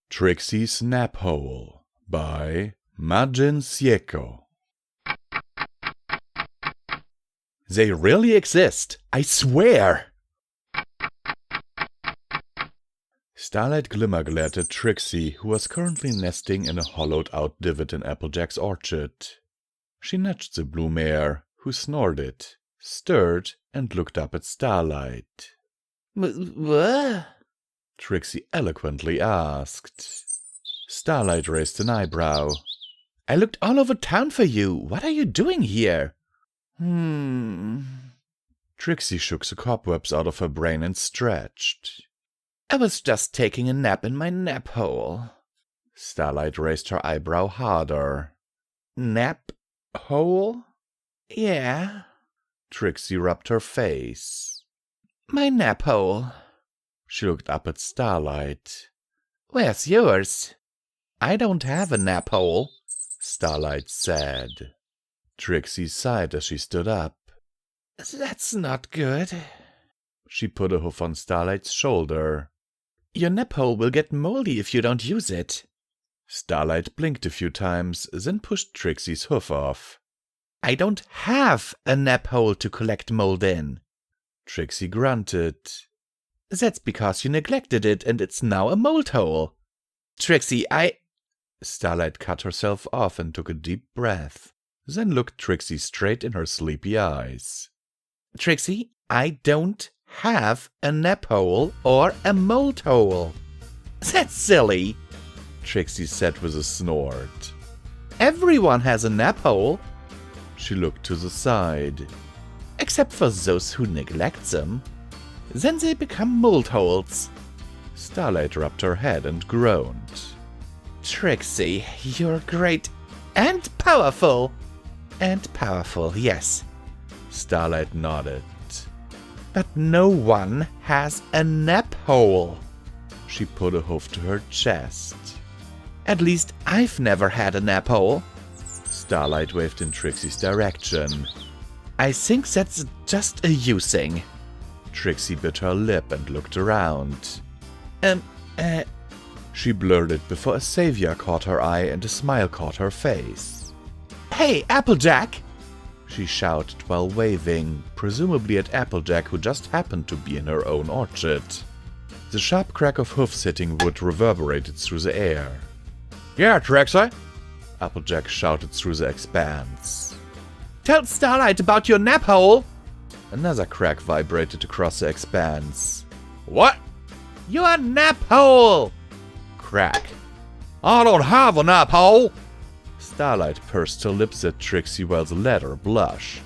Trixie's Nap Hole by Majin Sieko. They really exist, I swear! Starlight Glimmer glared at Trixie, who was currently nesting in a hollowed-out divot in Applejack's orchard. She nudged the blue mare, who snorted, stirred, and looked up at Starlight. What? Trixie eloquently asked. Starlight raised an eyebrow. I looked all over town for you. What are you doing here? Trixie shook the cobwebs out of her brain and stretched. I was just taking a nap in my nap hole. Starlight raised her eyebrow harder. Nap hole? Yeah. Trixie rubbed her face. My nap hole. She looked up at Starlight. Where's yours? I don't have a nap hole, Starlight said. Trixie sighed as she stood up. That's not good. She put a hoof on Starlight's shoulder. Your nap hole will get moldy if you don't use it. Starlight blinked a few times, then pushed Trixie's hoof off. I don't have a nap hole to collect mold in. Trixie grunted. That's because you neglected it and it's now a mold hole. Trixie, Starlight cut herself off and took a deep breath, then looked Trixie straight in her sleepy eyes. Trixie, I don't have a nap hole or a mold hole. That's silly, Trixie said with a snort. Everyone has a nap hole. She looked to the side. Except for those who neglect them. Then they become mold holes. Starlight rubbed her head and groaned. Trixie, you're great and powerful. And powerful, yes. Starlight nodded. But no one has a nap hole. She put a hoof to her chest. At least I've never had a nap hole. Starlight waved in Trixie's direction. I think that's just a you thing. Trixie bit her lip and looked around. She blurted before a savior caught her eye and a smile caught her face. Hey, Applejack! She shouted while waving, presumably at Applejack, who just happened to be in her own orchard. The sharp crack of hoofs hitting wood reverberated through the air. Yeah, Trixie, Applejack shouted through the expanse. Tell Starlight about your nap hole! Another crack vibrated across the expanse. What? Your nap hole! Crack. I don't have a nap hole! Starlight pursed her lips at Trixie while the latter blushed.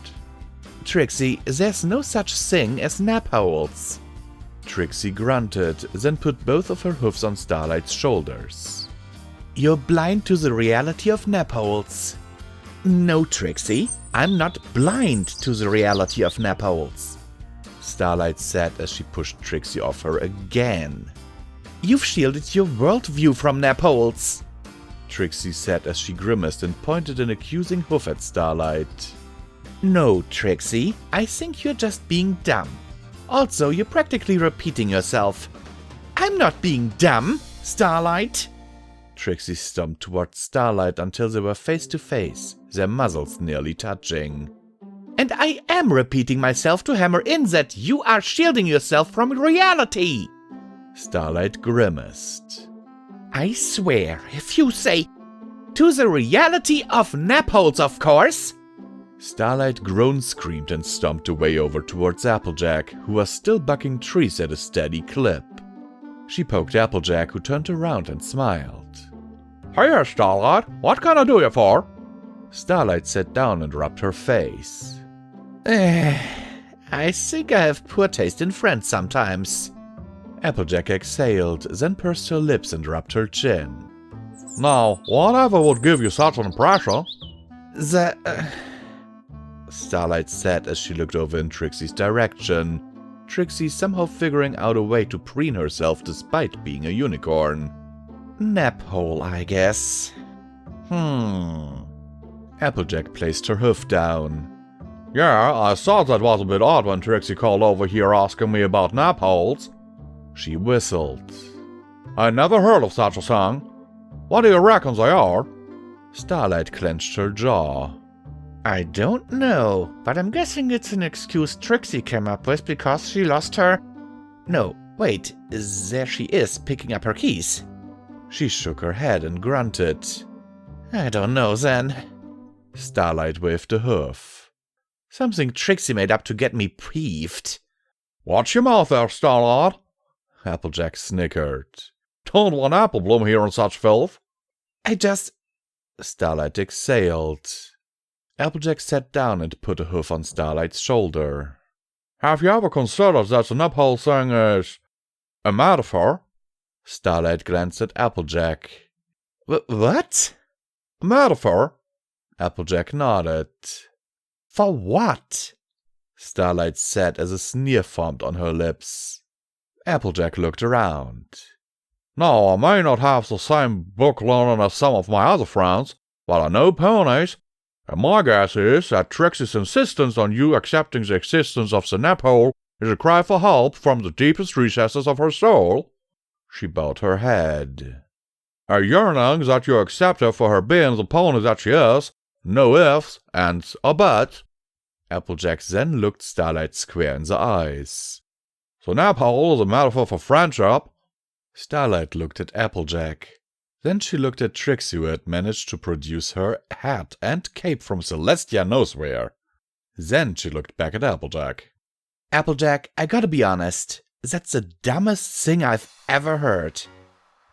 Trixie, there's no such thing as nap holes. Trixie grunted, then put both of her hoofs on Starlight's shoulders. You're blind to the reality of nap holes. No, Trixie, I'm not blind to the reality of nap holes, Starlight said as she pushed Trixie off her again. You've shielded your worldview from nap holes, Trixie said as she grimaced and pointed an accusing hoof at Starlight. No, Trixie, I think you're just being dumb. Also, you're practically repeating yourself. I'm not being dumb, Starlight. Trixie stomped towards Starlight until they were face to face, their muzzles nearly touching. And I am repeating myself to hammer in that you are shielding yourself from reality. Starlight grimaced. I swear, if you say, to the reality of nap holes, of course. Starlight groaned, screamed, and stomped away over towards Applejack, who was still bucking trees at a steady clip. She poked Applejack, who turned around and smiled. Hey, Starlight, what can I do you for? Starlight sat down and rubbed her face. I think I have poor taste in friends sometimes. Applejack exhaled, then pursed her lips and rubbed her chin. Now, whatever would give you such an impression? Starlight said as she looked over in Trixie's direction, Trixie somehow figuring out a way to preen herself despite being a unicorn. Nap hole, I guess. Applejack placed her hoof down. Yeah, I thought that was a bit odd when Trixie called over here asking me about nap holes. She whistled. I never heard of such a thing. What do you reckon they are? Starlight clenched her jaw. I don't know, but I'm guessing it's an excuse Trixie came up with because she lost her... No, wait, there she is, picking up her keys. She shook her head and grunted. I don't know then. Starlight waved a hoof. Something Trixie made up to get me peeved. Watch your mouth there, Starlight. Applejack snickered. Don't want apple bloom here in such filth. Starlight exhaled. Applejack sat down and put a hoof on Starlight's shoulder. Have you ever considered that the nap hole thing is a metaphor? Starlight glanced at Applejack. What? A metaphor? Applejack nodded. For what? Starlight said as a sneer formed on her lips. Applejack looked around. Now, I may not have the same book learning as some of my other friends, but I know ponies, and my guess is that Trixie's insistence on you accepting the existence of the nap hole is a cry for help from the deepest recesses of her soul. She bowed her head. A yearning that you accept her for her being the pony that she is, no ifs, ands, or buts. Applejack then looked Starlight square in the eyes. The nap hole is a metaphor for friendship. Starlight looked at Applejack. Then she looked at Trixie, who had managed to produce her hat and cape from Celestia knows where. Then she looked back at Applejack. Applejack, I gotta be honest. That's the dumbest thing I've ever heard.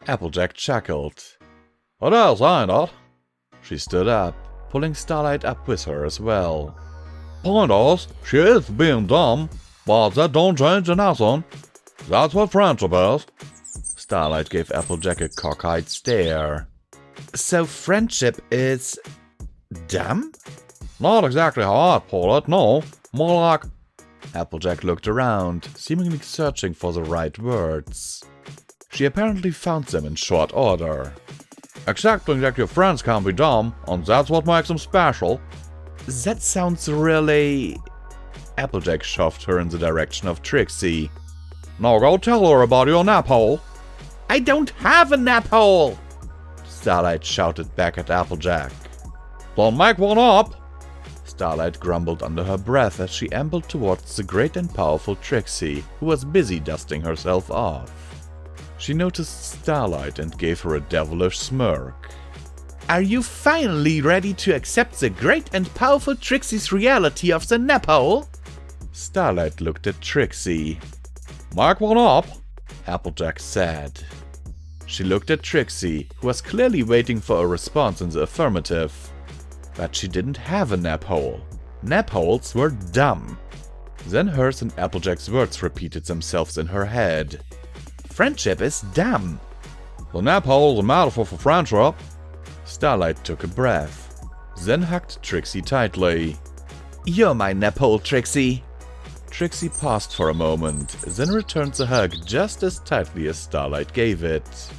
Applejack chuckled. It is, ain't it? She stood up, pulling Starlight up with her as well. Point is, she is being dumb, but that don't change nothing. That's what friendship is. Starlight gave Applejack a cockeyed stare. So friendship is... dumb? Not exactly how I'd put it, no. More like... Applejack looked around, seemingly searching for the right words. She apparently found them in short order. Accepting that your friends can be dumb, and that's what makes them special. That sounds really... Applejack shoved her in the direction of Trixie. Now go tell her about your nap hole. I don't have a nap hole! Starlight shouted back at Applejack. Don't make one up! Starlight grumbled under her breath as she ambled towards the great and powerful Trixie, who was busy dusting herself off. She noticed Starlight and gave her a devilish smirk. Are you finally ready to accept the great and powerful Trixie's reality of the nap hole? Starlight looked at Trixie. Make one up, Applejack said. She looked at Trixie, who was clearly waiting for a response in the affirmative. But she didn't have a nap hole. Nap holes were dumb. Then hers and Applejack's words repeated themselves in her head. Friendship is dumb. The nap hole is a metaphor for friendship. Starlight took a breath, then hugged Trixie tightly. You're my nap hole, Trixie. Trixie paused for a moment, then returned the hug just as tightly as Starlight gave it.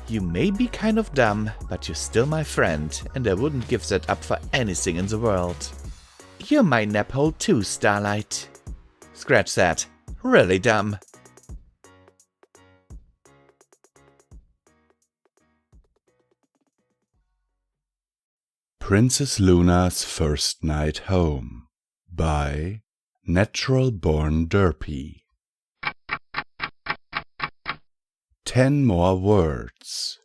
You may be kind of dumb, but you're still my friend, and I wouldn't give that up for anything in the world. You're my nap hole too, Starlight. Scratch that. Really dumb. Princess Luna's First Night Home by Natural Born Derpy. 10 more words.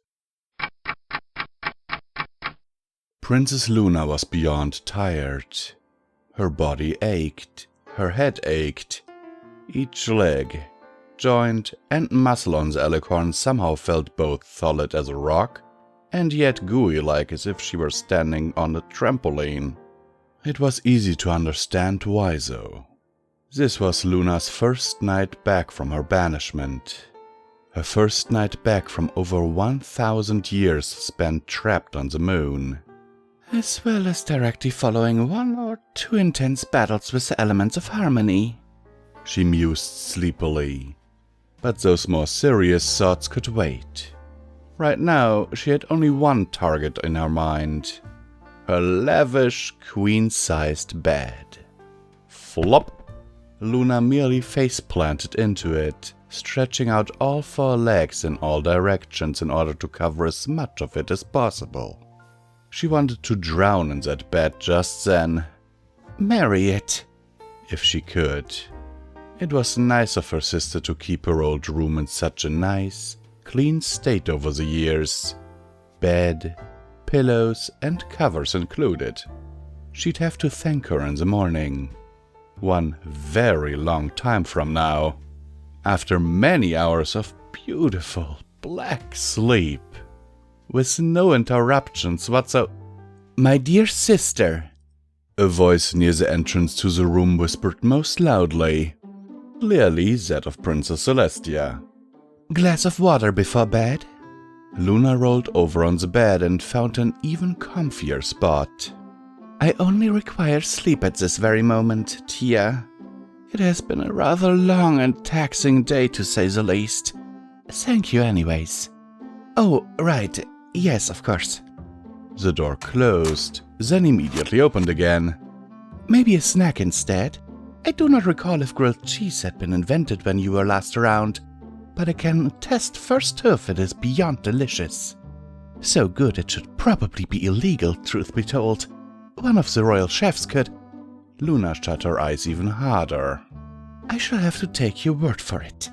Princess Luna was beyond tired. Her body ached, her head ached. Each leg, joint and muscle on the alicorn somehow felt both solid as a rock and yet gooey-like as if she were standing on a trampoline. It was easy to understand why though. This was Luna's first night back from her banishment. Her first night back from over 1,000 years spent trapped on the moon. As well as directly following 1 or 2 intense battles with the elements of harmony. She mused sleepily. But those more serious thoughts could wait. Right now, she had only one target in her mind. Her lavish, queen-sized bed. Flop! Luna merely face-planted into it, stretching out all 4 legs in all directions in order to cover as much of it as possible. She wanted to drown in that bed just then. Marry it, if she could. It was nice of her sister to keep her old room in such a nice, clean state over the years. Bed, pillows, and covers included. She'd have to thank her in the morning. One very long time from now. After many hours of beautiful black sleep. With no interruptions whatsoever. My dear sister, a voice near the entrance to the room whispered most loudly. Clearly that of Princess Celestia. Glass of water before bed? Luna rolled over on the bed and found an even comfier spot. I only require sleep at this very moment, Tia. It has been a rather long and taxing day, to say the least. Thank you anyways. Oh, right. Yes, of course. The door closed, then immediately opened again. Maybe a snack instead? I do not recall if grilled cheese had been invented when you were last around, but I can attest firsthoof it is beyond delicious. So good it should probably be illegal, truth be told. One of the royal chefs could... Luna shut her eyes even harder. I shall have to take your word for it.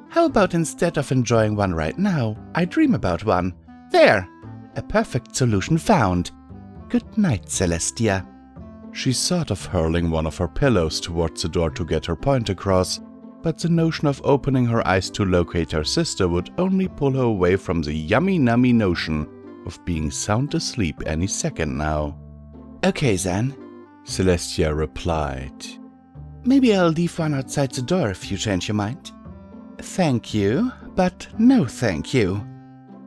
How about instead of enjoying one right now, I dream about one? There! A perfect solution found. Good night, Celestia. She thought of hurling one of her pillows towards the door to get her point across, but the notion of opening her eyes to locate her sister would only pull her away from the yummy-nummy notion of being sound asleep any second now. Okay then, Celestia replied. Maybe I'll leave one outside the door if you change your mind. Thank you, but no thank you.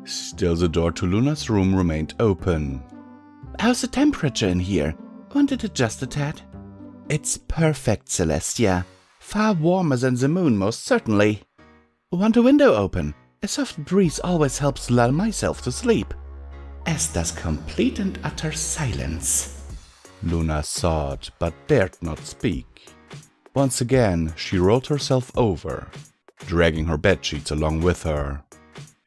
Still the door to Luna's room remained open. How's the temperature in here? Want it adjust a tad? It's perfect, Celestia. Far warmer than the moon, most certainly. Want a window open? A soft breeze always helps lull myself to sleep. As does complete and utter silence. Luna thought, but dared not speak. Once again, she rolled herself over, dragging her bedsheets along with her.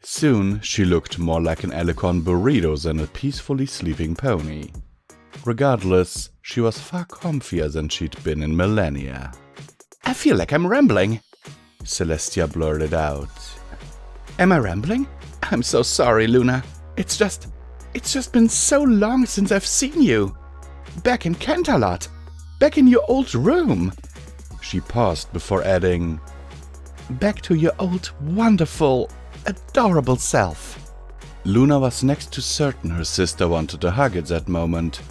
Soon, she looked more like an Alicorn burrito than a peacefully sleeping pony. Regardless, she was far comfier than she'd been in millennia. I feel like I'm rambling, Celestia blurted out. Am I rambling? I'm so sorry, Luna. It's just been so long since I've seen you. Back in Canterlot. Back in your old room. She paused before adding, back to your old, wonderful, adorable self. Luna was next to certain her sister wanted a hug at that moment.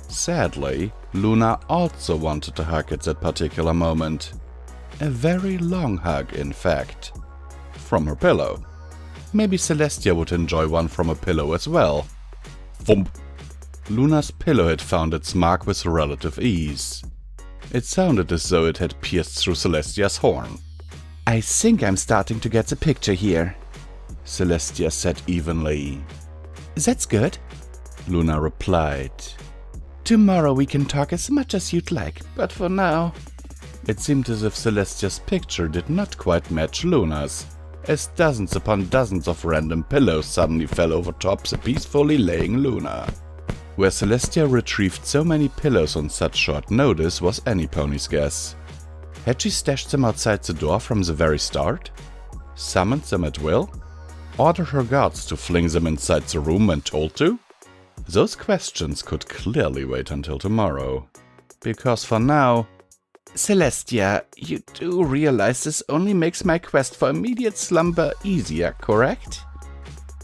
Sadly, Luna also wanted a hug at that particular moment. A very long hug, in fact. From her pillow. Maybe Celestia would enjoy one from a pillow as well. Thump! Luna's pillow had found its mark with relative ease. It sounded as though it had pierced through Celestia's horn. I think I'm starting to get the picture here, Celestia said evenly. That's good, Luna replied. Tomorrow we can talk as much as you'd like, but for now... It seemed as if Celestia's picture did not quite match Luna's, as dozens upon dozens of random pillows suddenly fell over top the peacefully laying Luna. Where Celestia retrieved so many pillows on such short notice was any pony's guess. Had she stashed them outside the door from the very start? Summoned them at will? Ordered her guards to fling them inside the room when told to? Those questions could clearly wait until tomorrow. Because for now... Celestia, you do realize this only makes my quest for immediate slumber easier, correct?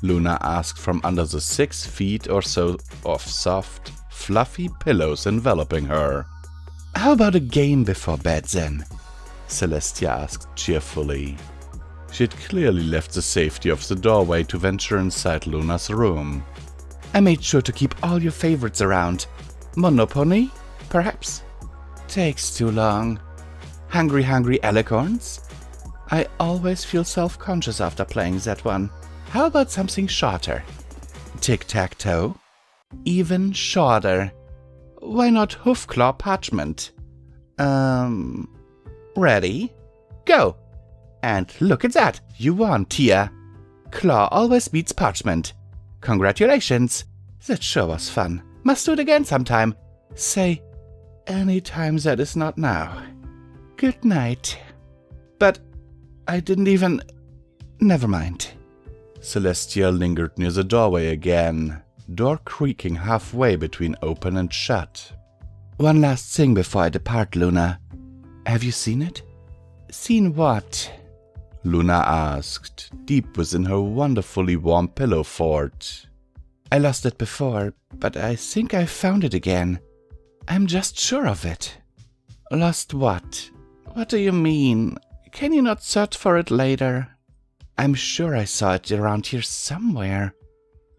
Luna asked from under the 6 feet or so of soft, fluffy pillows enveloping her. How about a game before bed then? Celestia asked cheerfully. She'd clearly left the safety of the doorway to venture inside Luna's room. I made sure to keep all your favorites around. Monopoly, perhaps? Takes too long. Hungry Alicorns? I always feel self-conscious after playing that one. How about something shorter? Tic-tac-toe? Even shorter. Why not hoofclaw parchment? Ready? Go! And look at that, you won, Tia. Claw always beats parchment. Congratulations. That sure was fun. Must do it again sometime. Say, any time that is not now. Good night. But I didn't even... Never mind. Celestia lingered near the doorway again, door creaking halfway between open and shut. One last thing before I depart, Luna. Have you seen it? Seen what? Luna asked, deep within her wonderfully warm pillow fort. I lost it before, but I think I found it again. I'm just sure of it. Lost what? What do you mean? Can you not search for it later? I'm sure I saw it around here somewhere.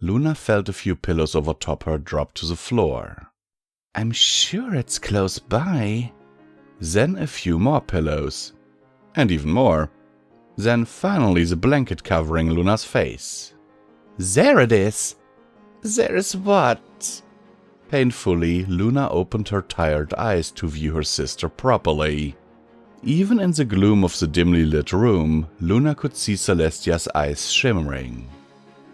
Luna felt a few pillows over top her drop to the floor. I'm sure it's close by. Then a few more pillows. And even more. Then finally the blanket covering Luna's face. There it is! There is what? Painfully, Luna opened her tired eyes to view her sister properly. Even in the gloom of the dimly lit room, Luna could see Celestia's eyes shimmering.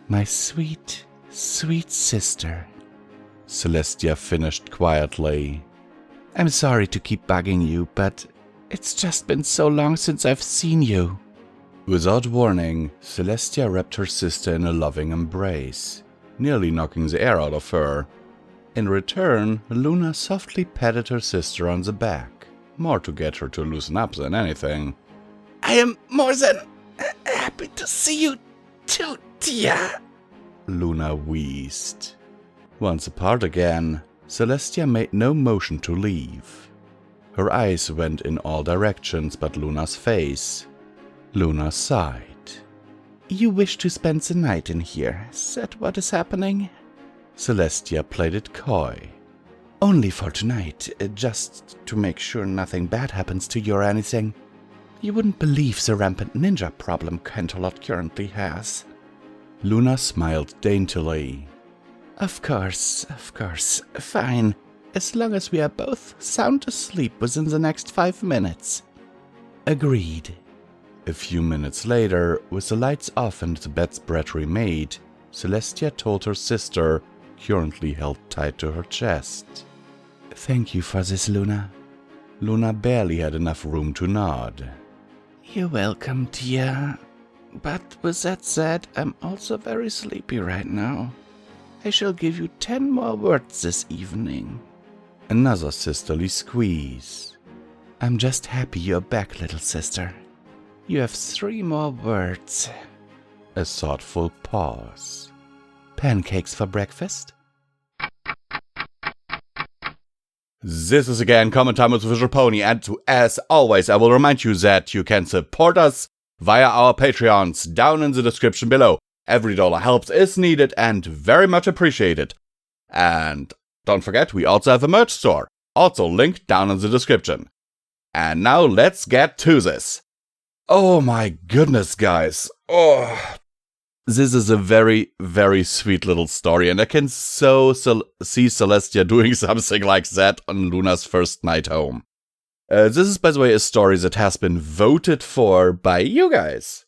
My sweet, sweet sister, Celestia finished quietly. I'm sorry to keep bugging you, but it's just been so long since I've seen you. Without warning, Celestia wrapped her sister in a loving embrace, nearly knocking the air out of her. In return, Luna softly patted her sister on the back, more to get her to loosen up than anything. I am more than happy to see you too, Tia, Luna wheezed. Once apart again, Celestia made no motion to leave. Her eyes went in all directions but Luna's face. Luna sighed. You wish to spend the night in here, is that what is happening? Celestia played it coy. Only for tonight, just to make sure nothing bad happens to you or anything. You wouldn't believe the rampant ninja problem Canterlot currently has. Luna smiled daintily. Of course, fine. As long as we are both sound asleep within the next 5 minutes. Agreed. A few minutes later, with the lights off and the bedspread remade, Celestia told her sister, currently held tight to her chest. Thank you for this, Luna. Luna barely had enough room to nod. You're welcome, Tia. But with that said, I'm also very sleepy right now. I shall give you 10 more words this evening. Another sisterly squeeze. I'm just happy you're back, little sister. You have 3 more words. A thoughtful pause. Pancakes for breakfast? This is again Comment Time with Visual Pony, and as always, I will remind you that you can support us via our Patreons down in the description below. Every dollar helps, is needed, and very much appreciated. And don't forget, we also have a merch store, also linked down in the description. And now let's get to this. Oh my goodness, guys. Oh, this is a very, very sweet little story, and I can see Celestia doing something like that on Luna's first night home. This is, by the way, a story that has been voted for by you guys.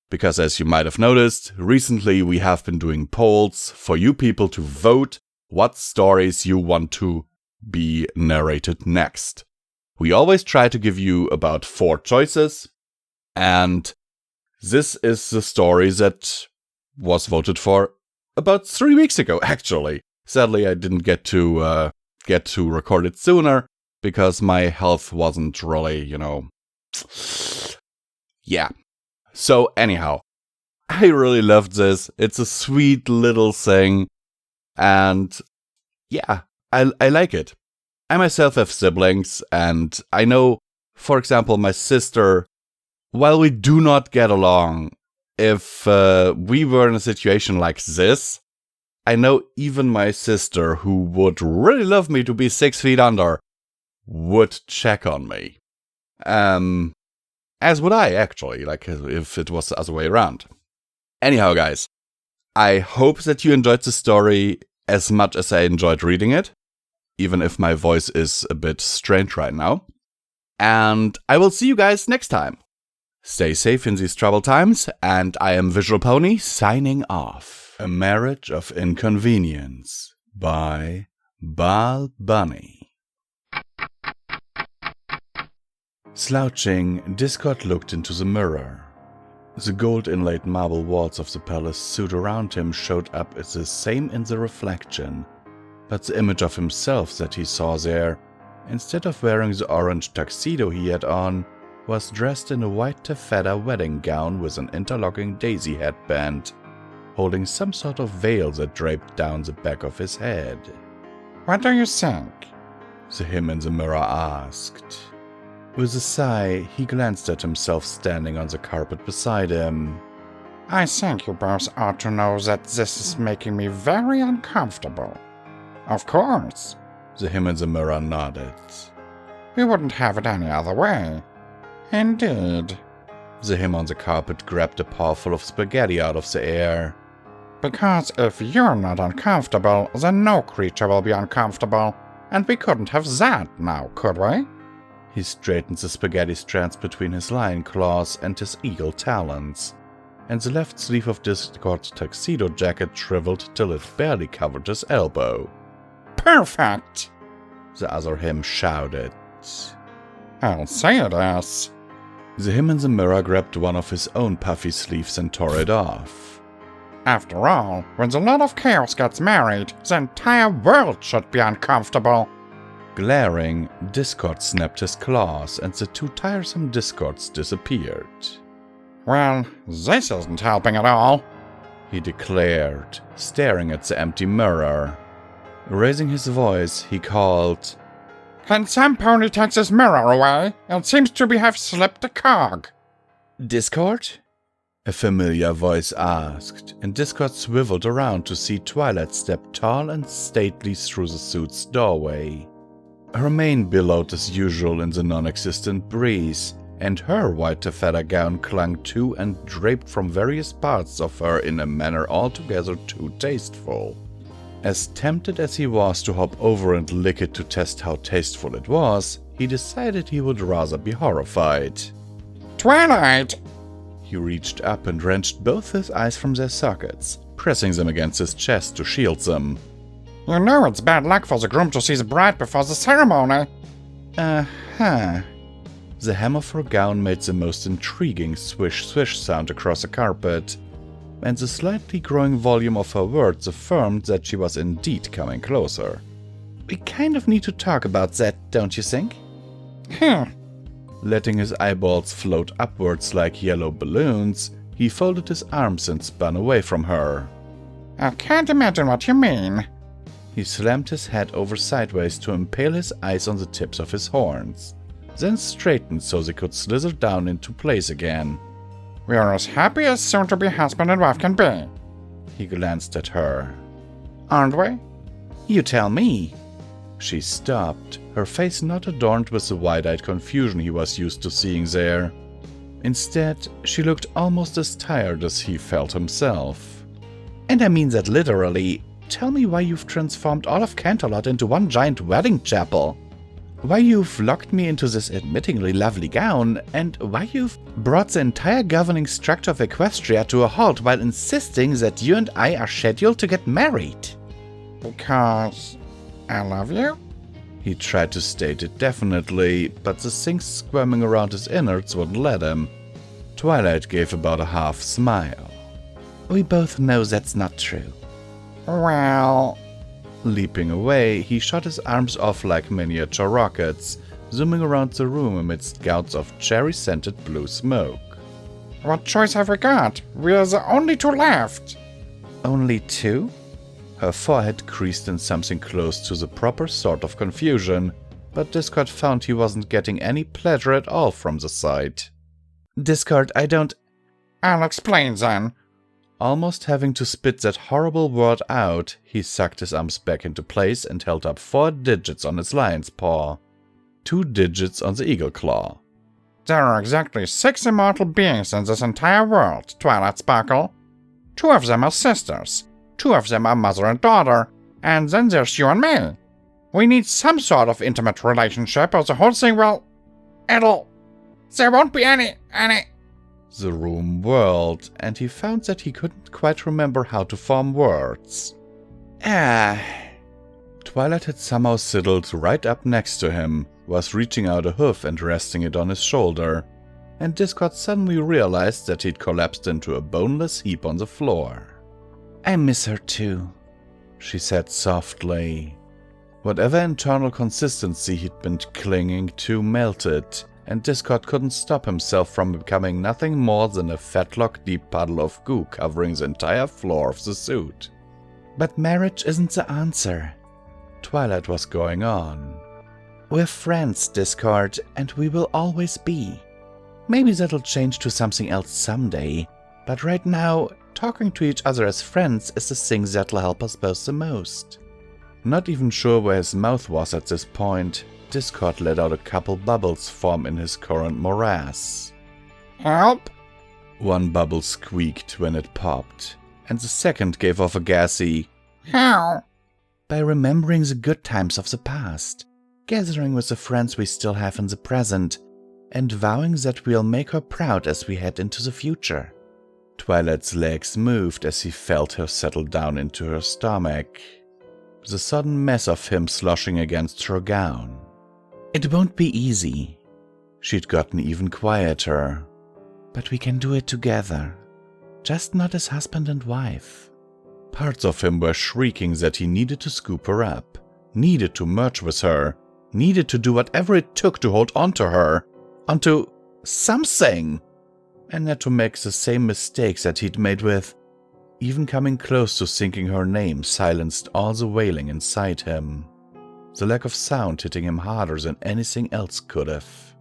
Because as you might have noticed, recently we have been doing polls for you people to vote what stories you want to be narrated next. We always try to give you about 4 choices, and this is the story that was voted for about 3 weeks ago, actually. Sadly, I didn't get to record it sooner, because my health wasn't really, yeah. So anyhow, I really loved this. It's a sweet little thing, and yeah, I like it. I myself have siblings, and I know, for example, my sister, while we do not get along, if we were in a situation like this, I know even my sister, who would really love me to be 6 feet under, would check on me. As would I, actually, like if it was the other way around. Anyhow, guys, I hope that you enjoyed the story as much as I enjoyed reading it, even if my voice is a bit strange right now. And I will see you guys next time. Stay safe in these troubled times, and I am Visual Pony signing off. A Marriage of Inconvenience by Bal Bunny. Slouching, Discord looked into the mirror. The gold-inlaid marble walls of the palace suit around him showed up as the same in the reflection, but the image of himself that he saw there, instead of wearing the orange tuxedo he had on, was dressed in a white taffeta wedding gown with an interlocking daisy headband, holding some sort of veil that draped down the back of his head. "What do you think?" the him in the mirror asked. With a sigh, he glanced at himself standing on the carpet beside him. "I think you both ought to know that this is making me very uncomfortable." "Of course," the him in the mirror nodded. "We wouldn't have it any other way." "Indeed." The him on the carpet grabbed a pawful of spaghetti out of the air. "Because if you're not uncomfortable, then no creature will be uncomfortable, and we couldn't have that now, could we?" He straightened the spaghetti strands between his lion claws and his eagle talons, and the left sleeve of Discord's tuxedo jacket shriveled till it barely covered his elbow. "Perfect!" the other him shouted. "I'll say it is." The him in the mirror grabbed one of his own puffy sleeves and tore it off. "After all, when the Lord of Chaos gets married, the entire world should be uncomfortable." Glaring, Discord snapped his claws, and the two tiresome Discords disappeared. "Well, this isn't helping at all," he declared, staring at the empty mirror. Raising his voice, he called, "Can some pony take this mirror away? It seems to have slipped a cog." "Discord?" a familiar voice asked, and Discord swiveled around to see Twilight step tall and stately through the suit's doorway. Her mane billowed as usual in the non-existent breeze, and her white taffeta gown clung to and draped from various parts of her in a manner altogether too tasteful. As tempted as he was to hop over and lick it to test how tasteful it was, he decided he would rather be horrified. "Twilight!" He reached up and wrenched both his eyes from their sockets, pressing them against his chest to shield them. "You know it's bad luck for the groom to see the bride before the ceremony." Uh-huh. The hem of her gown made the most intriguing swish-swish sound across the carpet, and the slightly growing volume of her words affirmed that she was indeed coming closer. "We kind of need to talk about that, don't you think?" Letting his eyeballs float upwards like yellow balloons, he folded his arms and spun away from her. "I can't imagine what you mean." He slammed his head over sideways to impale his eyes on the tips of his horns, then straightened so they could slither down into place again. "We're as happy as soon-to-be husband and wife can be." He glanced at her. "Aren't we?" "You tell me." She stopped, her face not adorned with the wide-eyed confusion he was used to seeing there. Instead, she looked almost as tired as he felt himself. "And I mean that literally. Tell me why you've transformed all of Canterlot into one giant wedding chapel. Why you've locked me into this admittingly lovely gown, and why you've brought the entire governing structure of Equestria to a halt while insisting that you and I are scheduled to get married." "Because I love you?" He tried to state it definitely, but the things squirming around his innards wouldn't let him. Twilight gave about a half smile. "We both know that's not true." "Well..." Leaping away, he shot his arms off like miniature rockets, zooming around the room amidst gouts of cherry-scented blue smoke. "What choice have we got? We're the only two left." "Only two?" Her forehead creased in something close to the proper sort of confusion, but Discord found he wasn't getting any pleasure at all from the sight. "Discord, I don't..." "I'll explain then." Almost having to spit that horrible word out, he sucked his arms back into place and held up 4 digits on his lion's paw. 2 digits on the eagle claw. "There are exactly 6 immortal beings in this entire world, Twilight Sparkle." 2 of them are sisters, 2 of them are mother and daughter, and then there's you and me. We need some sort of intimate relationship or the whole thing will... There won't be any... The room whirled, and he found that he couldn't quite remember how to form words. Twilight had somehow sidled right up next to him, was reaching out a hoof and resting it on his shoulder, and Discord suddenly realized that he'd collapsed into a boneless heap on the floor. I miss her too, she said softly. Whatever internal consistency he'd been clinging to melted, and Discord couldn't stop himself from becoming nothing more than a fetlock-deep puddle of goo covering the entire floor of the suit. But marriage isn't the answer, Twilight was going on. We're friends, Discord, and we will always be. Maybe that'll change to something else someday, but right now, talking to each other as friends is the thing that'll help us both the most. Not even sure where his mouth was at this point, Discord let out a couple bubbles form in his current morass. Help! One bubble squeaked when it popped, and the second gave off a gassy How? By remembering the good times of the past, gathering with the friends we still have in the present, and vowing that we'll make her proud as we head into the future. Twilight's legs moved as he felt her settle down into her stomach. The sudden mess of him sloshing against her gown. It won't be easy. She'd gotten even quieter. But we can do it together. Just not as husband and wife. Parts of him were shrieking that he needed to scoop her up, needed to merge with her, needed to do whatever it took to hold onto her, onto something, and not to make the same mistakes that he'd made with. Even coming close to thinking her name silenced all the wailing inside him, the lack of sound hitting him harder than anything else could have.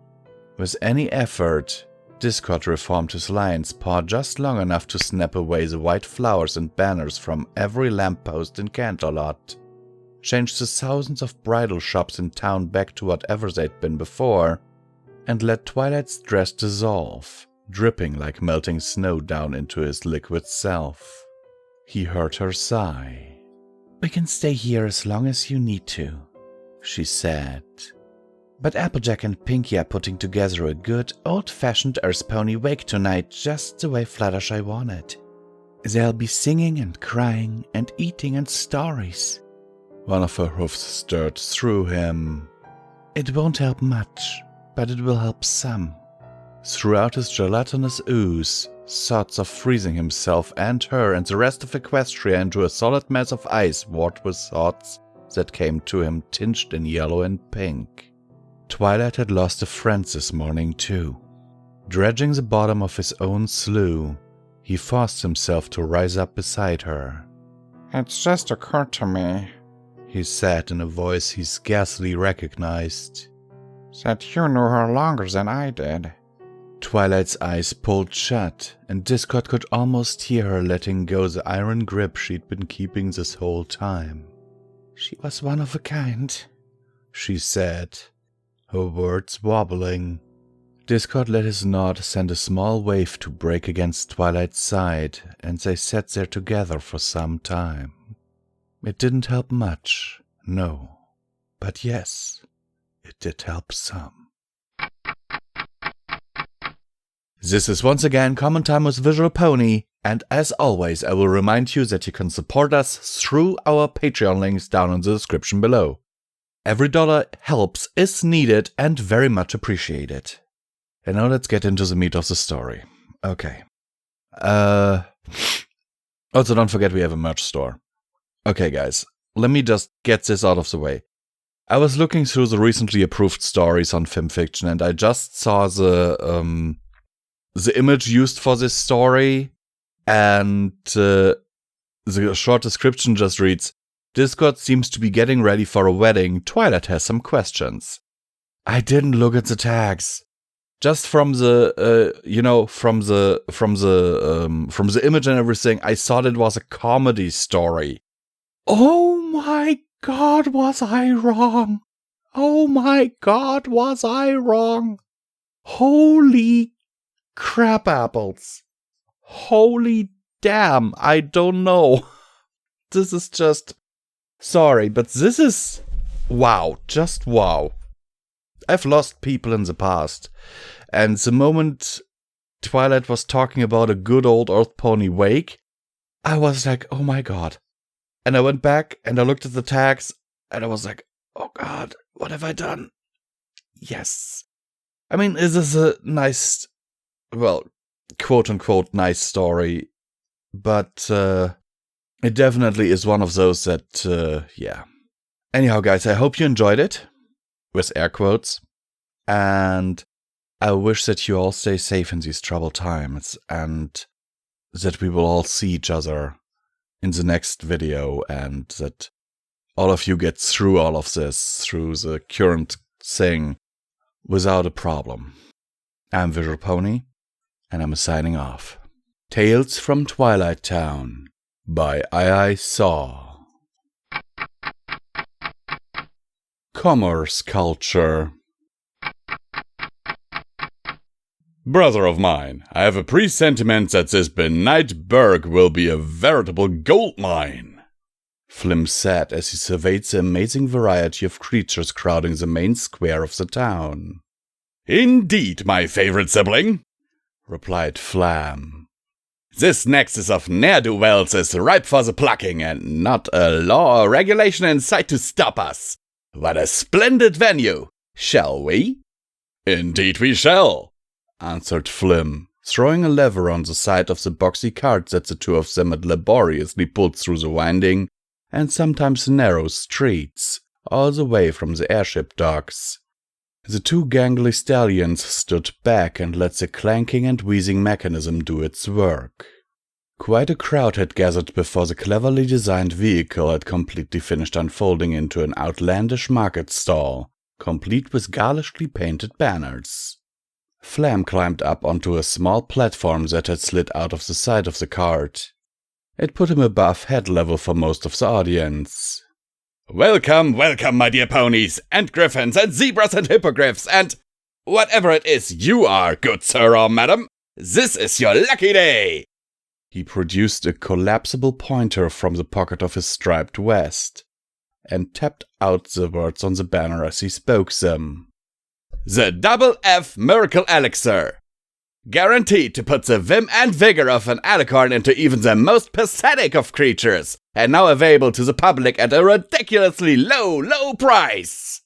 With any effort, Discord reformed his lion's paw just long enough to snap away the white flowers and banners from every lamppost in Canterlot, changed the thousands of bridal shops in town back to whatever they'd been before, and let Twilight's dress dissolve, dripping like melting snow down into his liquid self. He heard her sigh. We can stay here as long as you need to, she said. But Applejack and Pinky are putting together a good, old-fashioned Earth Pony wake tonight just the way Fluttershy wanted. They'll be singing and crying and eating and stories. One of her hoofs stirred through him. It won't help much, but it will help some. Throughout his gelatinous ooze, thoughts of freezing himself and her and the rest of Equestria into a solid mass of ice warped with thoughts that came to him tinged in yellow and pink. Twilight had lost a friend this morning too. Dredging the bottom of his own slough, he forced himself to rise up beside her. It's just occurred to me, he said in a voice he scarcely recognized, that you knew her longer than I did. Twilight's eyes pulled shut, and Discord could almost hear her letting go the iron grip she'd been keeping this whole time. She was one of a kind, she said, her words wobbling. Discord let his nod send a small wave to break against Twilight's side, and they sat there together for some time. It didn't help much, no, but yes, it did help some. This is once again Common Time with Visual Pony, and as always I will remind you that you can support us through our Patreon links down in the description below. Every dollar helps, is needed, and very much appreciated. And now let's get into the meat of the story. Okay. Also don't forget we have a merch store. Okay guys, let me just get this out of the way. I was looking through the recently approved stories on FimFiction and I just saw the image used for this story, and the short description just reads, Discord seems to be getting ready for a wedding. Twilight has some questions. I didn't look at the tags. Just from the from the image and everything, I thought it was a comedy story. Oh my god, was I wrong? Oh my god, was I wrong? Holy crap apples. Holy damn, I don't know. This is just... Sorry, but this is... Wow, just wow. I've lost people in the past. And the moment Twilight was talking about a good old Earth Pony wake, I was like, oh my god. And I went back and I looked at the tags and I was like, oh god, what have I done? Yes. I mean, this is a nice, well, quote-unquote nice story, but it definitely is one of those that, yeah. Anyhow, guys, I hope you enjoyed it, with air quotes, and I wish that you all stay safe in these troubled times, and that we will all see each other in the next video, and that all of you get through all of this, through the current thing, without a problem. I'm Visual Pony, and I'm signing off. Tales from Twilight Town by I Saw. Commerce Culture. Brother of mine, I have a presentiment that this benighted burg will be a veritable gold mine, Flim said as he surveyed the amazing variety of creatures crowding the main square of the town. Indeed, my favorite sibling, replied Flam. This nexus of ne'er-do-wells is ripe for the plucking, and not a law or regulation in sight to stop us. What a splendid venue! Shall we? Indeed we shall, answered Flim, throwing a lever on the side of the boxy cart that the two of them had laboriously pulled through the winding and sometimes narrow streets, all the way from the airship docks. The two gangly stallions stood back and let the clanking and wheezing mechanism do its work. Quite a crowd had gathered before the cleverly designed vehicle had completely finished unfolding into an outlandish market stall, complete with garishly painted banners. Flam climbed up onto a small platform that had slid out of the side of the cart. It put him above head level for most of the audience. Welcome, welcome, my dear ponies, and griffins, and zebras, and hippogriffs, and whatever it is you are, good sir or madam. This is your lucky day! He produced a collapsible pointer from the pocket of his striped vest, and tapped out the words on the banner as he spoke them. The Double F Miracle Elixir! Guaranteed to put the vim and vigor of an alicorn into even the most pathetic of creatures, and now available to the public at a ridiculously low price!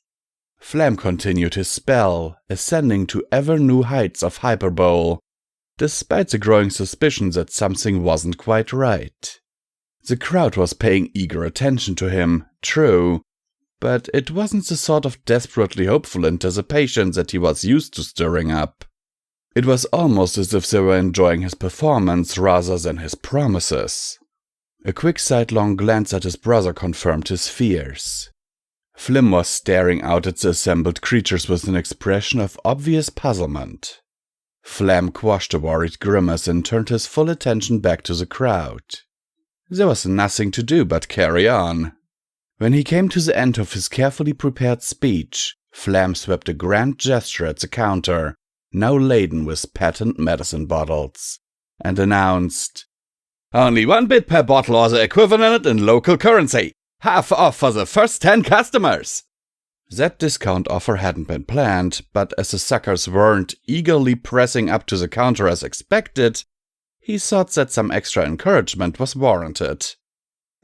Flam continued his spell, ascending to ever new heights of hyperbole, despite the growing suspicion that something wasn't quite right. The crowd was paying eager attention to him, true, but it wasn't the sort of desperately hopeful anticipation that he was used to stirring up. It was almost as if they were enjoying his performance rather than his promises. A quick sidelong glance at his brother confirmed his fears. Flim was staring out at the assembled creatures with an expression of obvious puzzlement. Flam quashed a worried grimace and turned his full attention back to the crowd. There was nothing to do but carry on. When he came to the end of his carefully prepared speech, Flam swept a grand gesture at the counter, now laden with patent medicine bottles, and announced, "Only 1 bit per bottle or the equivalent in local currency. Half off for the first 10 customers." That discount offer hadn't been planned, but as the suckers weren't eagerly pressing up to the counter as expected, he thought that some extra encouragement was warranted.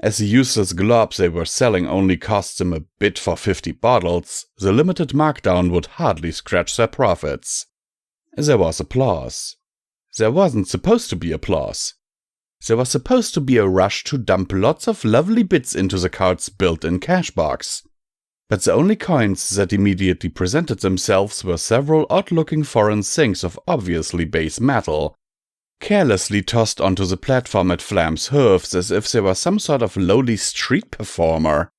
As the useless globs they were selling only cost them a bit for 50 bottles, the limited markdown would hardly scratch their profits. There was applause. There wasn't supposed to be applause. There was supposed to be a rush to dump lots of lovely bits into the cart's built-in cash box. But the only coins that immediately presented themselves were several odd-looking foreign things of obviously base metal, carelessly tossed onto the platform at Flam's hooves as if they were some sort of lowly street performer.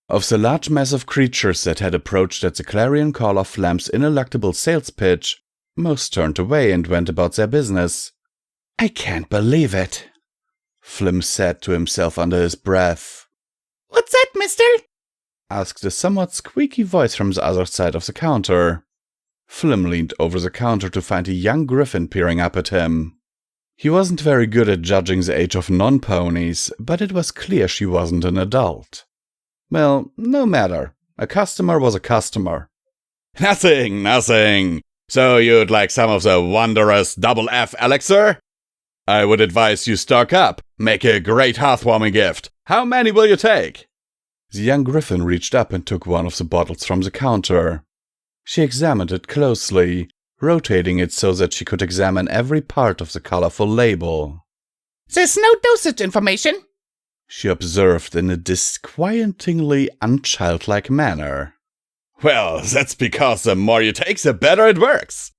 Of the large mass of creatures that had approached at the clarion call of Flam's ineluctable sales pitch, most turned away and went about their business. "I can't believe it," Flim said to himself under his breath. "What's that, mister?" asked a somewhat squeaky voice from the other side of the counter. Flim leaned over the counter to find a young griffin peering up at him. He wasn't very good at judging the age of non-ponies, but it was clear she wasn't an adult. Well, no matter. A customer was a customer. Nothing. So you'd like some of the wondrous double F elixir? I would advise you stock up. Make a great hearthwarming gift. How many will you take? The young griffin reached up and took one of the bottles from the counter. She examined it closely, rotating it so that she could examine every part of the colorful label. There's no dosage information, she observed in a disquietingly unchildlike manner. Well, that's because the more you take, the better it works,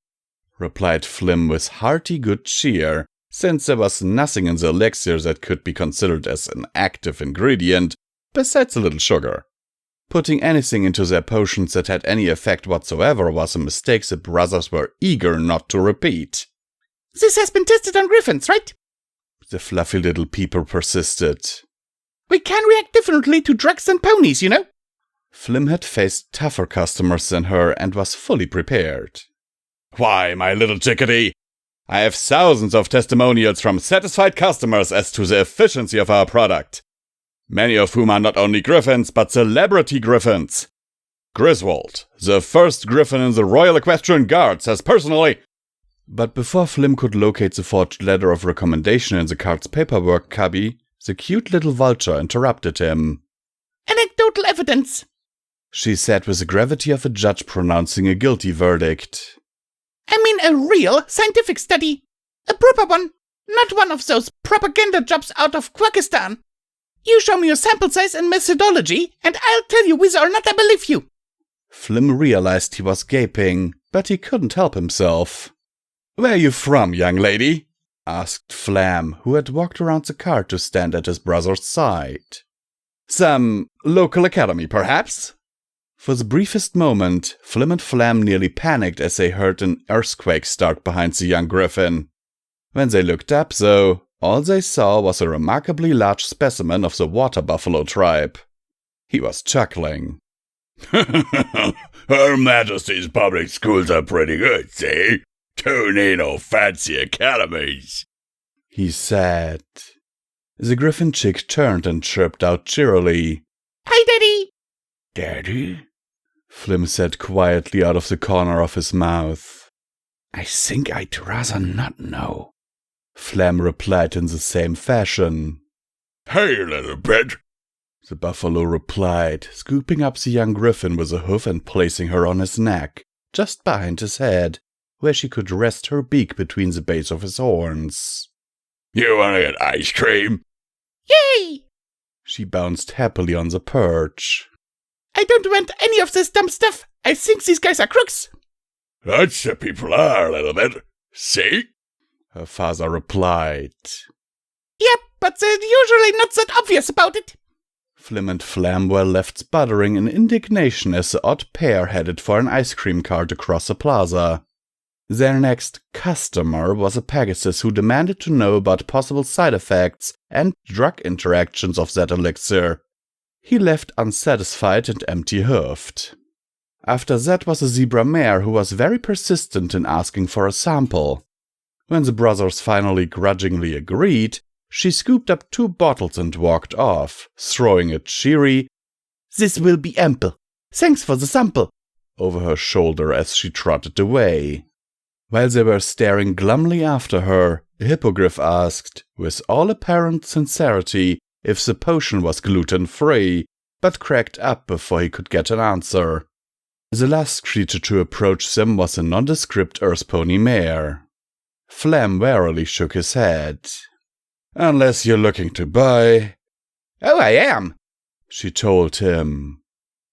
replied Flim with hearty good cheer, since there was nothing in the elixir that could be considered as an active ingredient, besides a little sugar. Putting anything into their potions that had any effect whatsoever was a mistake the brothers were eager not to repeat. This has been tested on griffins, right? The fluffy little peeper persisted. We can react differently to drugs than ponies, you know? Flim had faced tougher customers than her and was fully prepared. Why, my little chickadee, I have thousands of testimonials from satisfied customers as to the efficiency of our product. Many of whom are not only griffins, but celebrity griffins. Griswold, the first griffin in the Royal Equestrian Guards, has personally... But before Flim could locate the forged letter of recommendation in the card's paperwork cubby, the cute little vulture interrupted him. Anecdotal evidence, she said with the gravity of a judge pronouncing a guilty verdict. I mean a real scientific study. A proper one, not one of those propaganda jobs out of Quackistan. You show me your sample size and methodology, and I'll tell you whether or not I believe you. Flim realized he was gaping, but he couldn't help himself. Where are you from, young lady? asked Flam, who had walked around the car to stand at his brother's side. Some local academy, perhaps? For the briefest moment, Flim and Flam nearly panicked as they heard an earthquake start behind the young griffin. When they looked up, though, all they saw was a remarkably large specimen of the water buffalo tribe. He was chuckling. Her Majesty's public schools are pretty good, see? Don't need no fancy academies, he said. The griffin chick turned and chirped out cheerily. Hi, Daddy! Daddy? Flim said quietly out of the corner of his mouth. I think I'd rather not know. Flam replied in the same fashion. Hey, little bit, the buffalo replied, scooping up the young griffin with a hoof and placing her on his neck, just behind his head, where she could rest her beak between the base of his horns. You wanna get ice cream? Yay! She bounced happily on the perch. I don't want any of this dumb stuff. I think these guys are crooks. That's the people are, little bit. See? Her father replied. Yep, but they're usually not that obvious about it. Flim and Flam were left sputtering in indignation as the odd pair headed for an ice cream cart across the plaza. Their next customer was a Pegasus who demanded to know about possible side effects and drug interactions of that elixir. He left unsatisfied and empty-hoofed. After that was a zebra mare who was very persistent in asking for a sample. When the brothers finally grudgingly agreed, she scooped up 2 bottles and walked off, throwing a cheery, "This will be ample. Thanks for the sample," over her shoulder as she trotted away. While they were staring glumly after her, a hippogriff asked, with all apparent sincerity, if the potion was gluten-free, but cracked up before he could get an answer. The last creature to approach them was a nondescript earth pony mare. Flam warily shook his head. Unless you're looking to buy... Oh, I am, she told him.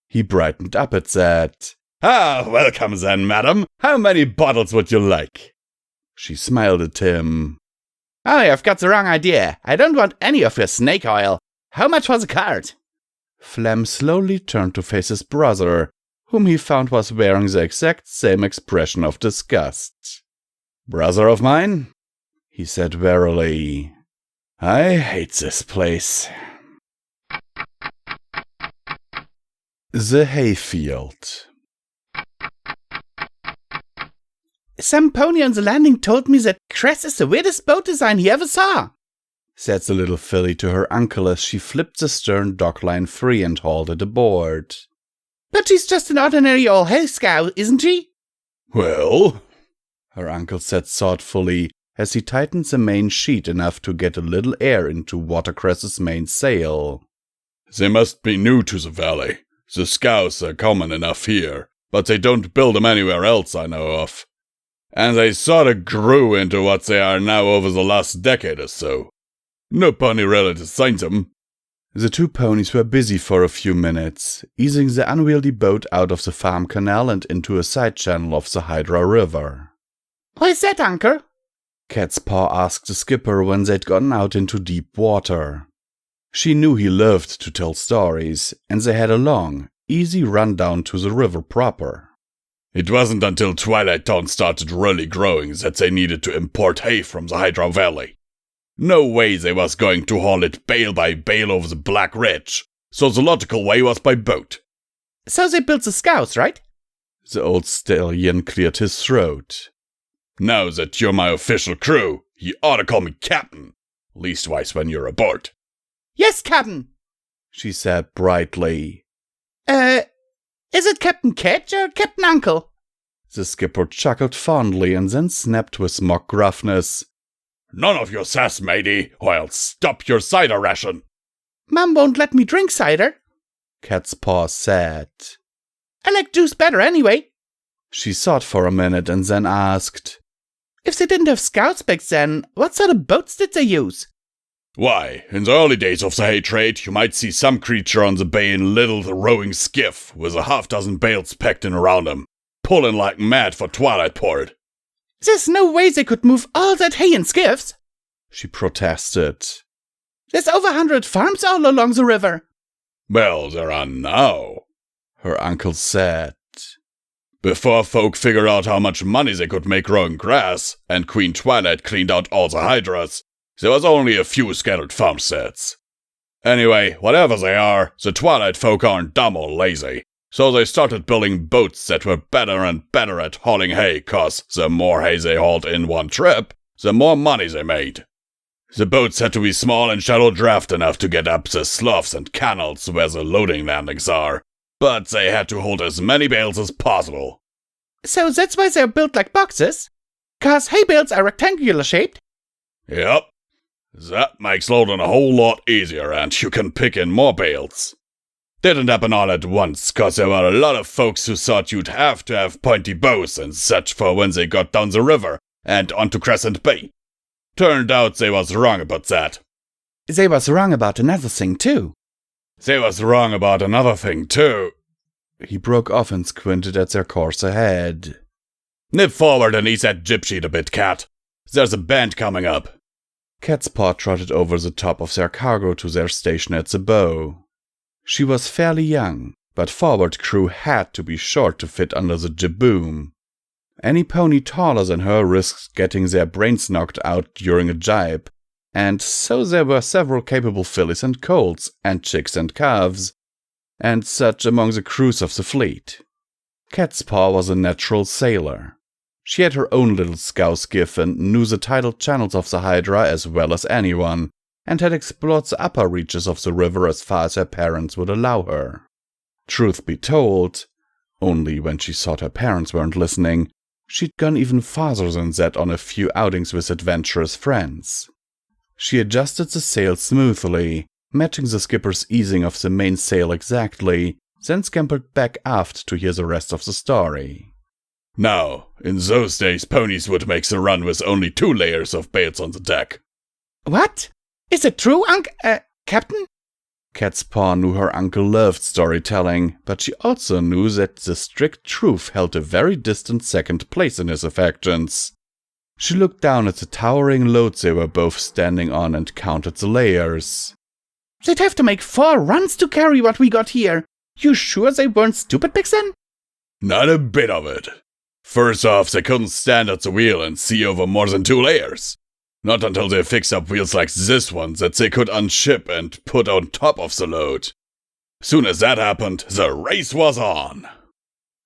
He brightened up at that. Ah, welcome then, madam. How many bottles would you like? She smiled at him. Oh, I've got the wrong idea. I don't want any of your snake oil. How much was a card? Flam slowly turned to face his brother, whom he found was wearing the exact same expression of disgust. Brother of mine, he said warily, I hate this place. The hayfield. Some pony on the landing told me that Cress is the weirdest boat design he ever saw, said the little filly to her uncle as she flipped the stern dockline free and hauled it aboard. But she's just an ordinary old hay scow, isn't she? Well, her uncle said thoughtfully as he tightened the main sheet enough to get a little air into Watercress's main sail. They must be new to the valley. The scows are common enough here, but they don't build them anywhere else I know of. And they sorta grew into what they are now over the last decade or so. No pony really designed them. The two ponies were busy for a few minutes, easing the unwieldy boat out of the farm canal and into a side channel of the Hydra River. What is that, Uncle? Cat's Paw asked the skipper when they'd gotten out into deep water. She knew he loved to tell stories, and they had a long, easy run down to the river proper. It wasn't until Twilight Town started really growing that they needed to import hay from the Hydra Valley. No way they was going to haul it bale by bale over the Black Ridge, so the logical way was by boat. So they built the scows, right? The old stallion cleared his throat. Now that you're my official crew, you ought to call me Captain, leastwise when you're aboard. Yes, Captain, she said brightly. Is it Captain Ketch or Captain Uncle? The skipper chuckled fondly and then snapped with mock gruffness. None of your sass, matey, or I'll stop your cider ration. Mum won't let me drink cider, Cat's Paw said. I like juice better anyway. She thought for a minute and then asked, if they didn't have scouts back then, what sort of boats did they use? Why, in the early days of the hay trade, you might see some creature on the bay in little rowing skiff with a half-dozen bales packed in around them, pulling like mad for Twilight Port. There's no way they could move all that hay in skiffs, she protested. There's over 100 farms all along the river. Well, there are now, her uncle said. Before folk figured out how much money they could make growing grass, and Queen Twilight cleaned out all the hydras, there was only a few scattered farmsteads. Anyway, whatever they are, the Twilight folk aren't dumb or lazy, so they started building boats that were better and better at hauling hay, cause the more hay they hauled in one trip, the more money they made. The boats had to be small and shallow draft enough to get up the sloughs and canals where the loading landings are, but they had to hold as many bales as possible. So that's why they're built like boxes? Cause hay bales are rectangular shaped? Yep. That makes loading a whole lot easier and you can pick in more bales. Didn't happen all at once, cause there were a lot of folks who thought you'd have to have pointy bows and such for when they got down the river and onto Crescent Bay. Turned out they was wrong about that. They was wrong about another thing too. They was wrong about another thing too. He broke off and squinted at their course ahead. Nip forward and ease that jib sheet a bit, Cat. There's a band coming up. Cat's Paw trotted over the top of their cargo to their station at the bow. She was fairly young, but forward crew had to be short to fit under the jib boom. Any pony taller than her risked getting their brains knocked out during a jibe, and so there were several capable fillies and colts, and chicks and calves, and such among the crews of the fleet. Cat's Paw was a natural sailor. She had her own little scow skiff and knew the tidal channels of the Hydra as well as anyone, and had explored the upper reaches of the river as far as her parents would allow her. Truth be told, only when she thought her parents weren't listening, she'd gone even farther than that on a few outings with adventurous friends. She adjusted the sail smoothly, matching the skipper's easing of the mainsail exactly, then scampered back aft to hear the rest of the story. Now, in those days ponies would make the run with only 2 layers of bales on the deck. What? Is it true, Captain? Cat's Paw knew her uncle loved storytelling, but she also knew that the strict truth held a very distant second place in his affections. She looked down at the towering loads they were both standing on and counted the layers. They'd have to make 4 runs to carry what we got here. You sure they weren't stupid back then? Not a bit of it. First off, they couldn't stand at the wheel and see over more than 2 layers. Not until they fixed up wheels like this one that they could unship and put on top of the load. Soon as that happened, the race was on.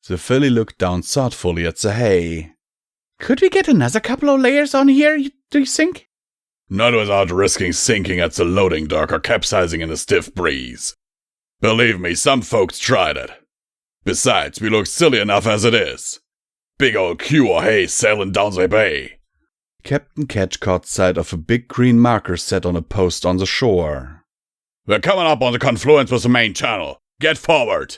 The filly looked down thoughtfully at the hay. Could we get another couple of layers on here, do you think? Not without risking sinking at the loading dock or capsizing in a stiff breeze. Believe me, some folks tried it. Besides, we look silly enough as it is. Big old Q or hay sailing down the bay. Captain Ketch caught sight of a big green marker set on a post on the shore. We're coming up on the confluence with the main channel. Get forward!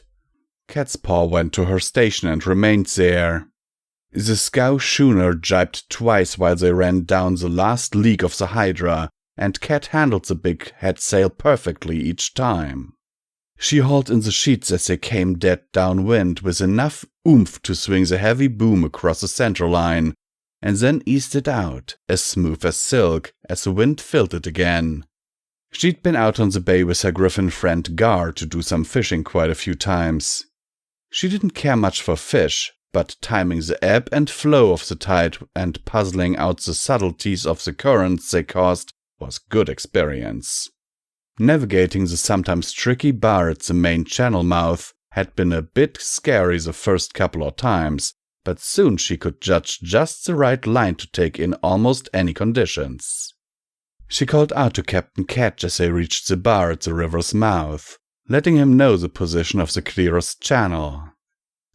Cat's Paw went to her station and remained there. The scow schooner jibed twice while they ran down the last leak of the Hydra, and Cat handled the big head sail perfectly each time. She hauled in the sheets as they came dead downwind with enough oomph to swing the heavy boom across the center line, and then eased it out, as smooth as silk, as the wind filled it again. She'd been out on the bay with her griffin friend Gar to do some fishing quite a few times. She didn't care much for fish, but timing the ebb and flow of the tide and puzzling out the subtleties of the currents they caused was good experience. Navigating the sometimes tricky bar at the main channel mouth had been a bit scary the first couple of times, but soon she could judge just the right line to take in almost any conditions. She called out to Captain Ketch as they reached the bar at the river's mouth, letting him know the position of the clearest channel.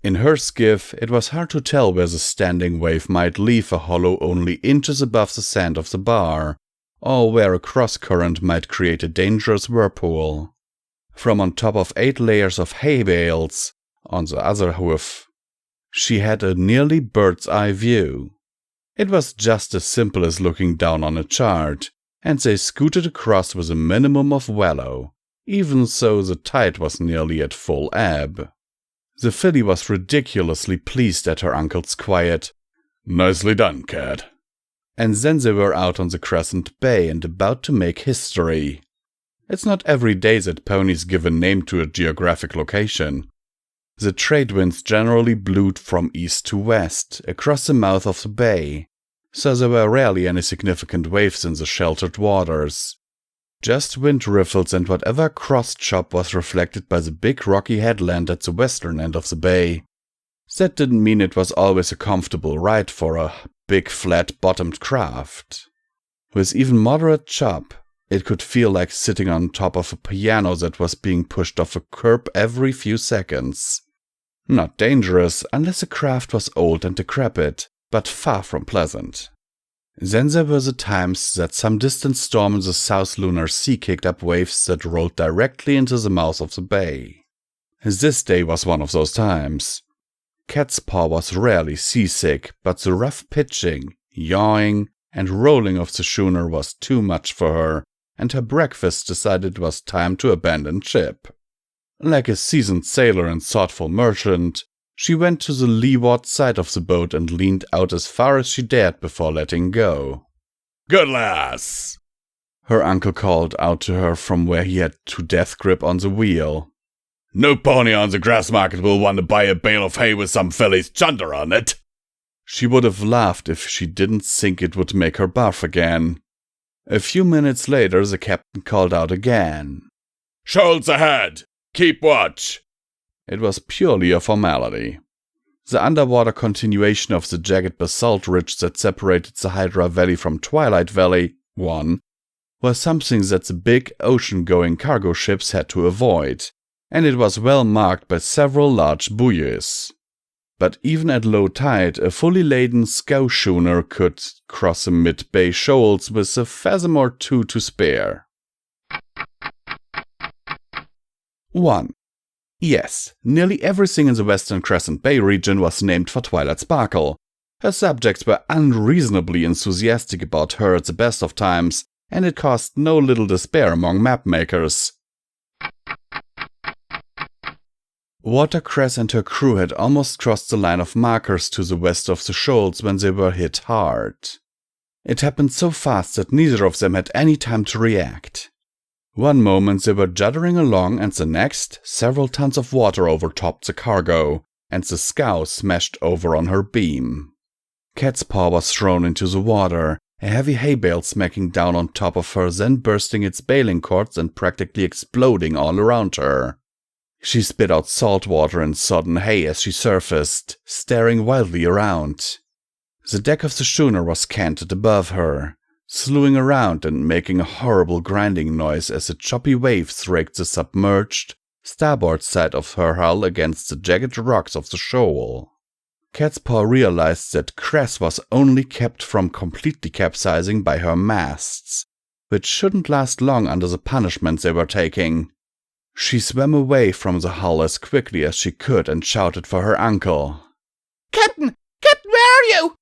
In her skiff, it was hard to tell where the standing wave might leave a hollow only inches above the sand of the bar, or where a cross-current might create a dangerous whirlpool. From on top of 8 layers of hay bales, on the other hoof, she had a nearly bird's-eye view. It was just as simple as looking down on a chart, and they scooted across with a minimum of wallow, even so the tide was nearly at full ebb. The filly was ridiculously pleased at her uncle's quiet, "Nicely done, Cat." And then they were out on the Crescent Bay and about to make history. It's not every day that ponies give a name to a geographic location. The trade winds generally blew from east to west, across the mouth of the bay, so there were rarely any significant waves in the sheltered waters. Just wind riffles and whatever cross-chop was reflected by the big rocky headland at the western end of the bay. That didn't mean it was always a comfortable ride for a big flat-bottomed craft. With even moderate chop, it could feel like sitting on top of a piano that was being pushed off a curb every few seconds. Not dangerous unless the craft was old and decrepit, but far from pleasant. Then there were the times that some distant storm in the South Lunar Sea kicked up waves that rolled directly into the mouth of the bay. This day was one of those times. Cat's Paw was rarely seasick, but the rough pitching, yawing, and rolling of the schooner was too much for her, and her breakfast decided it was time to abandon ship. Like a seasoned sailor and thoughtful merchant, she went to the leeward side of the boat and leaned out as far as she dared before letting go. "Good lass!" her uncle called out to her from where he had to death grip on the wheel. "No pony on the grass market will want to buy a bale of hay with some filly's chunder on it." She would have laughed if she didn't think it would make her barf again. A few minutes later, the captain called out again. "Shoals ahead! Keep watch!" It was purely a formality. The underwater continuation of the jagged basalt ridge that separated the Hydra Valley from Twilight Valley, 1, was something that the big ocean-going cargo ships had to avoid, and it was well marked by several large buoys. But even at low tide, a fully laden scow schooner could cross the mid-bay shoals with a fathom or two to spare. 1. Yes, nearly everything in the Western Crescent Bay region was named for Twilight Sparkle. Her subjects were unreasonably enthusiastic about her at the best of times, and it caused no little despair among mapmakers. Watercress and her crew had almost crossed the line of markers to the west of the shoals when they were hit hard. It happened so fast that neither of them had any time to react. One moment they were juddering along, and the next, several tons of water overtopped the cargo, and the scow smashed over on her beam. Cat's Paw was thrown into the water, a heavy hay bale smacking down on top of her, then bursting its baling cords and practically exploding all around her. She spit out salt water and sodden hay as she surfaced, staring wildly around. The deck of the schooner was canted above her, slewing around and making a horrible grinding noise as the choppy waves raked the submerged, starboard side of her hull against the jagged rocks of the shoal. Cat's Paw realized that Cress was only kept from completely capsizing by her masts, which shouldn't last long under the punishments they were taking. She swam away from the hull as quickly as she could and shouted for her uncle. Captain! Captain, where are you?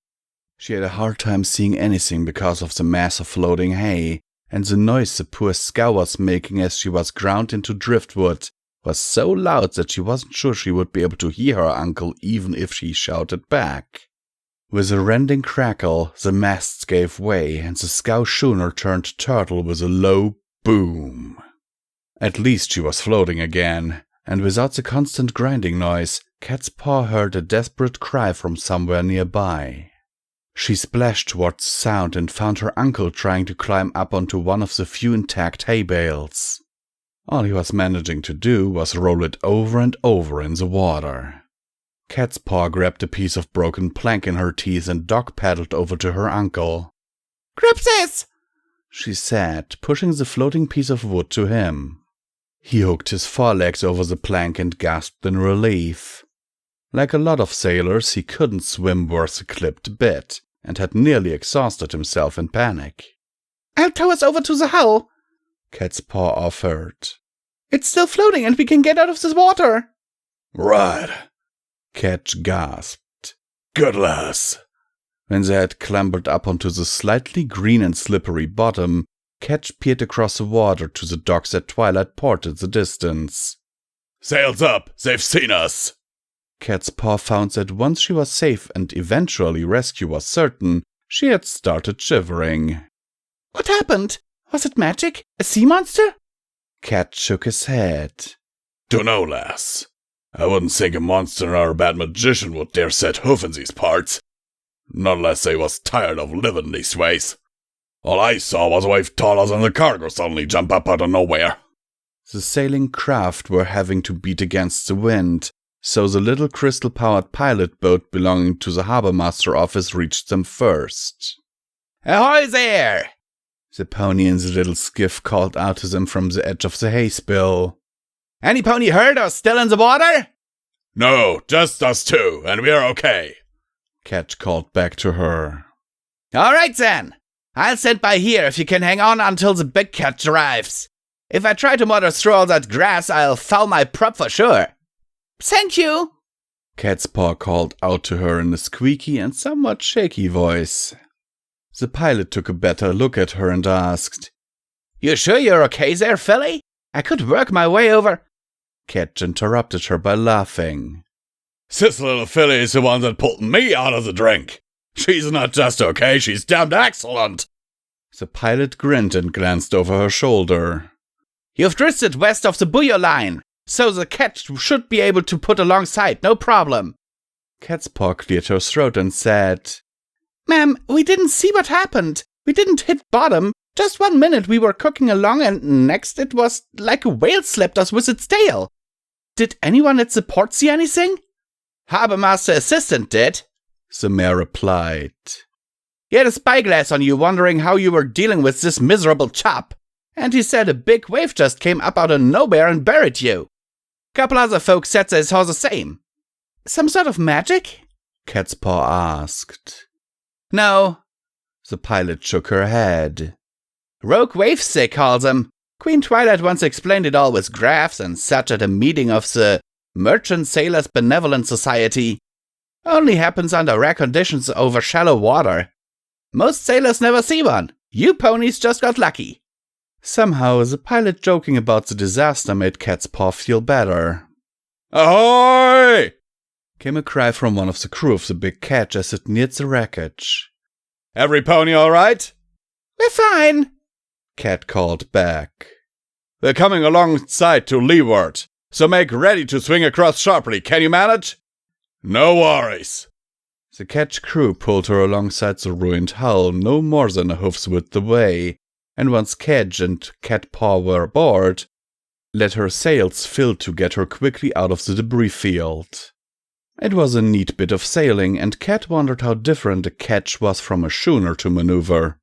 She had a hard time seeing anything because of the mass of floating hay, and the noise the poor scow was making as she was ground into driftwood was so loud that she wasn't sure she would be able to hear her uncle even if she shouted back. With a rending crackle, the masts gave way, and the scow schooner turned turtle with a low boom. At least she was floating again, and without the constant grinding noise, Cat's Paw heard a desperate cry from somewhere nearby. She splashed towards the sound and found her uncle trying to climb up onto one of the few intact hay bales. All he was managing to do was roll it over and over in the water. Cat's Paw grabbed a piece of broken plank in her teeth and dog-paddled over to her uncle. "Grab this!" she said, pushing the floating piece of wood to him. He hooked his forelegs over the plank and gasped in relief. Like a lot of sailors, he couldn't swim worth a clipped bit, and had nearly exhausted himself in panic. "I'll tow us over to the hull," Cat's Paw offered. "It's still floating and we can get out of this water." Right, Catch gasped. good lass. When they had clambered up onto the slightly green and slippery bottom, Catch peered across the water to the docks at Twilight Port in the distance. Sails up, they've seen us. Cat's Paw found that once she was safe and eventually rescue was certain, she had started shivering. "What happened? Was it magic? A sea monster?" Cat shook his head. Dunno, lass. I wouldn't think a monster or a bad magician would dare set hoof in these parts. Not unless they was tired of living these ways. All I saw was a wave taller than the cargo suddenly jump up out of nowhere. The sailing craft were having to beat against the wind, so the little crystal-powered pilot boat belonging to the Harbour Master office reached them first. "Ahoy there!" The pony in the little skiff called out to them from the edge of the hay spill. "Any pony hurt or still in the water?" No, just us two, and we're okay. Catch called back to her. "All right then. I'll stand by here if you can hang on until the big cat arrives. If I try to motor through all that grass, I'll foul my prop for sure." "Thank you," Cat's Paw called out to her in a squeaky and somewhat shaky voice. The pilot took a better look at her and asked, "You sure you're okay there, filly? I could work my way over." Catch interrupted her by laughing. This little filly is the one that pulled me out of the drink. She's not just okay, she's damned excellent. The pilot grinned and glanced over her shoulder. "You've drifted west of the buoy line, so the cat should be able to put alongside, no problem." Cat's Paw cleared her throat and said, "Ma'am, we didn't see what happened. We didn't hit bottom. Just 1 minute we were cooking along and next it was like a whale slapped us with its tail. Did anyone at the port see anything?" "Harbour Master Assistant did," the mayor replied. "He had a spyglass on you wondering how you were dealing with this miserable chop. And he said a big wave just came up out of nowhere and buried you. Couple other folks said they saw the same." "Some sort of magic?" Cat's Paw asked. "No." The pilot shook her head. "Rogue waves, they call them. Queen Twilight once explained it all with graphs and such at a meeting of the Merchant Sailors Benevolent Society. Only happens under rare conditions over shallow water. Most sailors never see one. You ponies just got lucky." Somehow, the pilot joking about the disaster made Cat's Paw feel better. Ahoy! Came a cry from one of the crew of the big ketch as it neared the wreckage. Every pony all right? "We're fine," Cat called back. We're coming alongside to leeward, so make ready to swing across sharply. Can you manage? No worries. The ketch crew pulled her alongside the ruined hull no more than a hoof's width away, and once Kedge and Cat Paw were aboard, let her sails fill to get her quickly out of the debris field. It was a neat bit of sailing, and Cat wondered how different a ketch was from a schooner to maneuver.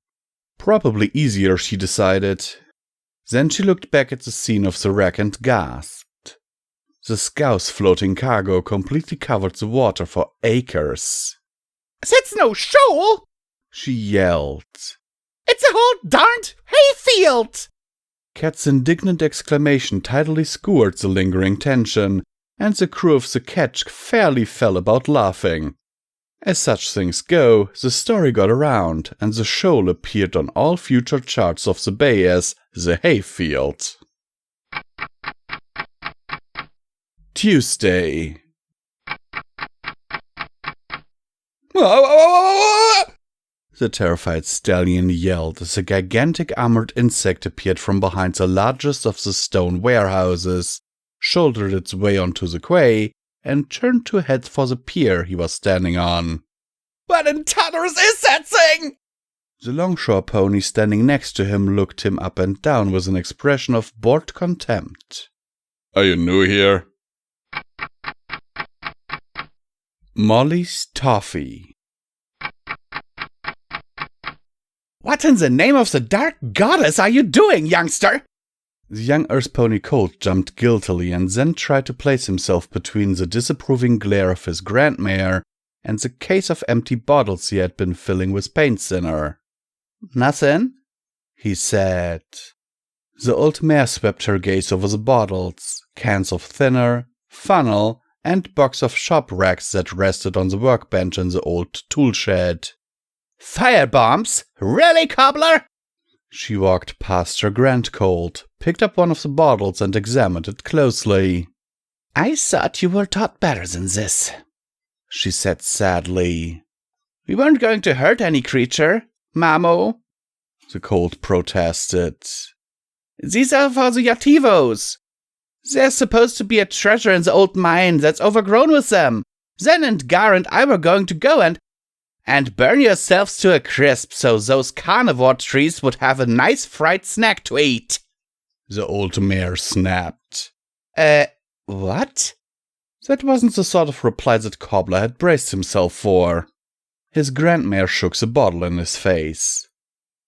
Probably easier, she decided. Then she looked back at the scene of the wreck and gasped. The scow's floating cargo completely covered the water for acres. "That's no shoal!" she yelled. "It's a whole darned hayfield!" Cat's indignant exclamation tidily skewered the lingering tension, and the crew of the ketch fairly fell about laughing. As such things go, the story got around, and the shoal appeared on all future charts of the bay as the hayfield. Tuesday. The terrified stallion yelled as a gigantic armored insect appeared from behind the largest of the stone warehouses, shouldered its way onto the quay, and turned to head for the pier he was standing on. "What in tatters is that thing?" The longshore pony standing next to him looked him up and down with an expression of bored contempt. Are you new here? Molly's Toffee. "What in the name of the dark goddess are you doing, youngster?" The young Earth pony Colt jumped guiltily and then tried to place himself between the disapproving glare of his grandmare and the case of empty bottles he had been filling with paint thinner. "Nothing," he said. The old mare swept her gaze over the bottles, cans of thinner, funnel, and box of shop racks that rested on the workbench in the old tool shed. "Firebombs? Really, cobbler?" She walked past her Grand Colt, picked up one of the bottles and examined it closely. "I thought you were taught better than this," she said sadly. "We weren't going to hurt any creature, Mamo," the Colt protested. "These are for the Yativos. There's supposed to be a treasure in the old mine that's overgrown with them. Zen and Gar and I were going to go and burn yourselves to a crisp so those carnivore trees would have a nice fried snack to eat," the old mare snapped. What? That wasn't the sort of reply that Cobbler had braced himself for. His grandmare shook the bottle in his face.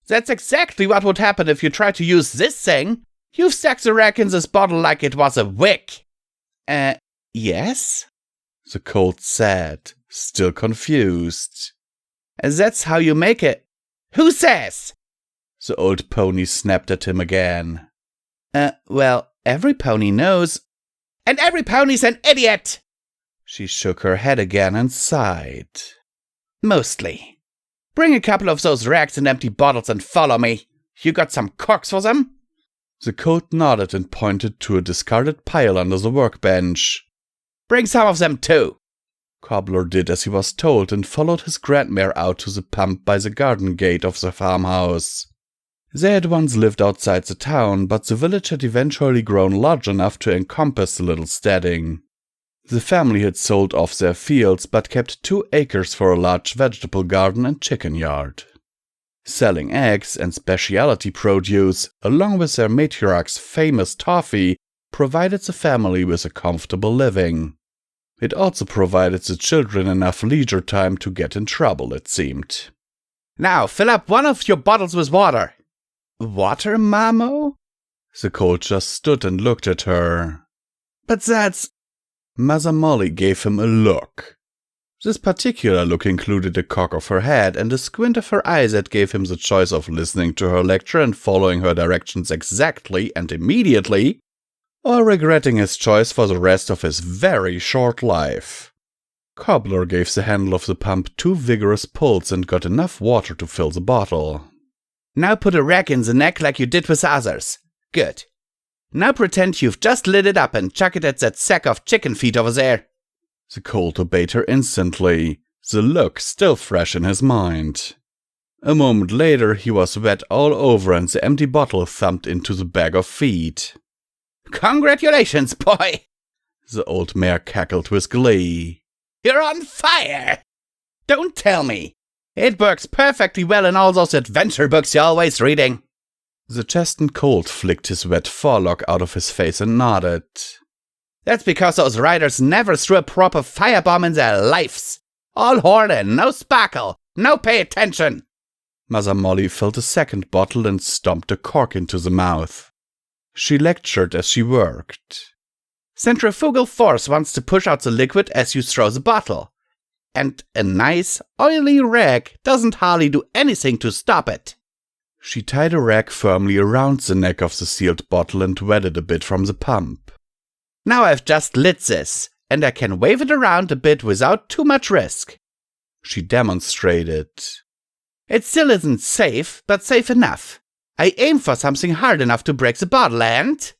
"That's exactly what would happen if you tried to use this thing. You've stuck the rack in this bottle like it was a wick." Yes?" the Colt said, still confused. "That's how you make it." "Who says?" The old pony snapped at him again. Well, every pony knows. And every pony's an idiot!" She shook her head again and sighed. "Mostly. Bring a couple of those racks and empty bottles and follow me. You got some corks for them?" The Colt nodded and pointed to a discarded pile under the workbench. "Bring some of them too." Cobbler did as he was told and followed his grandmare out to the pump by the garden gate of the farmhouse. They had once lived outside the town, but the village had eventually grown large enough to encompass the little steading. The family had sold off their fields, but kept 2 acres for a large vegetable garden and chicken yard. Selling eggs and specialty produce, along with their matriarch's famous toffee, provided the family with a comfortable living. It also provided the children enough leisure time to get in trouble, it seemed. "Now, fill up one of your bottles with water." "Water, Mamo?" The Colt just stood and looked at her. "But that's—" Mother Molly gave him a look. This particular look included a cock of her head and a squint of her eyes that gave him the choice of listening to her lecture and following her directions exactly and immediately, or regretting his choice for the rest of his very short life. Cobbler gave the handle of the pump 2 vigorous pulls and got enough water to fill the bottle. "Now put a rack in the neck like you did with others. Good. Now pretend you've just lit it up and chuck it at that sack of chicken feet over there." The Colt obeyed her instantly, the look still fresh in his mind. A moment later he was wet all over and the empty bottle thumped into the bag of feed. "Congratulations, boy!" the old mare cackled with glee. "You're on fire! Don't tell me. It works perfectly well in all those adventure books you're always reading." The chestnut Colt flicked his wet forelock out of his face and nodded. That's because those riders never threw a proper firebomb in their lives. All hoarding, no sparkle, no pay attention. Mother Molly filled a second bottle and stomped the cork into the mouth. She lectured as she worked. Centrifugal force wants to push out the liquid as you throw the bottle. And a nice, oily rag doesn't hardly do anything to stop it. She tied a rag firmly around the neck of the sealed bottle and wetted a bit from the pump. Now I've just lit this, and I can wave it around a bit without too much risk. She demonstrated. It still isn't safe, but safe enough. I aim for something hard enough to break the bottle and...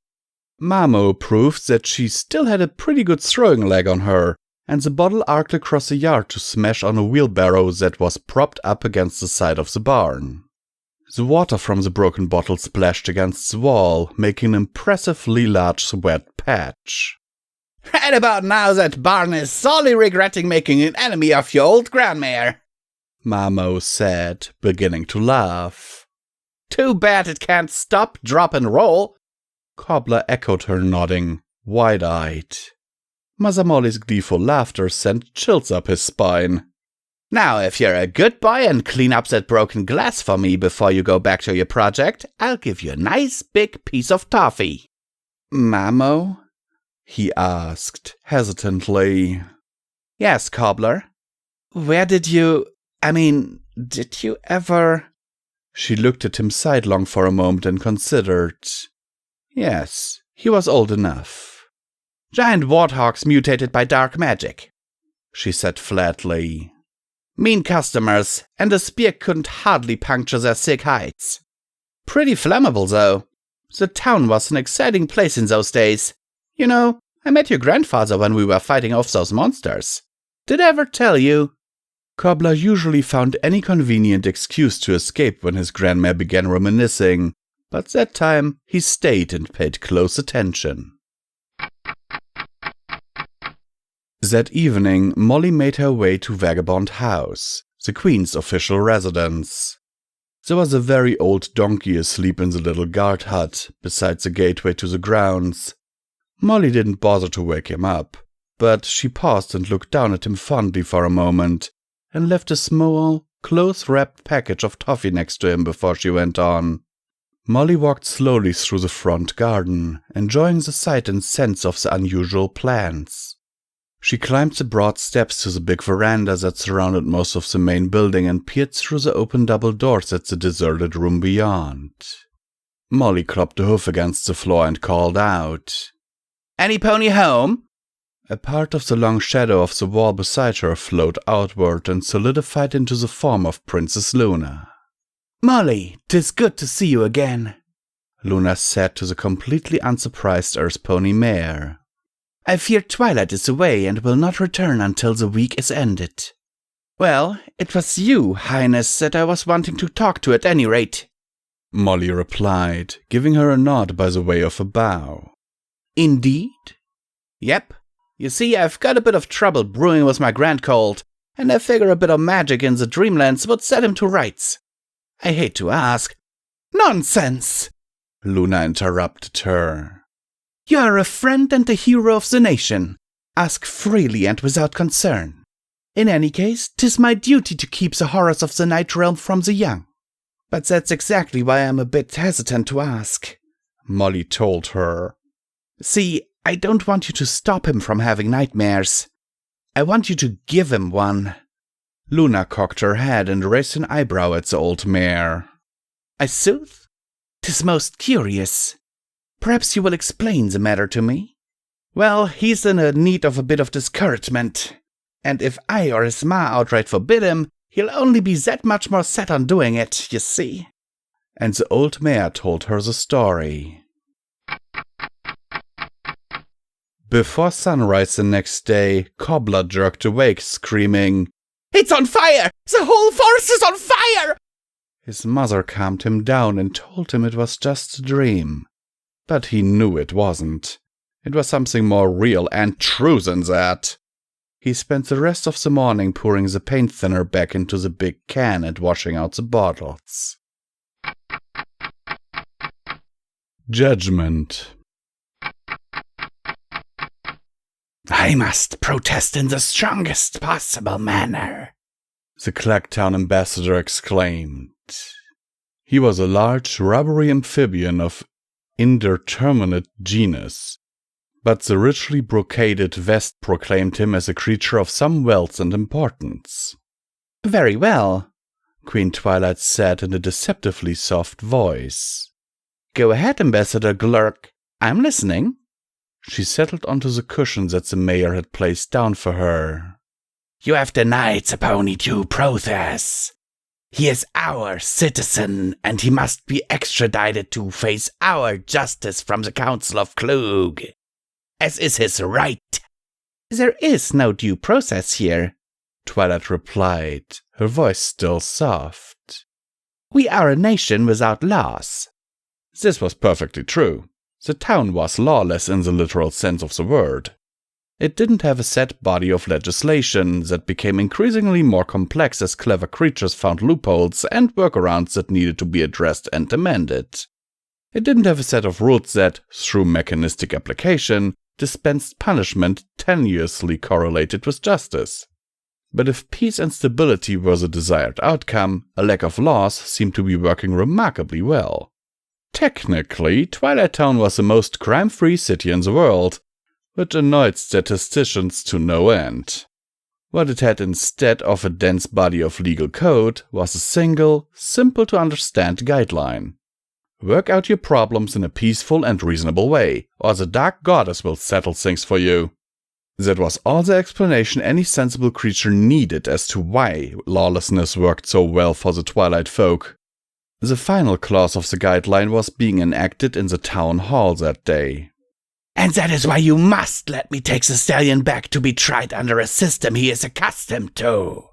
Mamo proved that she still had a pretty good throwing leg on her, and the bottle arced across the yard to smash on a wheelbarrow that was propped up against the side of the barn. The water from the broken bottle splashed against the wall, making an impressively large wet patch. Right about now that barn is sorely regretting making an enemy of your old grandmare, Mamo said, beginning to laugh. Too bad it can't stop, drop, and roll. Cobbler echoed her, nodding, wide-eyed. Mother Molly's gleeful laughter sent chills up his spine. Now, if you're a good boy and clean up that broken glass for me before you go back to your project, I'll give you a nice big piece of toffee. Mamo? He asked, hesitantly. Yes, Cobbler. Where did you ever... She looked at him sidelong for a moment and considered. Yes, he was old enough. Giant warthogs mutated by dark magic, she said flatly. Mean customers, and a spear couldn't hardly puncture their thick hides. Pretty flammable, though. The town was an exciting place in those days. You know, I met your grandfather when we were fighting off those monsters. Did I ever tell you? Cobbler usually found any convenient excuse to escape when his grandmare began reminiscing, but that time he stayed and paid close attention. That evening, Molly made her way to Vagabond House, the Queen's official residence. There was a very old donkey asleep in the little guard hut, beside the gateway to the grounds. Molly didn't bother to wake him up, but she paused and looked down at him fondly for a moment, and left a small, close-wrapped package of toffee next to him before she went on. Molly walked slowly through the front garden, enjoying the sight and sense of the unusual plants. She climbed the broad steps to the big veranda that surrounded most of the main building and peered through the open double doors at the deserted room beyond. Molly clopped a hoof against the floor and called out, "Any pony home?" A part of the long shadow of the wall beside her flowed outward and solidified into the form of Princess Luna. "Molly, 'tis good to see you again," Luna said to the completely unsurprised Earth Pony mare. "I fear Twilight is away and will not return until the week is ended." "Well, it was you, Highness, that I was wanting to talk to at any rate," Molly replied, giving her a nod by the way of a bow. "Indeed?" "Yep. You see, I've got a bit of trouble brewing with my grand cold, and I figure a bit of magic in the Dreamlands would set him to rights. I hate to ask—" "Nonsense!" Luna interrupted her. "You are a friend and a hero of the nation. Ask freely and without concern. In any case, 'tis my duty to keep the horrors of the Night Realm from the young. But that's exactly why I'm a bit hesitant to ask," Molly told her. "See, I don't want you to stop him from having nightmares. I want you to give him one." Luna cocked her head and raised an eyebrow at the old mare. "I sooth? 'Tis most curious. Perhaps you will explain the matter to me? Well, he's in a need of a bit of discouragement, and if I or his ma outright forbid him, he'll only be that much more set on doing it, you see." And the old mare told her the story. Before sunrise the next day, Cobbler jerked awake, screaming, "It's on fire! The whole forest is on fire!" His mother calmed him down and told him it was just a dream. But he knew it wasn't. It was something more real and true than that. He spent the rest of the morning pouring the paint thinner back into the big can and washing out the bottles. Judgment. I must protest in the strongest possible manner, the Clacktown ambassador exclaimed. He was a large, rubbery amphibian of indeterminate genus, but the richly brocaded vest proclaimed him as a creature of some wealth and importance. Very well, Queen Twilight said in a deceptively soft voice. Go ahead, Ambassador Glurk. I'm listening. She settled onto the cushion that the mayor had placed down for her. You have denied the pony due process. He is our citizen, and he must be extradited to face our justice from the Council of Klug, as is his right. There is no due process here, Twilight replied, her voice still soft. We are a nation without laws. This was perfectly true. The town was lawless in the literal sense of the word. It didn't have a set body of legislation that became increasingly more complex as clever creatures found loopholes and workarounds that needed to be addressed and amended. It didn't have a set of rules that, through mechanistic application, dispensed punishment tenuously correlated with justice. But if peace and stability were the desired outcome, a lack of laws seemed to be working remarkably well. Technically, Twilight Town was the most crime-free city in the world, which annoyed statisticians to no end. What it had instead of a dense body of legal code was a single, simple-to-understand guideline. Work out your problems in a peaceful and reasonable way, or the Dark Goddess will settle things for you. That was all the explanation any sensible creature needed as to why lawlessness worked so well for the Twilight folk. The final clause of the guideline was being enacted in the town hall that day. And that is why you must let me take the stallion back to be tried under a system he is accustomed to,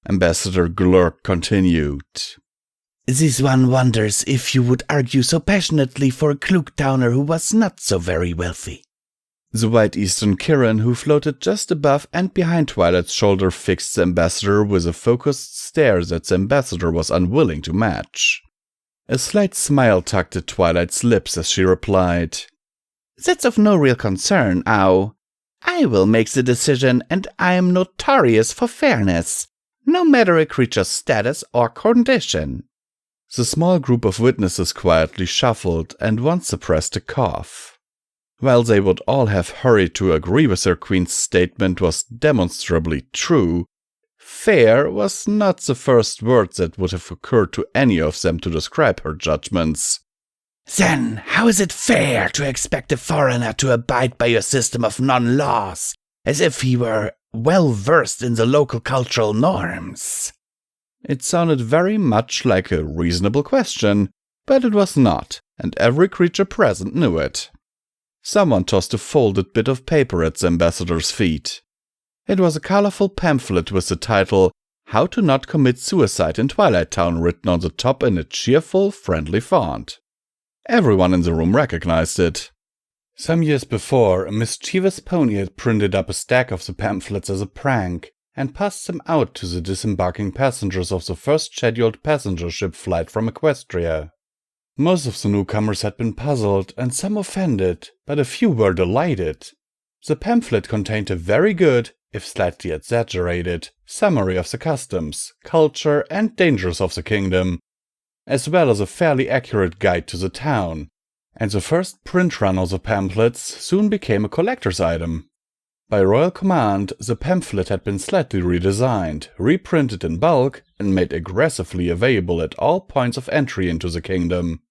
Ambassador Glurk continued. This one wonders if you would argue so passionately for a Klugtowner who was not so very wealthy. The white eastern Kirin who floated just above and behind Twilight's shoulder fixed the ambassador with a focused stare that the ambassador was unwilling to match. A slight smile tugged at Twilight's lips as she replied, That's of no real concern, Ow. I will make the decision, and I am notorious for fairness, no matter a creature's status or condition. The small group of witnesses quietly shuffled, and one suppressed a cough. While they would all have hurried to agree with their queen's statement was demonstrably true, fair was not the first word that would have occurred to any of them to describe her judgments. Then, how is it fair to expect a foreigner to abide by your system of non-laws, as if he were well-versed in the local cultural norms? It sounded very much like a reasonable question, but it was not, and every creature present knew it. Someone tossed a folded bit of paper at the ambassador's feet. It was a colorful pamphlet with the title, How to Not Commit Suicide in Twilight Town written on the top in a cheerful, friendly font. Everyone in the room recognized it. Some years before, a mischievous pony had printed up a stack of the pamphlets as a prank, and passed them out to the disembarking passengers of the first scheduled passenger ship flight from Equestria. Most of the newcomers had been puzzled, and some offended, but a few were delighted. The pamphlet contained a very good, if slightly exaggerated, summary of the customs, culture, and dangers of the kingdom, as well as a fairly accurate guide to the town, and the first print run of the pamphlets soon became a collector's item. By royal command, the pamphlet had been slightly redesigned, reprinted in bulk, and made aggressively available at all points of entry into the kingdom.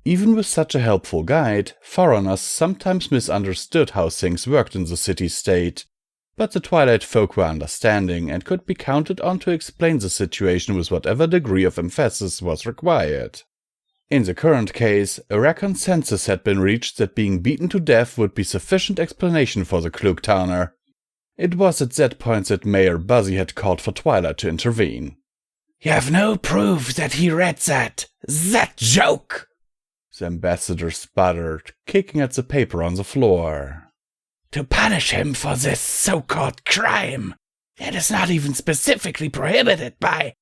Even with such a helpful guide, foreigners sometimes misunderstood how things worked in the city-state, but the Twilight folk were understanding and could be counted on to explain the situation with whatever degree of emphasis was required. In the current case, a rare consensus had been reached that being beaten to death would be sufficient explanation for the Klugtowner. It was at that point that Mayor Buzzy had called for Twilight to intervene. You have no proof that he read that joke, the ambassador sputtered, kicking at the paper on the floor. To punish him for this so-called crime that is not even specifically prohibited by...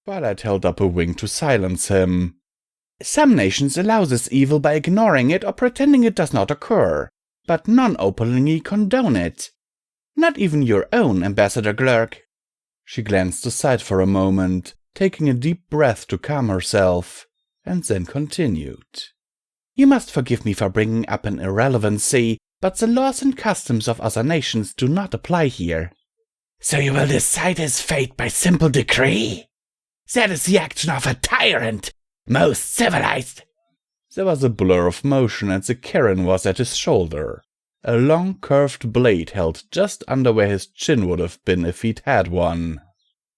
Twilight held up a wing to silence him. Some nations allow this evil by ignoring it or pretending it does not occur, but none openly condone it. Not even your own, Ambassador Glurk. She glanced aside for a moment, taking a deep breath to calm herself, and then continued. You must forgive me for bringing up an irrelevancy, but the laws and customs of other nations do not apply here. So you will decide his fate by simple decree? That is the action of a tyrant, most civilized. There was a blur of motion and the Kirin was at his shoulder. A long curved blade held just under where his chin would have been if he'd had one.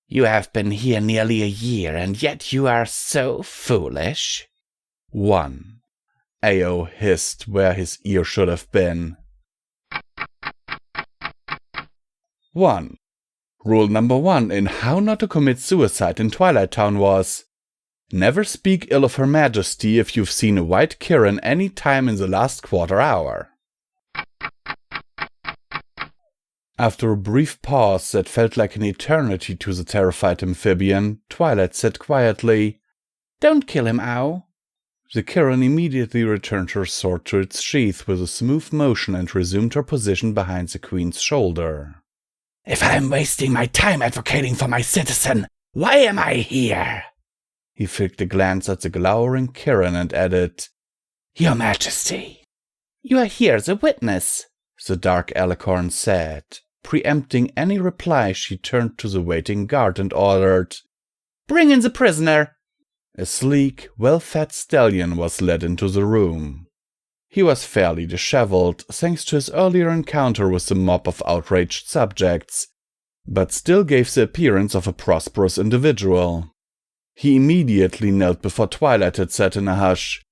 You have been here nearly a year, and yet you are so foolish. 1. Ao hissed where his ear should have been. 1. Rule number 1 in How Not to Commit Suicide in Twilight Town was: never speak ill of Her Majesty if you've seen a white Kirin any time in the last quarter hour. After a brief pause that felt like an eternity to the terrified amphibian, Twilight said quietly, Don't kill him, Ao. The Kirin immediately returned her sword to its sheath with a smooth motion and resumed her position behind the Queen's shoulder. If I'm wasting my time advocating for my citizen, why am I here? He flicked a glance at the glowering Kirin and added, Your Majesty. You are here as a witness, the Dark Alicorn said. Preempting any reply, she turned to the waiting guard and ordered, Bring in the prisoner. A sleek, well-fed stallion was led into the room. He was fairly disheveled, thanks to his earlier encounter with the mob of outraged subjects, but still gave the appearance of a prosperous individual. He immediately knelt before Twilight had said in a hush,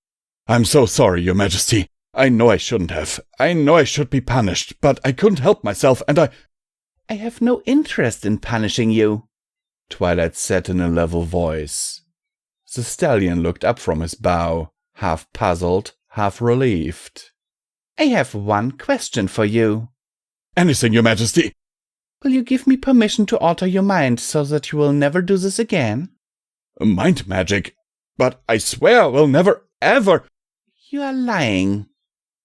I'm so sorry, Your Majesty. I know I shouldn't have. I know I should be punished, but I couldn't help myself, and I have no interest in punishing you, Twilight said in a level voice. The stallion looked up from his bow, half puzzled, half relieved. I have one question for you. Anything, Your Majesty. Will you give me permission to alter your mind so that you will never do this again? Mind magic. But I swear I will never, ever. You are lying,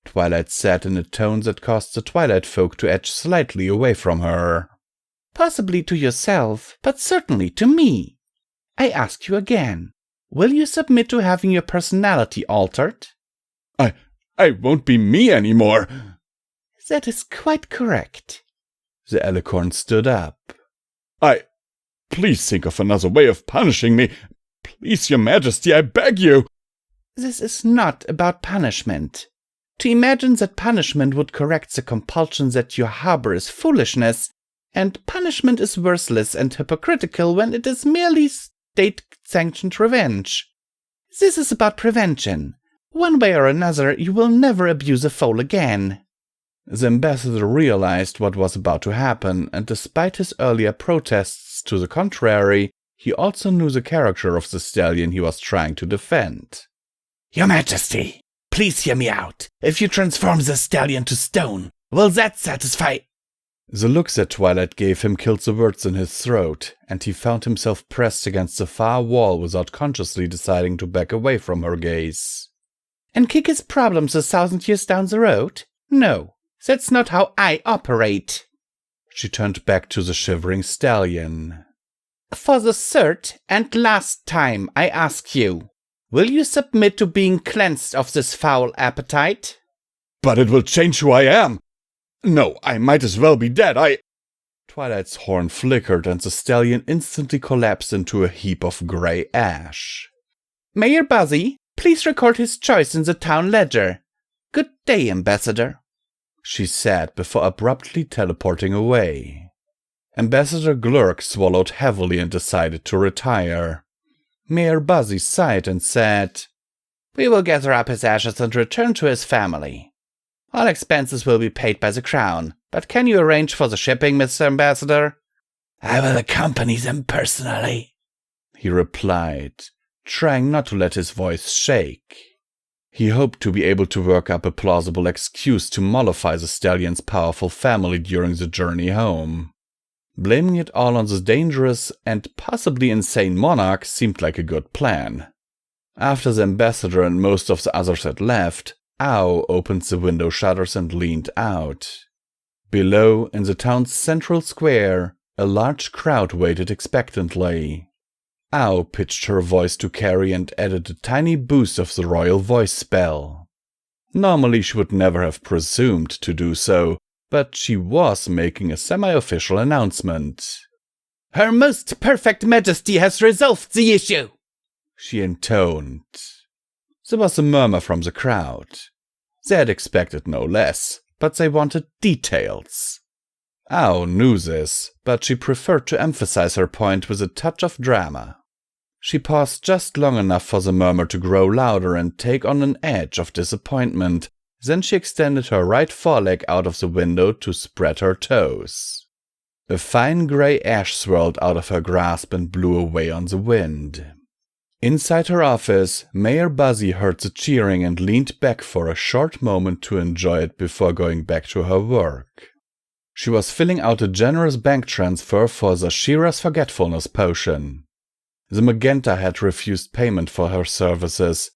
Twilight said in a tone that caused the Twilight folk to edge slightly away from her. Possibly to yourself, but certainly to me. I ask you again, will you submit to having your personality altered? I won't be me anymore. That is quite correct. The Alicorn stood up. Please think of another way of punishing me. Please, Your Majesty, I beg you. This is not about punishment. To imagine that punishment would correct the compulsion that you harbor is foolishness, and punishment is worthless and hypocritical when it is merely state-sanctioned revenge. This is about prevention. One way or another, you will never abuse a foal again. The ambassador realized what was about to happen, and despite his earlier protests to the contrary, he also knew the character of the stallion he was trying to defend. Your Majesty, please hear me out. If you transform the stallion to stone, will that satisfy? The look that Twilight gave him killed the words in his throat, and he found himself pressed against the far wall without consciously deciding to back away from her gaze. And kick his problems 1,000 years down the road? No, that's not how I operate. She turned back to the shivering stallion. For the third and last time, I ask you, will you submit to being cleansed of this foul appetite? But it will change who I am. No, I might as well be dead. Twilight's horn flickered and the stallion instantly collapsed into a heap of grey ash. Mayor Buzzy, please record his choice in the town ledger. Good day, Ambassador, she said before abruptly teleporting away. Ambassador Glurk swallowed heavily and decided to retire. Mayor Buzzy sighed and said, We will gather up his ashes and return to his family. All expenses will be paid by the Crown, but can you arrange for the shipping, Mr. Ambassador? I will accompany them personally, he replied, trying not to let his voice shake. He hoped to be able to work up a plausible excuse to mollify the stallion's powerful family during the journey home. Blaming it all on the dangerous and possibly insane monarch seemed like a good plan. After the ambassador and most of the others had left, Ao opened the window shutters and leaned out. Below, in the town's central square, a large crowd waited expectantly. Au pitched her voice to Carrie and added a tiny boost of the royal voice spell. Normally she would never have presumed to do so, but she was making a semi-official announcement. Her Most Perfect Majesty has resolved the issue, she intoned. There was a murmur from the crowd. They had expected no less, but they wanted details. Au knew this, but she preferred to emphasize her point with a touch of drama. She paused just long enough for the murmur to grow louder and take on an edge of disappointment. Then she extended her right foreleg out of the window to spread her toes. A fine grey ash swirled out of her grasp and blew away on the wind. Inside her office, Mayor Buzzy heard the cheering and leaned back for a short moment to enjoy it before going back to her work. She was filling out a generous bank transfer for Zashira's forgetfulness potion. The Magenta had refused payment for her services,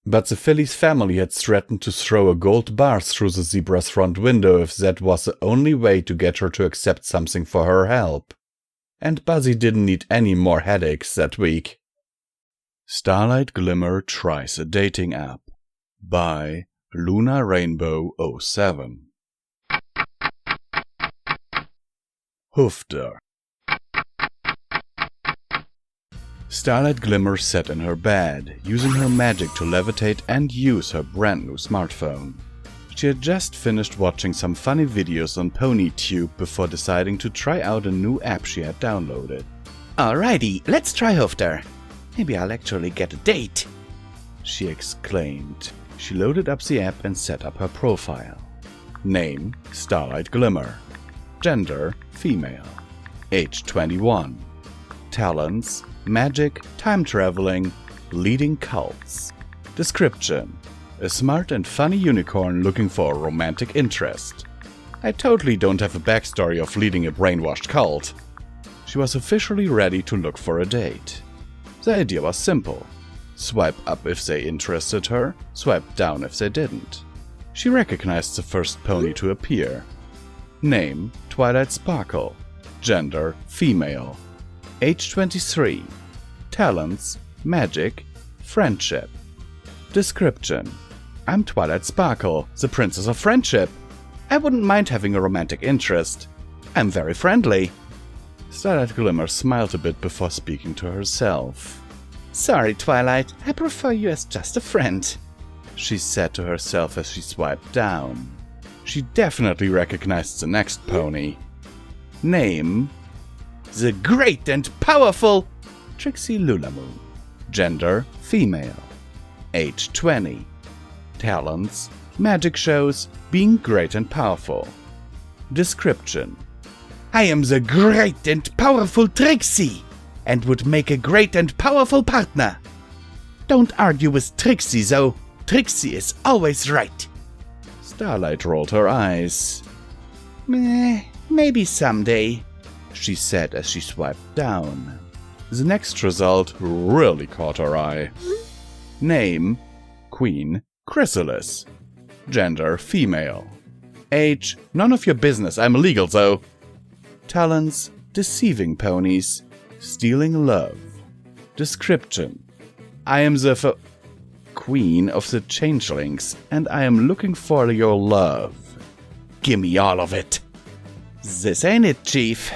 but the filly's family had threatened to throw a gold bar through the zebra's front window if that was the only way to get her to accept something for her help. And Buzzy didn't need any more headaches that week. Starlight Glimmer Tries a Dating App by Luna Rainbow 07. Hoofder. Starlight Glimmer sat in her bed, using her magic to levitate and use her brand new smartphone. She had just finished watching some funny videos on PonyTube before deciding to try out a new app she had downloaded. Alrighty, let's try Hoofder. Maybe I'll actually get a date, she exclaimed. She loaded up the app and set up her profile. Name, Starlight Glimmer. Gender, female. Age 21. Talents, magic, time traveling, leading cults. Description: a smart and funny unicorn looking for a romantic interest. I totally don't have a backstory of leading a brainwashed cult. She was officially ready to look for a date. The idea was simple. Swipe up if they interested her, swipe down if they didn't. She recognized the first pony to appear. Name, Twilight Sparkle. Gender, female. Age 23. Talents, magic, friendship. Description: I'm Twilight Sparkle, the princess of friendship. I wouldn't mind having a romantic interest. I'm very friendly. Starlight Glimmer smiled a bit before speaking to herself. Sorry, Twilight, I prefer you as just a friend, she said to herself as she swiped down. She definitely recognized the next pony. Name: the great and powerful Trixie Lulamoon. Gender, female. Age 20. Talents, magic shows, being great and powerful. Description: I am the great and powerful Trixie, and would make a great and powerful partner. Don't argue with Trixie, though. Trixie is always right. Starlight rolled her eyes. Maybe someday, she said as she swiped down. The next result really caught her eye. Name: Queen Chrysalis. Gender: female. Age: none of your business, I'm illegal though. Talents: deceiving ponies, stealing love. Description: I am the queen of the changelings, and I am looking for your love. Gimme all of it. This ain't it, Chief,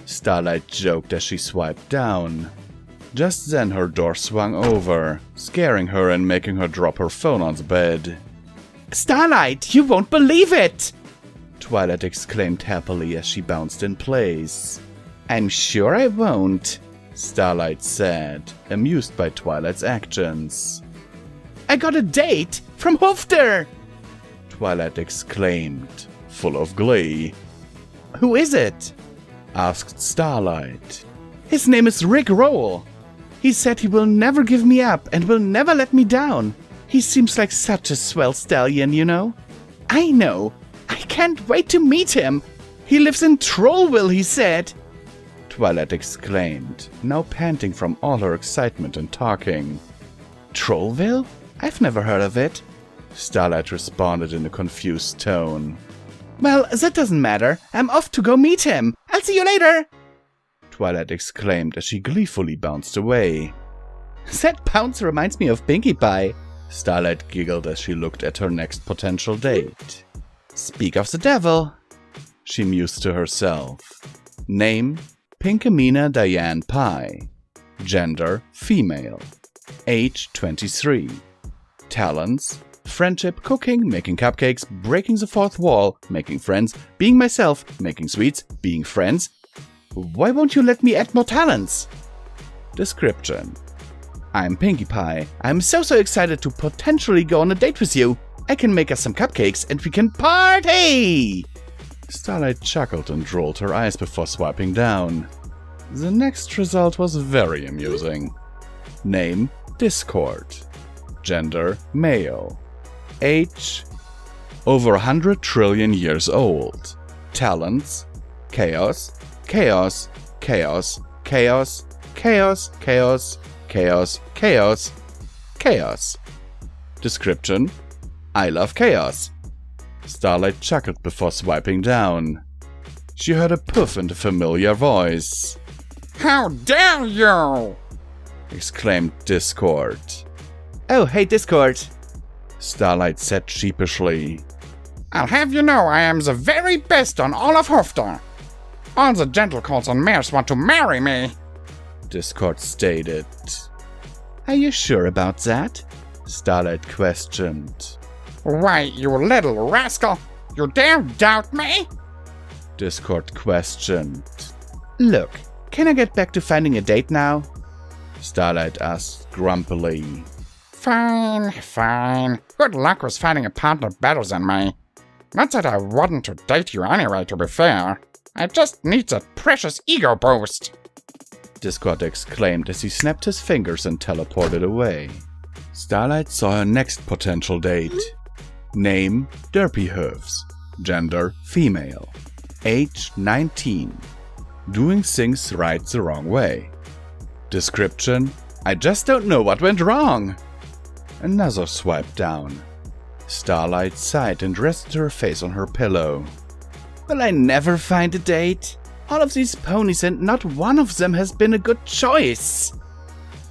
Starlight joked as she swiped down. Just then her door swung over, scaring her and making her drop her phone on the bed. Starlight, you won't believe it! Twilight exclaimed happily as she bounced in place. I'm sure I won't, Starlight said, amused by Twilight's actions. I got a date from Hoofder! Twilight exclaimed, full of glee. Who is it? Asked Starlight. His name is Rick Roll. He said he will never give me up and will never let me down. He seems like such a swell stallion, you know. I know. I can't wait to meet him. He lives in Trollville, he said. Twilight exclaimed, now panting from all her excitement and talking. Trollville? I've never heard of it. Starlight responded in a confused tone. Well, that doesn't matter. I'm off to go meet him. I'll see you later! Twilight exclaimed as she gleefully bounced away. That bounce reminds me of Pinkie Pie. Starlight giggled as she looked at her next potential date. Speak of the devil, she mused to herself. Name, Pinkamena Diane Pie. Gender, female. Age, 23. Talents, friendship, cooking, making cupcakes, breaking the fourth wall, making friends, being myself, making sweets, being friends. Why won't you let me add more talents? Description. I'm Pinkie Pie. I'm so excited to potentially go on a date with you. I can make us some cupcakes and we can party! Starlight chuckled and rolled her eyes before swiping down. The next result was very amusing. Name, Discord. Gender, male. Age, over 100 trillion years old. Talents, chaos, chaos, chaos, chaos, chaos, chaos, chaos, chaos, chaos. Description, I love chaos. Starlight chuckled before swiping down. She heard a puff and a familiar voice. How dare you! Exclaimed Discord. Oh, hey Discord, Starlight said sheepishly. I'll have you know I am the very best on all of Hoftar. All the gentlecoats and mares want to marry me. Discord stated. Are you sure about that? Starlight questioned. Why, you little rascal, you dare doubt me? Discord questioned. Look, can I get back to finding a date now? Starlight asked grumpily. Fine, fine. Good luck with finding a partner better than me. Not that I wouldn't to date you anyway, to be fair. I just need that precious ego boost. Discord exclaimed as he snapped his fingers and teleported away. Starlight saw her next potential date. Name, Derpy Hooves. Gender, female. Age, 19. Doing things right the wrong way. Description, I just don't know what went wrong. Another swipe down. Starlight sighed and rested her face on her pillow. Will I never find a date? All of these ponies and not one of them has been a good choice,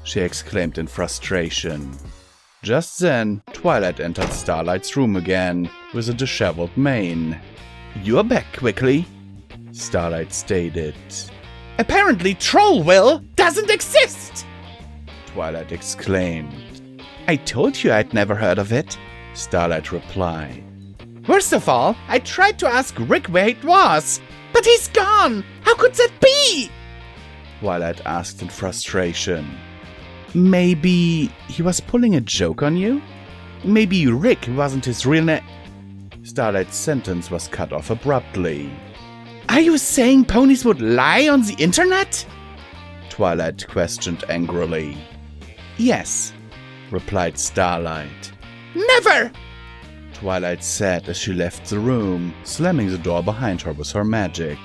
she exclaimed in frustration. Just then, Twilight entered Starlight's room again, with a disheveled mane. You're back quickly, Starlight stated. Apparently Trollville doesn't exist, Twilight exclaimed. I told you I'd never heard of it, Starlight replied. Worst of all, I tried to ask Rick where it was, but he's gone! How could that be? Twilight asked in frustration. Maybe he was pulling a joke on you? Maybe Rick wasn't his real name. Starlight's sentence was cut off abruptly. Are you saying ponies would lie on the internet? Twilight questioned angrily. Yes, replied Starlight. Never! Twilight said as she left the room, slamming the door behind her with her magic.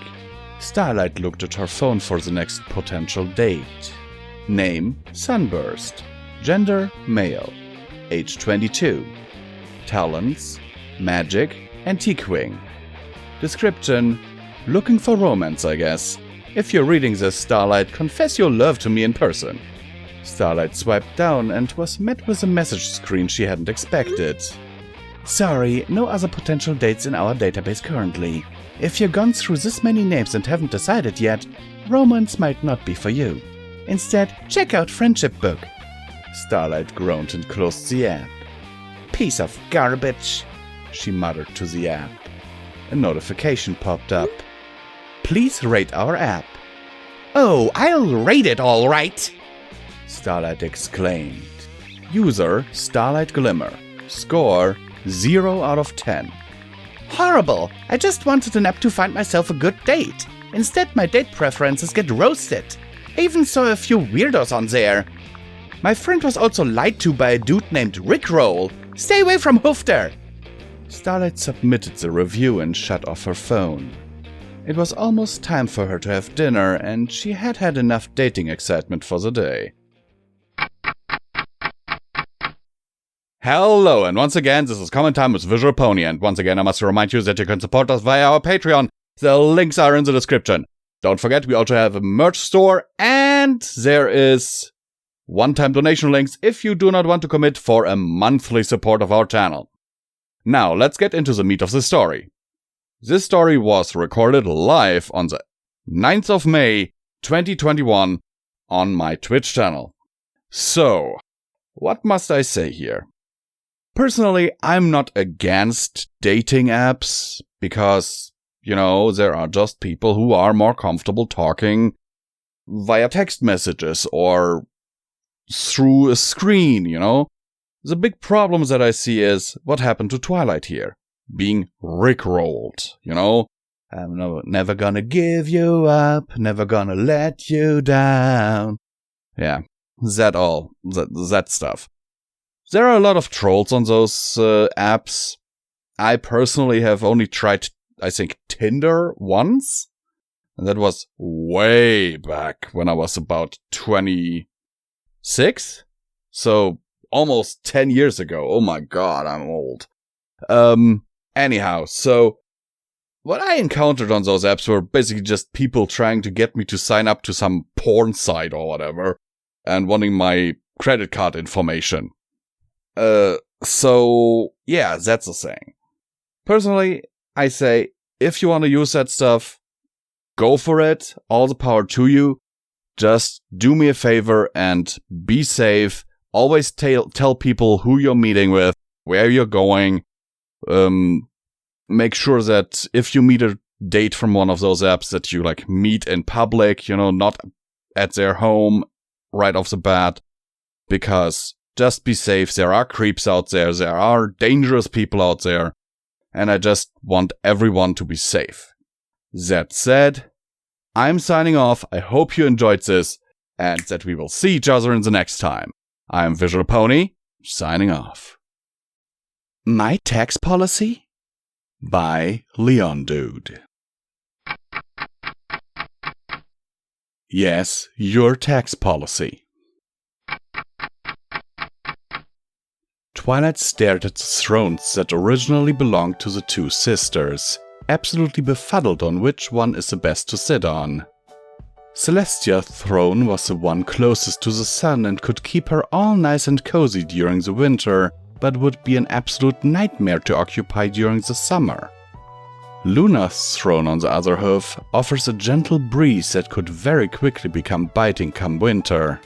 Starlight looked at her phone for the next potential date. Name, Sunburst. Gender, male. Age 22. Talents, magic, antique wing. Description, looking for romance, I guess. If you're reading this, Starlight, confess your love to me in person. Starlight swiped down and was met with a message screen she hadn't expected. Sorry, no other potential dates in our database currently. If you've gone through this many names and haven't decided yet, romance might not be for you. Instead, check out Friendship Book. Starlight groaned and closed the app. Piece of garbage, she muttered to the app. A notification popped up. Please rate our app. Oh, I'll rate it all right, Starlight exclaimed. User Starlight Glimmer. Score 0 out of 10. Horrible! I just wanted an app to find myself a good date. Instead, my date preferences get roasted. I even saw a few weirdos on there. My friend was also lied to by a dude named Rickroll. Stay away from Hoofter! Starlight submitted the review and shut off her phone. It was almost time for her to have dinner, and she had had enough dating excitement for the day. Hello, and once again, this is Comment Time with Visual Pony, and once again, I must remind you that you can support us via our Patreon. The links are in the description. Don't forget, we also have a merch store, and there is one-time donation links if you do not want to commit for a monthly support of our channel. Now, let's get into the meat of the story. This story was recorded live on the 9th of May, 2021, on my Twitch channel. So, what must I say here? Personally, I'm not against dating apps because, there are just people who are more comfortable talking via text messages or through a screen, The big problem that I see is what happened to Twilight here. Being rickrolled, I'm never gonna give you up, never gonna let you down. Yeah, that stuff. There are a lot of trolls on those apps. I personally have only tried, I think, Tinder once. And that was way back when I was about 26. So, almost 10 years ago. Oh my god, I'm old. Anyhow, so what I encountered on those apps were basically just people trying to get me to sign up to some porn site or whatever. And wanting my credit card information. So, yeah, that's the thing. Personally, I say, if you want to use that stuff, go for it, all the power to you. Just do me a favor and be safe. Always tell people who you're meeting with, where you're going. Make sure that if you meet a date from one of those apps that you, meet in public, not at their home right off the bat. Because just be safe, there are creeps out there, there are dangerous people out there, and I just want everyone to be safe. That said, I'm signing off, I hope you enjoyed this, and that we will see each other in the next time. I'm Visual Pony, signing off. My tax policy? By Leon Dude. Yes, your tax policy. Twilight stared at the thrones that originally belonged to the two sisters, absolutely befuddled on which one is the best to sit on. Celestia's throne was the one closest to the sun and could keep her all nice and cozy during the winter, but would be an absolute nightmare to occupy during the summer. Luna's throne, on the other hand, offers a gentle breeze that could very quickly become biting come winter.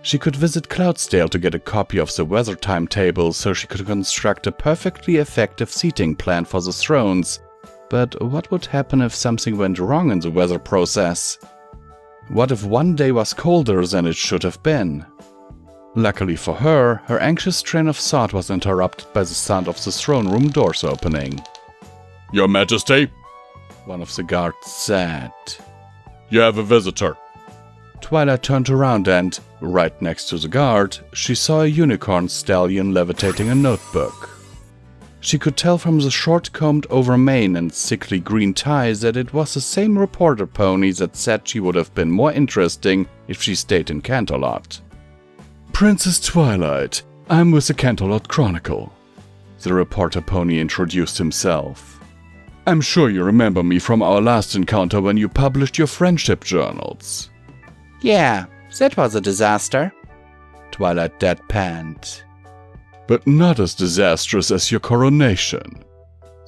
She could visit Cloudsdale to get a copy of the weather timetable so she could construct a perfectly effective seating plan for the thrones. But what would happen if something went wrong in the weather process? What if one day was colder than it should have been? Luckily for her, her anxious train of thought was interrupted by the sound of the throne room doors opening. Your Majesty, one of the guards said. You have a visitor. Twilight turned around and, right next to the guard, she saw a unicorn stallion levitating a notebook. She could tell from the short-combed over mane and sickly green tie that it was the same reporter pony that said she would have been more interesting if she stayed in Canterlot. Princess Twilight, I'm with the Canterlot Chronicle. The reporter pony introduced himself. I'm sure you remember me from our last encounter when you published your friendship journals. Yeah, that was a disaster. Twilight deadpanned. But not as disastrous as your coronation,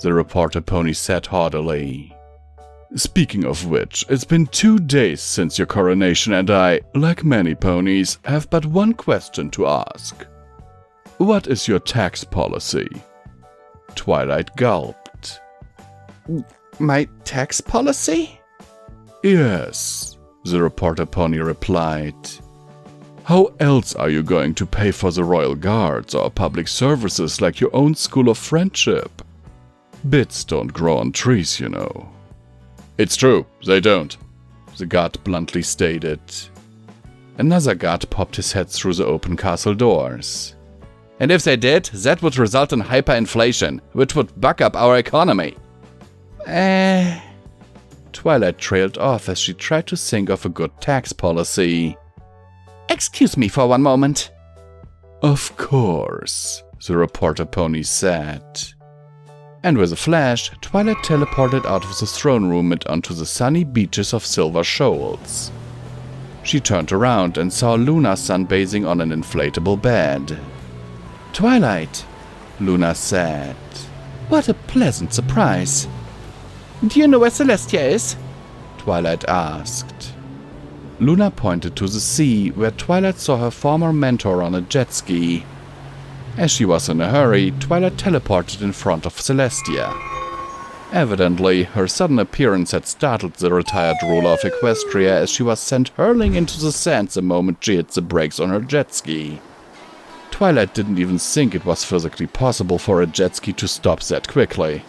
the reporter pony said haughtily. Speaking of which, it's been 2 days since your coronation and I, like many ponies, have but one question to ask. What is your tax policy? Twilight gulped. My tax policy? Yes, the reporter pony replied. How else are you going to pay for the royal guards or public services like your own school of friendship? Bits don't grow on trees, you know. It's true, they don't, the guard bluntly stated. Another guard popped his head through the open castle doors. And if they did, that would result in hyperinflation, which would buck up our economy. Twilight trailed off as she tried to think of a good tax policy. Excuse me for one moment. Of course, the reporter pony said. And with a flash, Twilight teleported out of the throne room and onto the sunny beaches of Silver Shoals. She turned around and saw Luna sunbathing on an inflatable bed. "Twilight," Luna said. "What a pleasant surprise." Do you know where Celestia is? Twilight asked. Luna pointed to the sea, where Twilight saw her former mentor on a jet ski. As she was in a hurry, Twilight teleported in front of Celestia. Evidently, her sudden appearance had startled the retired ruler of Equestria as she was sent hurling into the sand the moment she hit the brakes on her jet ski. Twilight didn't even think it was physically possible for a jet ski to stop that quickly.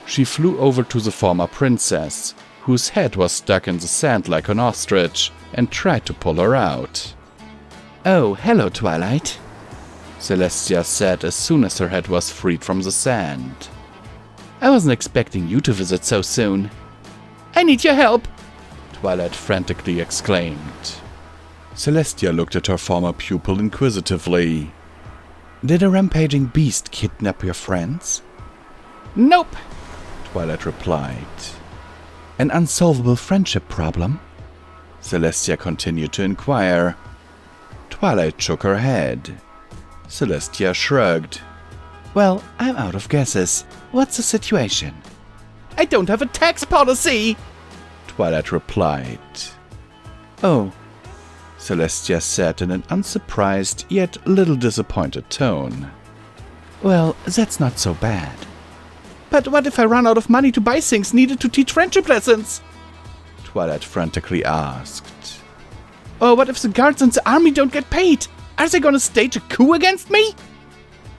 She flew over to the former princess, whose head was stuck in the sand like an ostrich, and tried to pull her out. "Oh, hello, Twilight," Celestia said as soon as her head was freed from the sand. "I wasn't expecting you to visit so soon. I need your help," Twilight frantically exclaimed. Celestia looked at her former pupil inquisitively. "Did a rampaging beast kidnap your friends?" "Nope," Twilight replied. "An unsolvable friendship problem?" Celestia continued to inquire. Twilight shook her head. Celestia shrugged. "Well, I'm out of guesses. What's the situation?" "I don't have a tax policy," Twilight replied. "Oh," Celestia said in an unsurprised yet little disappointed tone. "Well, that's not so bad." "But what if I run out of money to buy things needed to teach friendship lessons?" Twilight frantically asked. "Or what if the guards and the army don't get paid? Are they gonna stage a coup against me?"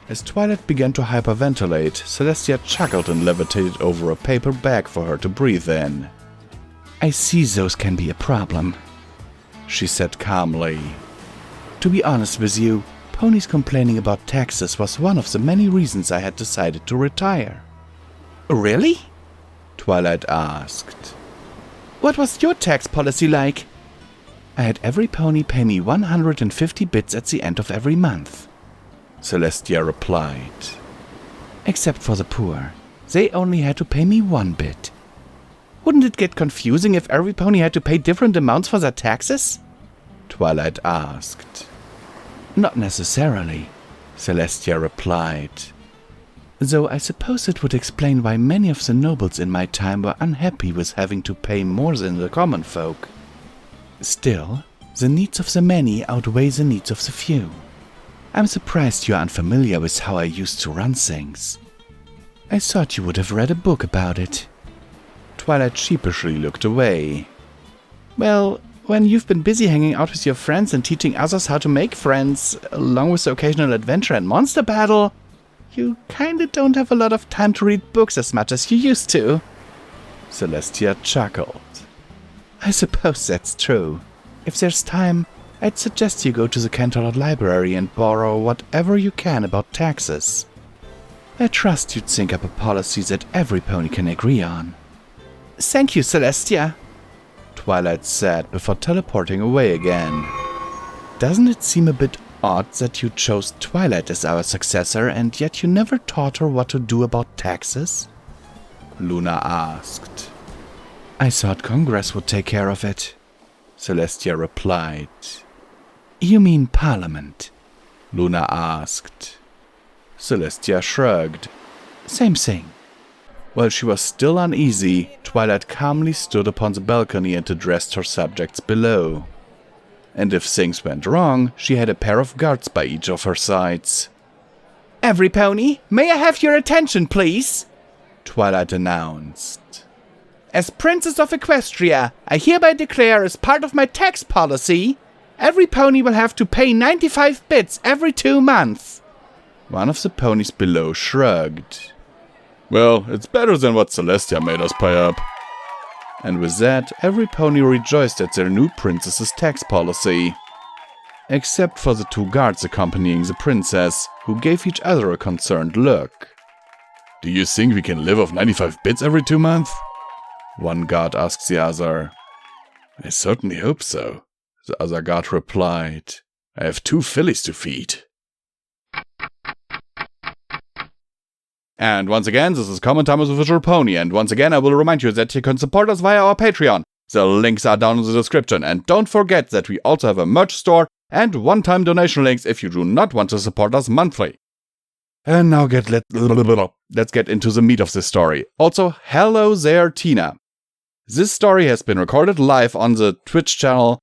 As Twilight began to hyperventilate, Celestia chuckled and levitated over a paper bag for her to breathe in. "I see those can be a problem," she said calmly. "To be honest with you, ponies complaining about taxes was one of the many reasons I had decided to retire." "Really?" Twilight asked. "What was your tax policy like?" "I had every pony pay me 150 bits at the end of every month," Celestia replied. "Except for the poor. They only had to pay me 1 bit." "Wouldn't it get confusing if every pony had to pay different amounts for their taxes?" Twilight asked. "Not necessarily," Celestia replied. "Though I suppose it would explain why many of the nobles in my time were unhappy with having to pay more than the common folk. Still, the needs of the many outweigh the needs of the few. I'm surprised you're unfamiliar with how I used to run things. I thought you would have read a book about it." Twilight sheepishly looked away. "Well, when you've been busy hanging out with your friends and teaching others how to make friends, along with the occasional adventure and monster battle, you kinda don't have a lot of time to read books as much as you used to." Celestia chuckled. "I suppose that's true. If there's time, I'd suggest you go to the Canterlot Library and borrow whatever you can about taxes. I trust you'd think up a policy that every pony can agree on." "Thank you, Celestia," Twilight said before teleporting away again. "Doesn't it seem a bit odd that you chose Twilight as our successor and yet you never taught her what to do about taxes?" Luna asked. "I thought Congress would take care of it," Celestia replied. "You mean Parliament?" Luna asked. Celestia shrugged. "Same thing." While she was still uneasy, Twilight calmly stood upon the balcony and addressed her subjects below. And if things went wrong, she had a pair of guards by each of her sides. "Every pony, may I have your attention, please?" Twilight announced. "As Princess of Equestria, I hereby declare as part of my tax policy, every pony will have to pay 95 bits every 2 months. One of the ponies below shrugged. "Well, it's better than what Celestia made us pay up." And with that, every pony rejoiced at their new princess's tax policy. Except for the 2 guards accompanying the princess, who gave each other a concerned look. "Do you think we can live off 95 bits every 2 months? One guard asked the other. "I certainly hope so," the other guard replied. "I have 2 fillies to feed." And once again, this is Common Time with Visual Pony, and once again I will remind you that you can support us via our Patreon. The links are down in the description, and don't forget that we also have a merch store and one-time donation links if you do not want to support us monthly. And now let's get into the meat of this story. Also, hello there, Tina. This story has been recorded live on the Twitch channel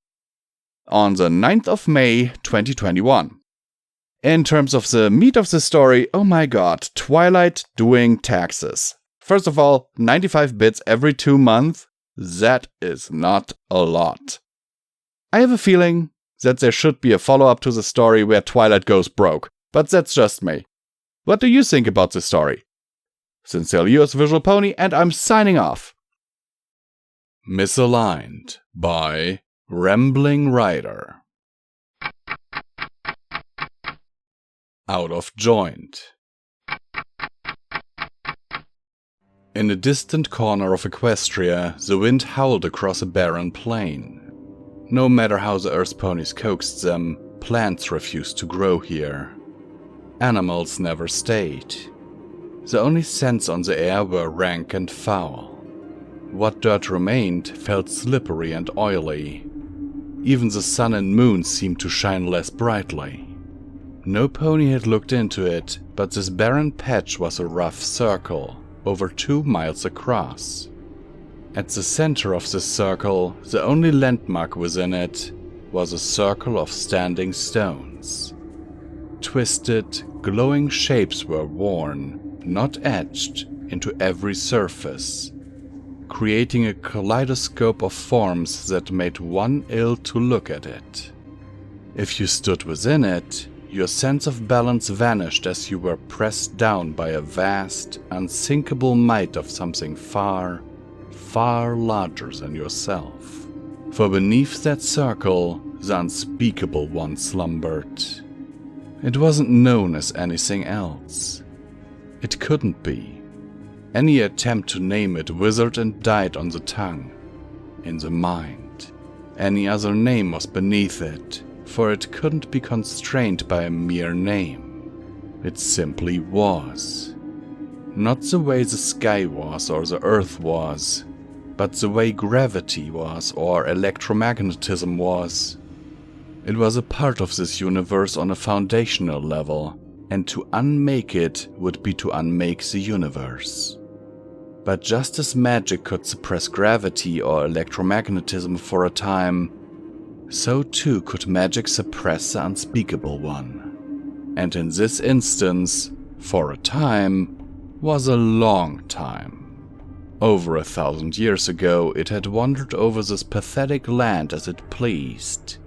on the 9th of May 2021. In terms of the meat of the story, oh my god, Twilight doing taxes. First of all, 95 bits every 2 months? That is not a lot. I have a feeling that there should be a follow-up to the story where Twilight goes broke, but that's just me. What do you think about this story? Sincerely yours, Visual Pony, and I'm signing off. Misaligned by Rambling Rider. Out of joint. In a distant corner of Equestria, the wind howled across a barren plain. No matter how the Earth ponies coaxed them, plants refused to grow here. Animals never stayed. The only scents on the air were rank and foul. What dirt remained felt slippery and oily. Even the sun and moon seemed to shine less brightly. No pony had looked into it, but this barren patch was a rough circle, over 2 miles across. At the center of this circle, the only landmark within it was a circle of standing stones. Twisted, glowing shapes were worn, not etched, into every surface, creating a kaleidoscope of forms that made one ill to look at it. If you stood within it, your sense of balance vanished as you were pressed down by a vast, unsinkable might of something far, far larger than yourself. For beneath that circle, the unspeakable one slumbered. It wasn't known as anything else. It couldn't be. Any attempt to name it withered and died on the tongue, in the mind. Any other name was beneath it, for it couldn't be constrained by a mere name. It simply was. Not the way the sky was or the earth was, but the way gravity was or electromagnetism was. It was a part of this universe on a foundational level, and to unmake it would be to unmake the universe. But just as magic could suppress gravity or electromagnetism for a time, so too could magic suppress the unspeakable one. And in this instance, for a time, was a long time. Over 1,000 years ago, it had wandered over this pathetic land as it pleased,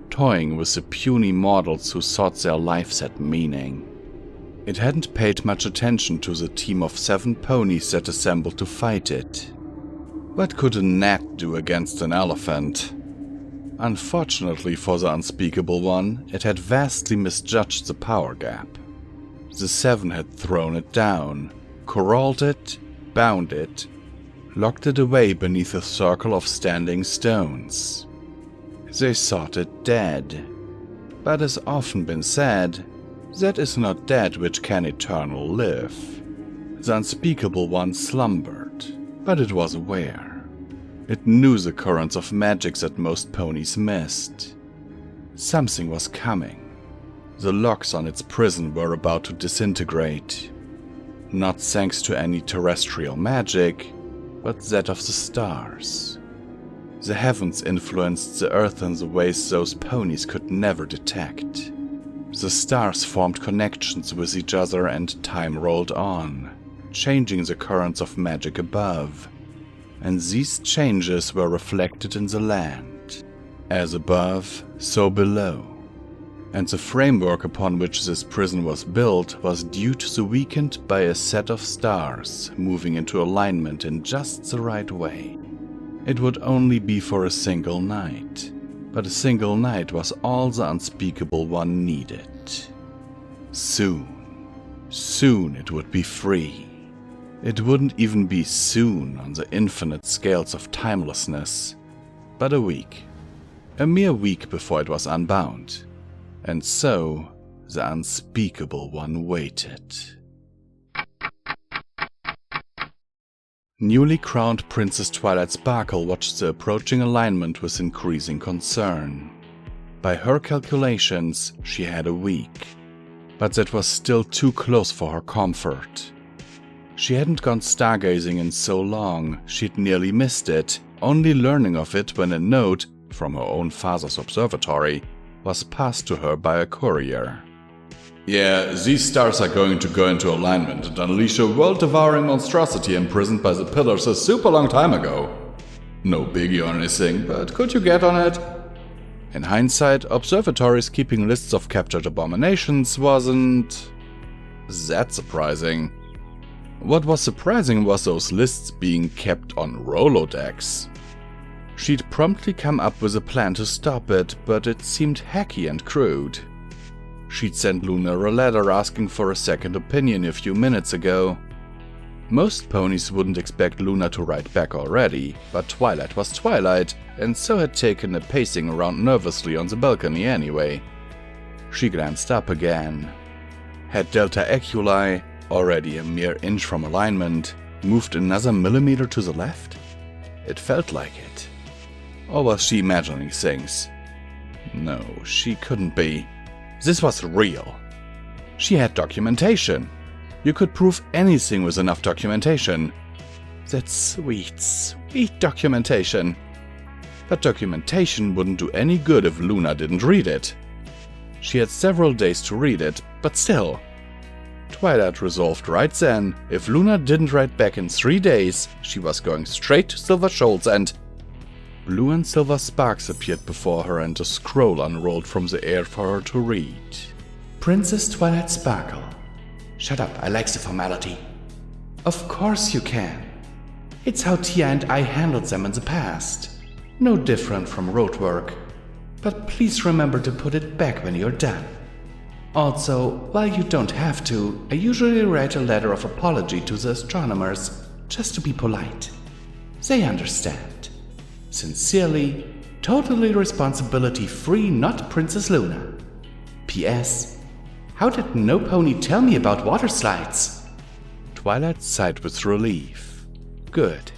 toying with the puny mortals who thought their lives had meaning. It hadn't paid much attention to the team of 7 ponies that assembled to fight it. What could a gnat do against an elephant? Unfortunately for the unspeakable one, it had vastly misjudged the power gap. The 7 had thrown it down, corralled it, bound it, locked it away beneath a circle of standing stones. They thought it dead, but as often been said, that is not dead which can eternal live. The unspeakable one slumbered, but it was aware. It knew the currents of magic that most ponies missed. Something was coming. The locks on its prison were about to disintegrate. Not thanks to any terrestrial magic, but that of the stars. The heavens influenced the earth in the ways those ponies could never detect. The stars formed connections with each other and time rolled on, changing the currents of magic above. And these changes were reflected in the land, as above, so below. And the framework upon which this prison was built was due to the weakened by a set of stars moving into alignment in just the right way. It would only be for a single night, but a single night was all the unspeakable one needed. Soon it would be free. It wouldn't even be soon on the infinite scales of timelessness, but a week. A mere week before it was unbound. And so, the unspeakable one waited. Newly crowned Princess Twilight Sparkle watched the approaching alignment with increasing concern. By her calculations, she had a week, but that was still too close for her comfort. She hadn't gone stargazing in so long, she'd nearly missed it, only learning of it when a note, from her own father's observatory, was passed to her by a courier. Yeah, these stars are going to go into alignment and unleash a world-devouring monstrosity imprisoned by the pillars a super long time ago. No biggie or anything, but could you get on it? In hindsight, observatories keeping lists of captured abominations wasn't that surprising. What was surprising was those lists being kept on Rolodex. She'd promptly come up with a plan to stop it, but it seemed hacky and crude. She'd sent Luna a letter asking for a second opinion a few minutes ago. Most ponies wouldn't expect Luna to write back already, but Twilight was Twilight, and so had taken a pacing around nervously on the balcony anyway. She glanced up again. Had Delta Eculi, already a mere inch from alignment, moved another millimeter to the left? It felt like it. Or was she imagining things? No, she couldn't be. This was real. She had documentation. You could prove anything with enough documentation. That's sweet, sweet documentation. But documentation wouldn't do any good if Luna didn't read it. She had several days to read it, but still. Twilight resolved right then, if Luna didn't write back in 3 days, she was going straight to Silver Shoals and... Blue and silver sparks appeared before her and a scroll unrolled from the air for her to read. Princess Twilight Sparkle. Shut up, I like the formality. Of course you can. It's how Tia and I handled them in the past. No different from road work. But please remember to put it back when you're done. Also, while you don't have to, I usually write a letter of apology to the astronomers, just to be polite. They understand. Sincerely, totally responsibility-free, not Princess Luna. P.S. How did no pony tell me about water slides? Twilight sighed with relief. Good.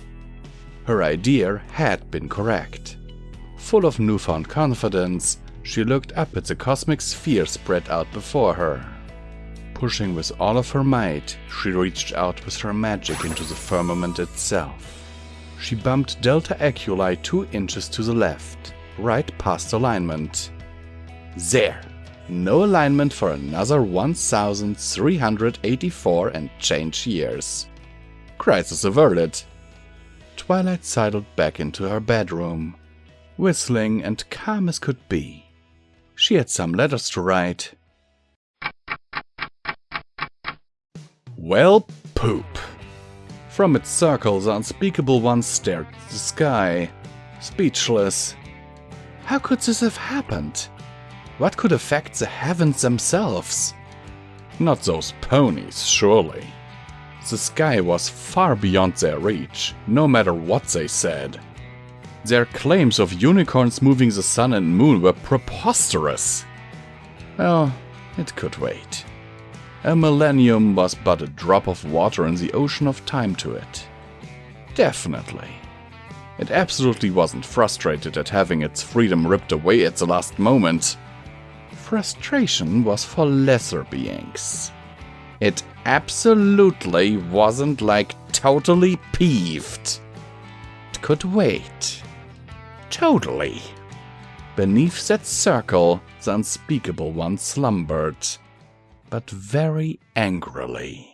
Her idea had been correct. Full of newfound confidence, she looked up at the cosmic sphere spread out before her. Pushing with all of her might, she reached out with her magic into the firmament itself. She bumped Delta Eculi 2 inches to the left, right past alignment. There! No alignment for another 1,384 and change years. Crisis averted. Twilight sidled back into her bedroom, whistling and calm as could be. She had some letters to write. Well, poop. From its circle, the unspeakable one stared at the sky, speechless. How could this have happened? What could affect the heavens themselves? Not those ponies, surely. The sky was far beyond their reach, no matter what they said. Their claims of unicorns moving the sun and moon were preposterous. Well, it could wait. A millennium was but a drop of water in the ocean of time to it. Definitely. It absolutely wasn't frustrated at having its freedom ripped away at the last moment. Frustration was for lesser beings. It absolutely wasn't like totally peeved. It could wait. Totally. Beneath that circle, the unspeakable one slumbered, but very angrily.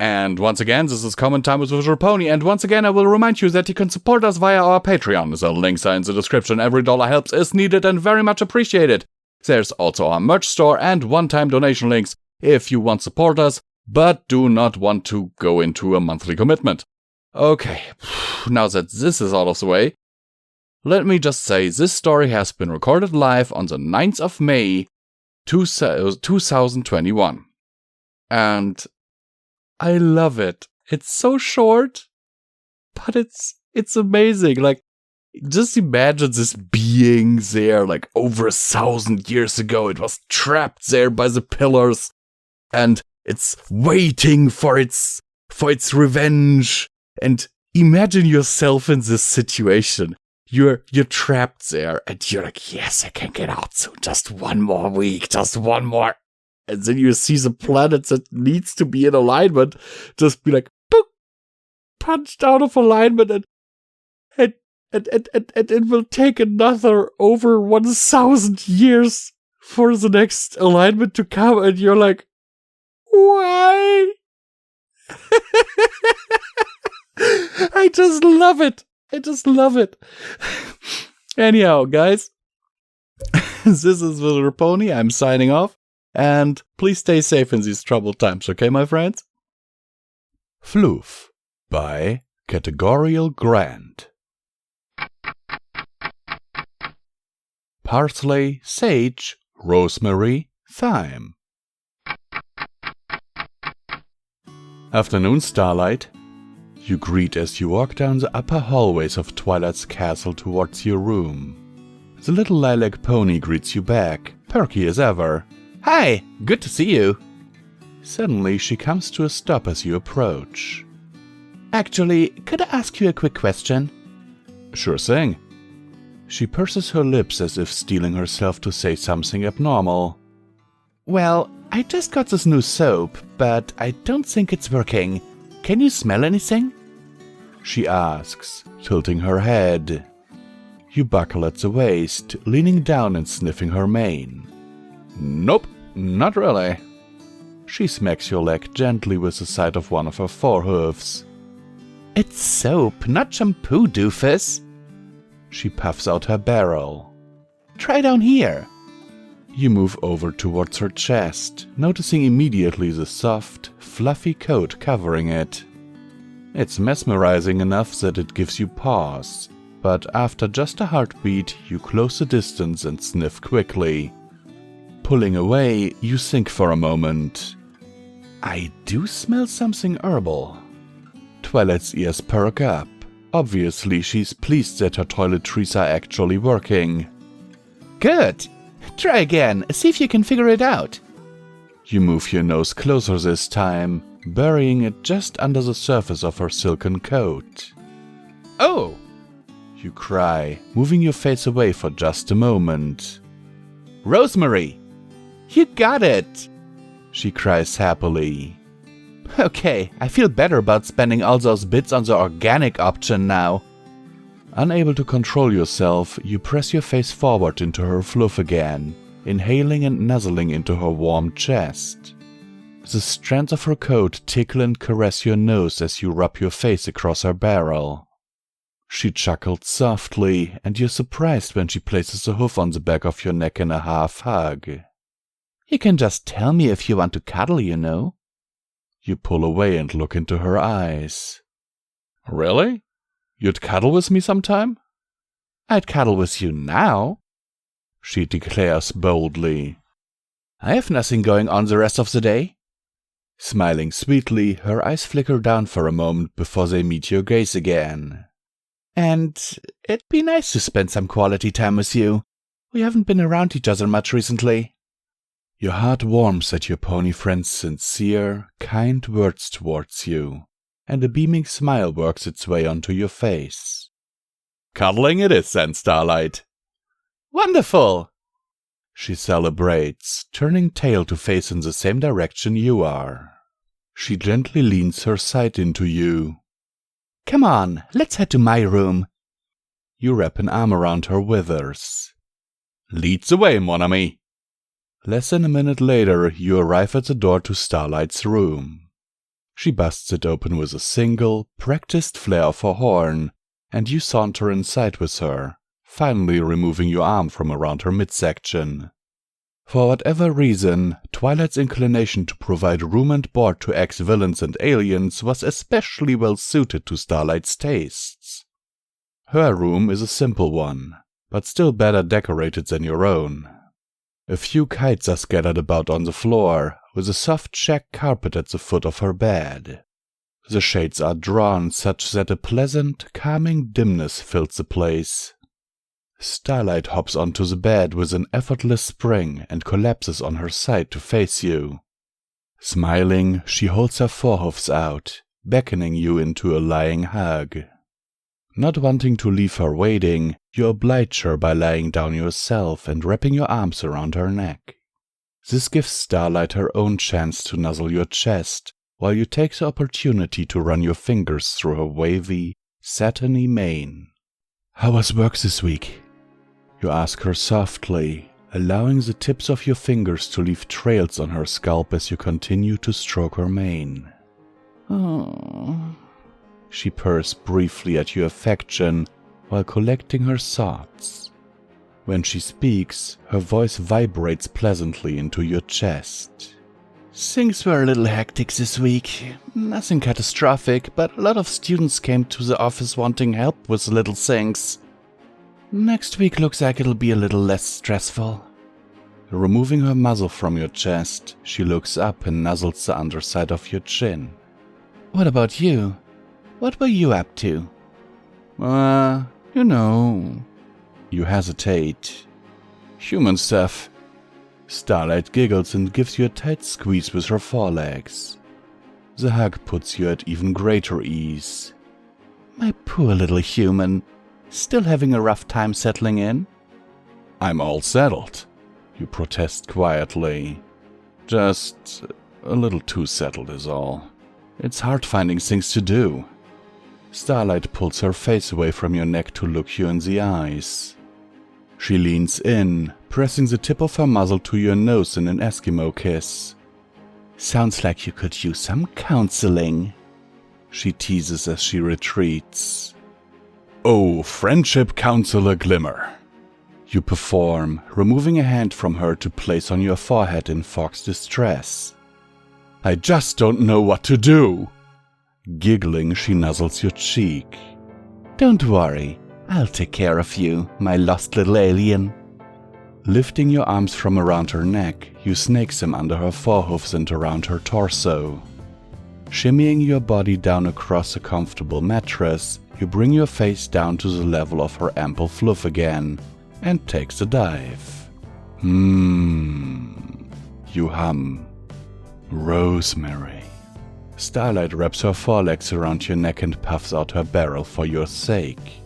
And once again, this is Comment Time with Visual Pony, and once again I will remind you that you can support us via our Patreon. The links are in the description. Every dollar helps, is needed and very much appreciated. There's also our merch store and one-time donation links if you want to support us, but do not want to go into a monthly commitment. Okay, now that this is out of the way, let me just say this story has been recorded live on the 9th of May 2021. And I love it. It's so short, but it's amazing. Like, just imagine this being there, like, over 1,000 years ago. It was trapped there by the pillars. And It's waiting for its revenge. And imagine yourself in this situation. You're trapped there, and you're like, yes, I can get out soon. Just one more week, just one more. And then you see the planet that needs to be in alignment just be like, boop, punched out of alignment, and it will take another over 1,000 years for the next alignment to come, and you're like, why? I just love it. I just love it. Anyhow, guys, this is visualbrony. I'm signing off, and please stay safe in these troubled times, okay, my friends? Floof by Categorical Grant. Parsley, sage, rosemary, thyme. Afternoon, Starlight. You greet as you walk down the upper hallways of Twilight's castle towards your room. The little lilac pony greets you back, perky as ever. Hi, good to see you. Suddenly, she comes to a stop as you approach. Actually, could I ask you a quick question? Sure thing. She purses her lips as if steeling herself to say something abnormal. Well, I just got this new soap, but I don't think it's working. Can you smell anything? She asks, tilting her head. You buckle at the waist, leaning down and sniffing her mane. Nope, not really. She smacks your leg gently with the side of one of her forehooves. It's soap, not shampoo, doofus. She puffs out her barrel. Try down here. You move over towards her chest, noticing immediately the soft, fluffy coat covering it. It's mesmerizing enough that it gives you pause, but after just a heartbeat, you close the distance and sniff quickly. Pulling away, you think for a moment. I do smell something herbal. Twilight's ears perk up. Obviously, she's pleased that her toiletries are actually working. Good! Try again, see if you can figure it out. You move your nose closer this time, burying it just under the surface of her silken coat. Oh! You cry, moving your face away for just a moment. Rosemary! You got it! She cries happily. Okay, I feel better about spending all those bits on the organic option now. Unable to control yourself, you press your face forward into her fluff again, inhaling and nuzzling into her warm chest. The strands of her coat tickle and caress your nose as you rub your face across her barrel. She chuckled softly, and you're surprised when she places a hoof on the back of your neck in a half hug. You can just tell me if you want to cuddle, you know. You pull away and look into her eyes. Really? You'd cuddle with me sometime? I'd cuddle with you now, she declares boldly. I have nothing going on the rest of the day. Smiling sweetly, her eyes flicker down for a moment before they meet your gaze again. And it'd be nice to spend some quality time with you. We haven't been around each other much recently. Your heart warms at your pony friend's sincere, kind words towards you, and a beaming smile works its way onto your face. Cuddling it is then, Starlight. Wonderful! She celebrates, turning tail to face in the same direction you are. She gently leans her side into you. Come on, let's head to my room. You wrap an arm around her withers. Leads the way, mon ami. Less than a minute later, you arrive at the door to Starlight's room. She busts it open with a single, practiced flare of her horn, and you saunter inside with her, finally removing your arm from around her midsection. For whatever reason, Twilight's inclination to provide room and board to ex-villains and aliens was especially well suited to Starlight's tastes. Her room is a simple one, but still better decorated than your own. A few kites are scattered about on the floor, with a soft shag carpet at the foot of her bed. The shades are drawn such that a pleasant, calming dimness fills the place. Starlight hops onto the bed with an effortless spring and collapses on her side to face you. Smiling, she holds her forehoofs out, beckoning you into a lying hug. Not wanting to leave her waiting, you oblige her by lying down yourself and wrapping your arms around her neck. This gives Starlight her own chance to nuzzle your chest, while you take the opportunity to run your fingers through her wavy, satiny mane. "How was work this week?" You ask her softly, allowing the tips of your fingers to leave trails on her scalp as you continue to stroke her mane. Oh. She purrs briefly at your affection while collecting her thoughts. When she speaks, her voice vibrates pleasantly into your chest. Things were a little hectic this week. Nothing catastrophic, but a lot of students came to the office wanting help with little things. Next week looks like it'll be a little less stressful. Removing her muzzle from your chest, she looks up and nuzzles the underside of your chin. What about you? What were you up to? You know. You hesitate. Human stuff. Starlight giggles and gives you a tight squeeze with her forelegs. The hug puts you at even greater ease. My poor little human. Still having a rough time settling in? I'm all settled, you protest quietly. Just a little too settled is all. It's hard finding things to do. Starlight pulls her face away from your neck to look you in the eyes. She leans in, pressing the tip of her muzzle to your nose in an Eskimo kiss. Sounds like you could use some counseling, she teases as she retreats. Oh, friendship counselor Glimmer. You perform, removing a hand from her to place on your forehead in Fox's distress. I just don't know what to do. Giggling, she nuzzles your cheek. Don't worry, I'll take care of you, my lost little alien. Lifting your arms from around her neck, you snake them under her forehoofs and around her torso. Shimmying your body down across a comfortable mattress, you bring your face down to the level of her ample fluff again, and takes a dive. You hum. Rosemary. Starlight wraps her forelegs around your neck and puffs out her barrel for your sake,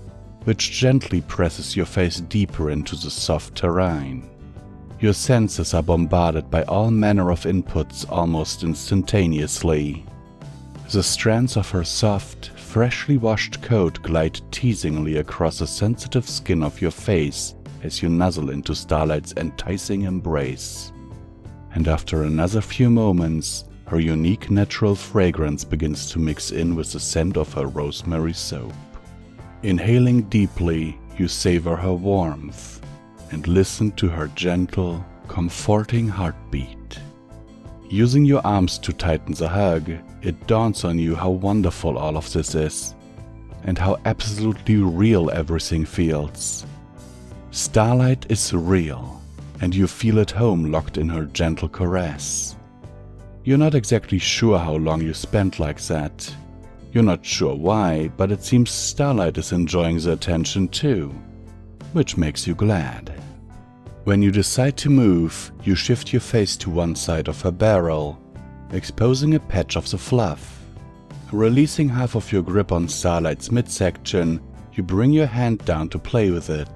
which gently presses your face deeper into the soft terrain. Your senses are bombarded by all manner of inputs almost instantaneously. The strands of her soft, freshly washed coat glide teasingly across the sensitive skin of your face as you nuzzle into Starlight's enticing embrace. And after another few moments, her unique natural fragrance begins to mix in with the scent of her rosemary soap. Inhaling deeply, you savor her warmth and listen to her gentle, comforting heartbeat. Using your arms to tighten the hug, it dawns on you how wonderful all of this is, and how absolutely real everything feels. Starlight is real, and you feel at home locked in her gentle caress. You're not exactly sure how long you spent like that. You're not sure why, but it seems Starlight is enjoying the attention too, which makes you glad. When you decide to move, you shift your face to one side of her barrel, exposing a patch of the fluff. Releasing half of your grip on Starlight's midsection, you bring your hand down to play with it.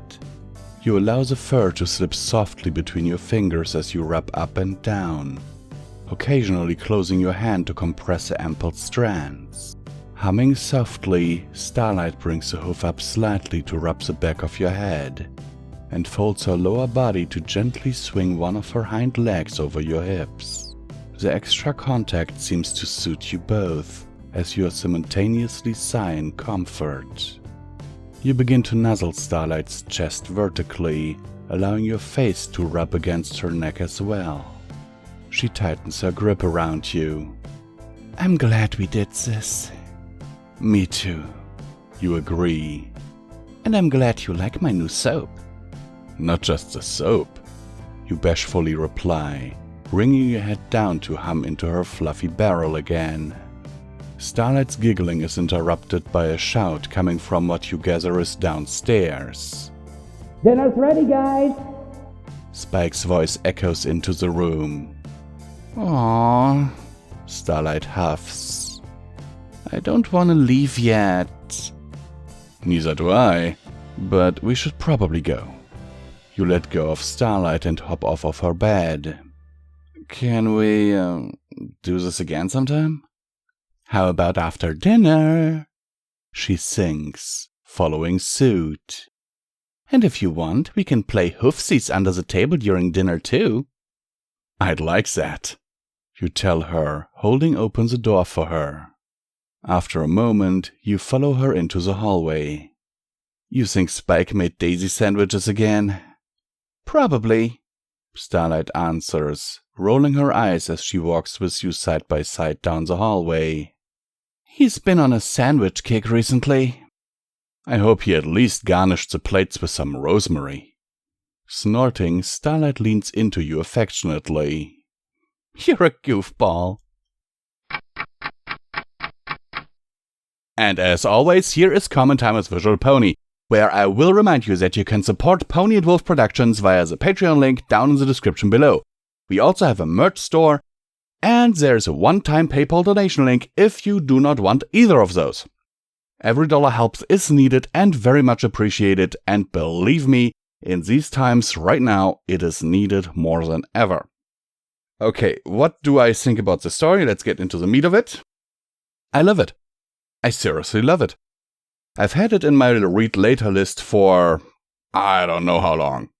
You allow the fur to slip softly between your fingers as you rub up and down, occasionally closing your hand to compress the ample strands. Humming softly, Starlight brings the hoof up slightly to rub the back of your head, and folds her lower body to gently swing one of her hind legs over your hips. The extra contact seems to suit you both, as you simultaneously sigh in comfort. You begin to nuzzle Starlight's chest vertically, allowing your face to rub against her neck as well. She tightens her grip around you. I'm glad we did this. Me too. You agree. And I'm glad you like my new soap. Not just the soap, you bashfully reply, bringing your head down to hum into her fluffy barrel again. Starlight's giggling is interrupted by a shout coming from what you gather is downstairs. Dinner's ready, guys! Spike's voice echoes into the room. Aww, Starlight huffs. I don't want to leave yet. Neither do I, but we should probably go. You let go of Starlight and hop off of her bed. Can we do this again sometime? How about after dinner? She sings, following suit. And if you want, we can play hoofsies under the table during dinner too. I'd like that, you tell her, holding open the door for her. After a moment, you follow her into the hallway. You think Spike made daisy sandwiches again? Probably, Starlight answers, rolling her eyes as she walks with you side by side down the hallway. He's been on a sandwich kick recently. I hope he at least garnished the plates with some rosemary. Snorting, Starlight leans into you affectionately. You're a goofball. And as always, here is comment time with Visual Pony, where I will remind you that you can support Pony and Wolf Productions via the Patreon link down in the description below. We also have a merch store, and there's a one-time PayPal donation link if you do not want either of those. Every dollar helps is needed and very much appreciated, and believe me, in these times right now, it is needed more than ever. Okay, what do I think about the story? Let's get into the meat of it. I love it. I seriously love it. I've had it in my read later list for I don't know how long.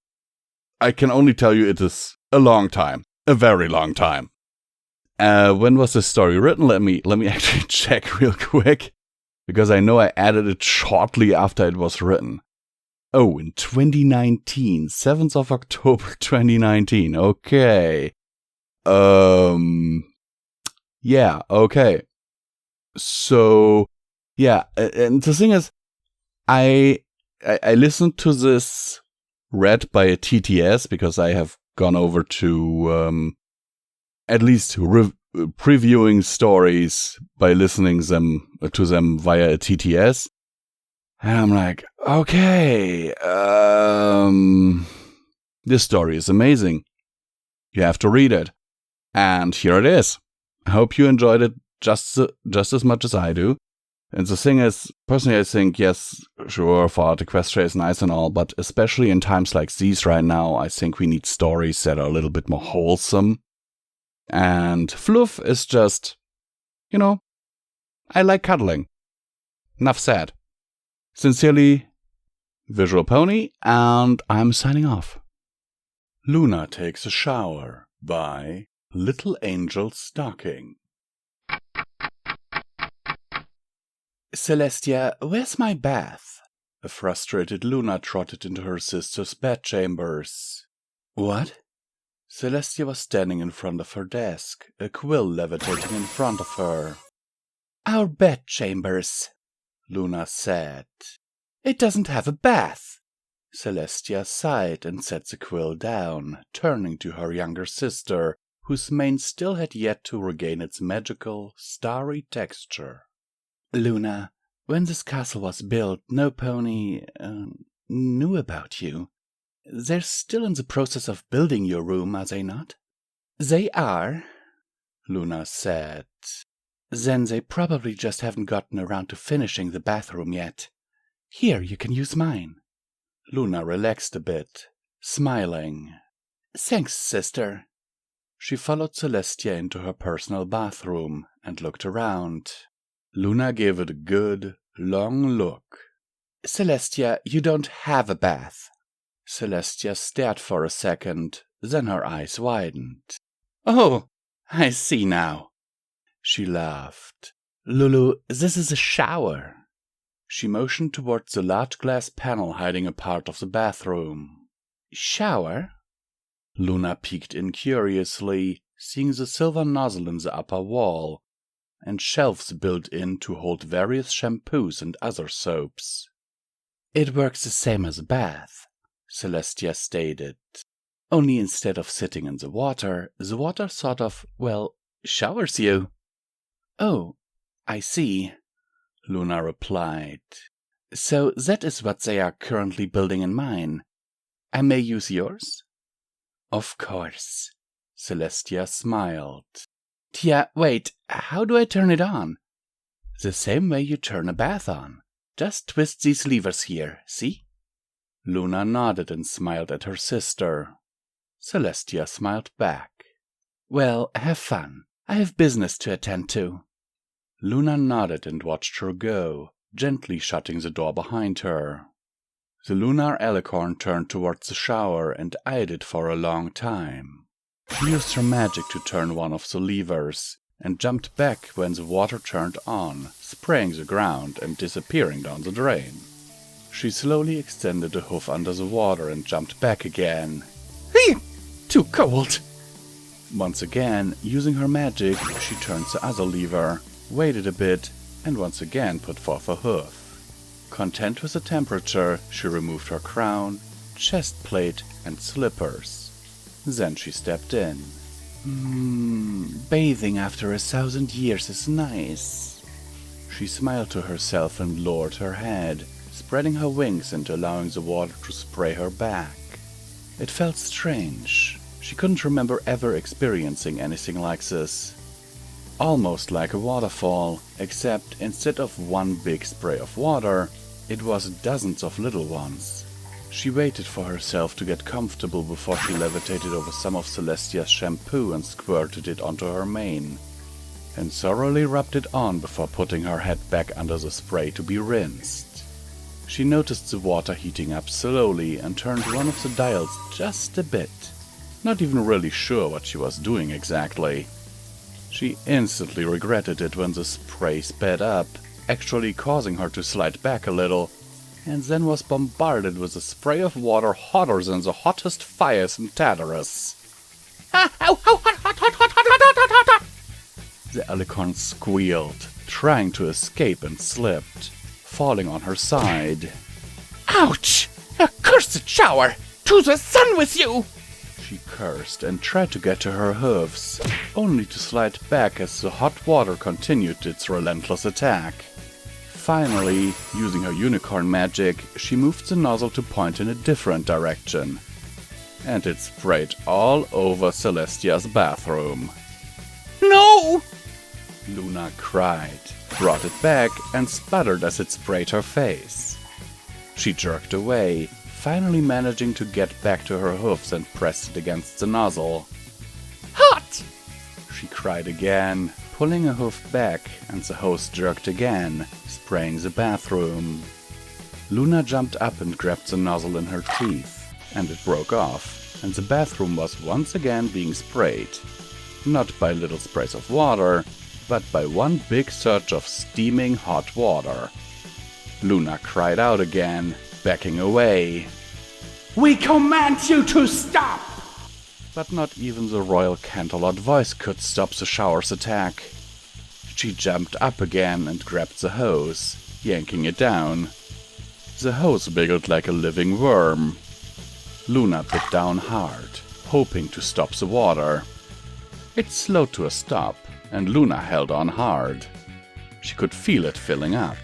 I can only tell you it is a long time. A very long time. When was this story written? Let me actually check real quick, because I know I added it shortly after it was written. Oh, in 2019, 7th of October 2019. Okay. Yeah, okay. So, yeah, and the thing is, I listened to this read by a TTS because I have gone over to at least previewing stories by listening to them via a TTS. And I'm like, okay, this story is amazing. You have to read it. And here it is. I hope you enjoyed it just as much as I do. And the thing is, personally, I think, yes, sure, Fart Equestria is nice and all, but especially in times like these right now, I think we need stories that are a little bit more wholesome. And fluff is just, I like cuddling. Enough said. Sincerely, Visual Pony, and I'm signing off. Luna Takes a Shower by Little Angel Stocking. Celestia, where's my bath? A frustrated Luna trotted into her sister's bedchambers. What? Celestia was standing in front of her desk, a quill levitating in front of her. Our bedchambers, Luna said. It doesn't have a bath. Celestia sighed and set the quill down, turning to her younger sister, whose mane still had yet to regain its magical, starry texture. Luna, when this castle was built, no pony knew about you. They're still in the process of building your room, are they not? They are, Luna said. Then they probably just haven't gotten around to finishing the bathroom yet. Here, you can use mine. Luna relaxed a bit, smiling. Thanks, sister. She followed Celestia into her personal bathroom and looked around. Luna gave it a good, long look. Celestia, you don't have a bath. Celestia stared for a second, then her eyes widened. Oh, I see now. She laughed. Lulu, this is a shower. She motioned towards the large glass panel hiding a part of the bathroom. Shower? Luna peeked in curiously, seeing the silver nozzle in the upper wall, and shelves built in to hold various shampoos and other soaps. It works the same as a bath, Celestia stated. Only instead of sitting in the water sort of, showers you. Oh, I see, Luna replied. So that is what they are currently building in mine. I may use yours? Of course, Celestia smiled. Tja, wait, how do I turn it on? The same way you turn a bath on. Just twist these levers here, see? Luna nodded and smiled at her sister. Celestia smiled back. Well, have fun. I have business to attend to. Luna nodded and watched her go, gently shutting the door behind her. The lunar alicorn turned towards the shower and eyed it for a long time. She used her magic to turn one of the levers, and jumped back when the water turned on, spraying the ground and disappearing down the drain. She slowly extended a hoof under the water and jumped back again. Too cold! Once again, using her magic, she turned the other lever, waited a bit, and once again put forth a hoof. Content with the temperature, she removed her crown, chest plate, and slippers. Then she stepped in. Bathing after 1,000 years is nice. She smiled to herself and lowered her head, spreading her wings and allowing the water to spray her back. It felt strange. She couldn't remember ever experiencing anything like this. Almost like a waterfall, except instead of one big spray of water, it was dozens of little ones. She waited for herself to get comfortable before she levitated over some of Celestia's shampoo and squirted it onto her mane, and thoroughly rubbed it on before putting her head back under the spray to be rinsed. She noticed the water heating up slowly and turned one of the dials just a bit, not even really sure what she was doing exactly. She instantly regretted it when the spray sped up, actually causing her to slide back a little, and then was bombarded with a spray of water hotter than the hottest fires in Tartarus. The alicorn squealed, trying to escape, and slipped, falling on her side. Ouch! A cursed shower! To the sun with you! She cursed and tried to get to her hooves, only to slide back as the hot water continued its relentless attack. Finally, using her unicorn magic, she moved the nozzle to point in a different direction, and it sprayed all over Celestia's bathroom. No! Luna cried, brought it back, and sputtered as it sprayed her face. She jerked away, finally managing to get back to her hoofs and pressed it against the nozzle. Hot! She cried again, pulling a hoof back, and the hose jerked again, spraying the bathroom. Luna jumped up and grabbed the nozzle in her teeth, and it broke off, and the bathroom was once again being sprayed. Not by little sprays of water, but by one big surge of steaming hot water. Luna cried out again, backing away. We command you to stop! But not even the royal Canterlot voice could stop the shower's attack. She jumped up again and grabbed the hose, yanking it down. The hose wiggled like a living worm. Luna bit down hard, hoping to stop the water. It slowed to a stop, and Luna held on hard. She could feel it filling up.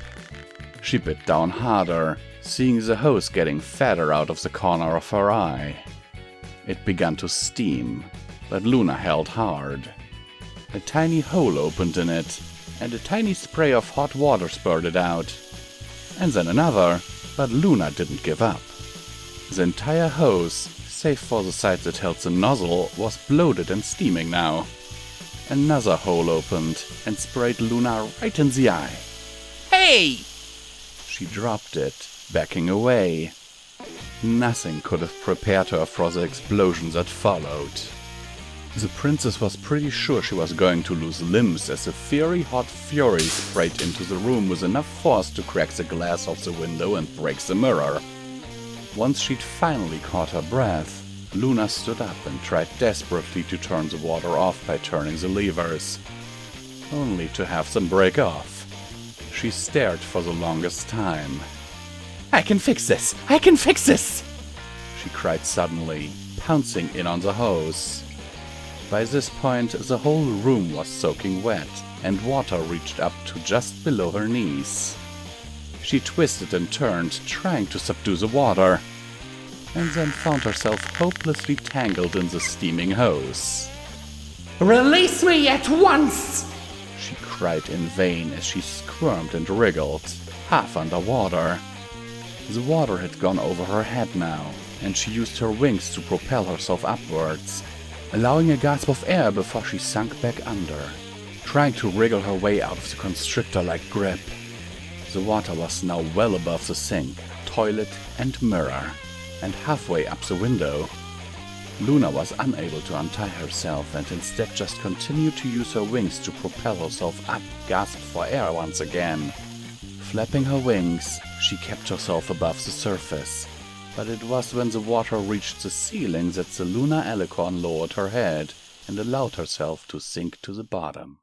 She bit down harder, seeing the hose getting fatter out of the corner of her eye. It began to steam, but Luna held hard. A tiny hole opened in it, and a tiny spray of hot water spurted out. And then another, but Luna didn't give up. The entire hose, save for the side that held the nozzle, was bloated and steaming now. Another hole opened and sprayed Luna right in the eye. Hey! She dropped it, backing away. Nothing could have prepared her for the explosion that followed. The princess was pretty sure she was going to lose limbs as a fiery hot fury sprayed into the room with enough force to crack the glass of the window and break the mirror. Once she'd finally caught her breath, Luna stood up and tried desperately to turn the water off by turning the levers, only to have them break off. She stared for the longest time. I can fix this! I can fix this! She cried suddenly, pouncing in on the hose. By this point, the whole room was soaking wet, and water reached up to just below her knees. She twisted and turned, trying to subdue the water, and then found herself hopelessly tangled in the steaming hose. Release me at once! She cried in vain as she squirmed and wriggled, half underwater. The water had gone over her head now, and she used her wings to propel herself upwards, allowing a gasp of air before she sunk back under, trying to wriggle her way out of the constrictor-like grip. The water was now well above the sink, toilet and mirror, and halfway up the window. Luna was unable to untie herself and instead just continued to use her wings to propel herself up, gasped for air once again. Flapping her wings, she kept herself above the surface, but it was when the water reached the ceiling that the Lunar Alicorn lowered her head and allowed herself to sink to the bottom.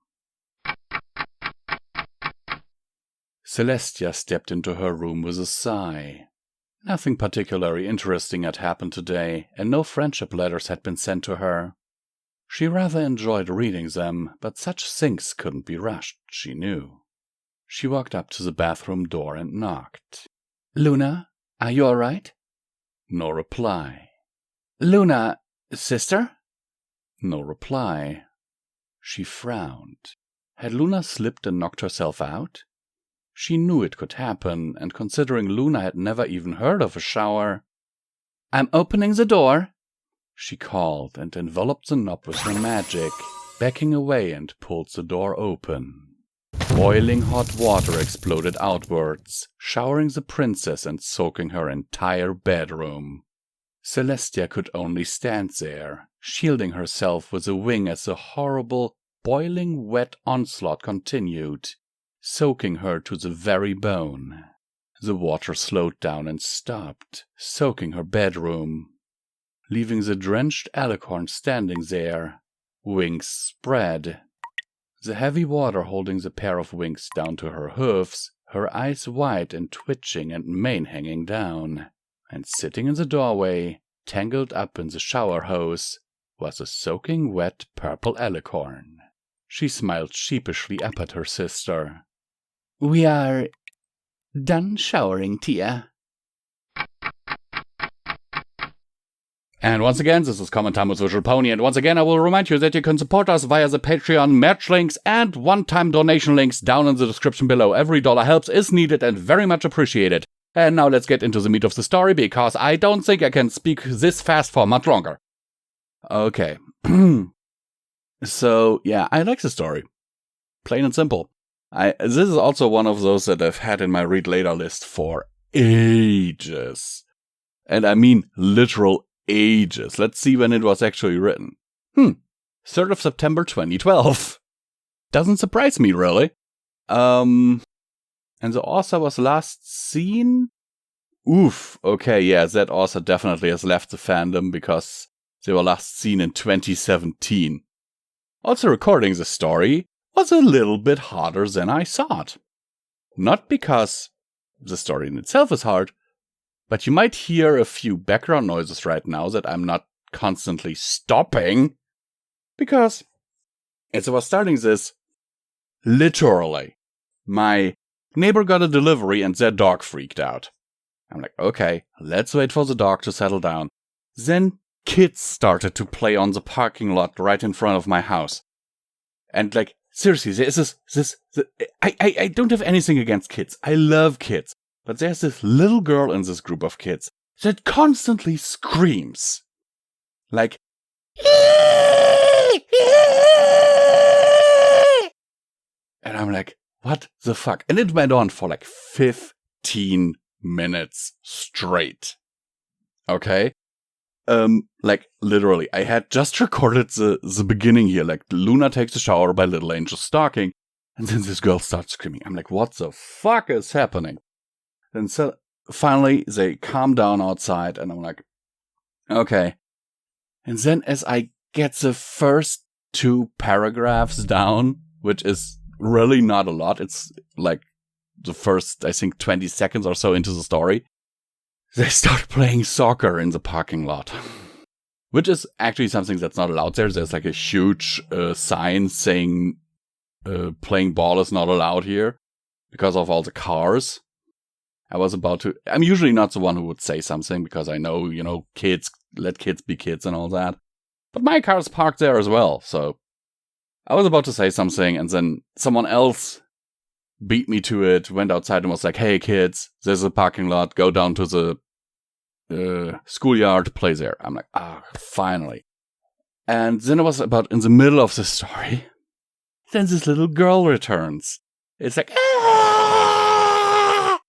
Celestia stepped into her room with a sigh. Nothing particularly interesting had happened today, and no friendship letters had been sent to her. She rather enjoyed reading them, but such things couldn't be rushed, she knew. She walked up to the bathroom door and knocked. Luna, are you all right? No reply. Luna, sister? No reply. She frowned. Had Luna slipped and knocked herself out? She knew it could happen, and considering Luna had never even heard of a shower... I'm opening the door, she called and enveloped the knob with her magic, backing away and pulled the door open. Boiling hot water exploded outwards, showering the princess and soaking her entire bedroom. Celestia could only stand there, shielding herself with a wing as the horrible, boiling wet onslaught continued, soaking her to the very bone. The water slowed down and stopped, soaking her bedroom, leaving the drenched alicorn standing there, wings spread. The heavy water holding the pair of wings down to her hooves, her eyes wide and twitching and mane hanging down. And sitting in the doorway, tangled up in the shower hose, was a soaking wet purple alicorn. She smiled sheepishly up at her sister. We are done showering, Tia. And once again, this is Common Time with Visual Pony, and once again I will remind you that you can support us via the Patreon merch links and one-time donation links down in the description below. Every dollar helps, is needed, and very much appreciated. And now let's get into the meat of the story, because I don't think I can speak this fast for much longer. Okay. So, yeah, I like the story. Plain and simple. This is also one of those that I've had in my read later list for ages. And I mean literal ages. Let's see when it was actually written. 3rd of September 2012. Doesn't surprise me, really. And the author was last seen? Oof, okay, yeah, that author definitely has left the fandom because they were last seen in 2017. Also, recording the story was a little bit harder than I thought. Not because the story in itself is hard, but you might hear a few background noises right now that I'm not constantly stopping, because as I was starting this, literally, my neighbor got a delivery and their dog freaked out. I'm like, okay, let's wait for the dog to settle down. Then kids started to play on the parking lot right in front of my house. And like, seriously, there's I don't have anything against kids. I love kids. But there's this little girl in this group of kids that constantly screams. Like, and I'm like, what the fuck? And it went on for like 15 minutes straight. Okay? Like, literally, I had just recorded the beginning here. Like, Luna takes a shower by Little Angel stalking, and then this girl starts screaming. I'm like, what the fuck is happening? Then so finally, they calm down outside, and I'm like, okay. And then as I get the first 2 paragraphs down, which is really not a lot, it's like the first, I think, 20 seconds or so into the story, they start playing soccer in the parking lot. Which is actually something that's not allowed there. There's like a huge sign saying playing ball is not allowed here because of all the cars. I'm usually not the one who would say something because I know, kids, let kids be kids and all that. But my car's parked there as well, so I was about to say something, and then someone else beat me to it, went outside and was like, hey kids, there's a parking lot, go down to the schoolyard, play there. I'm like, finally. And then it was about in the middle of the story. Then this little girl returns. It's like, ah!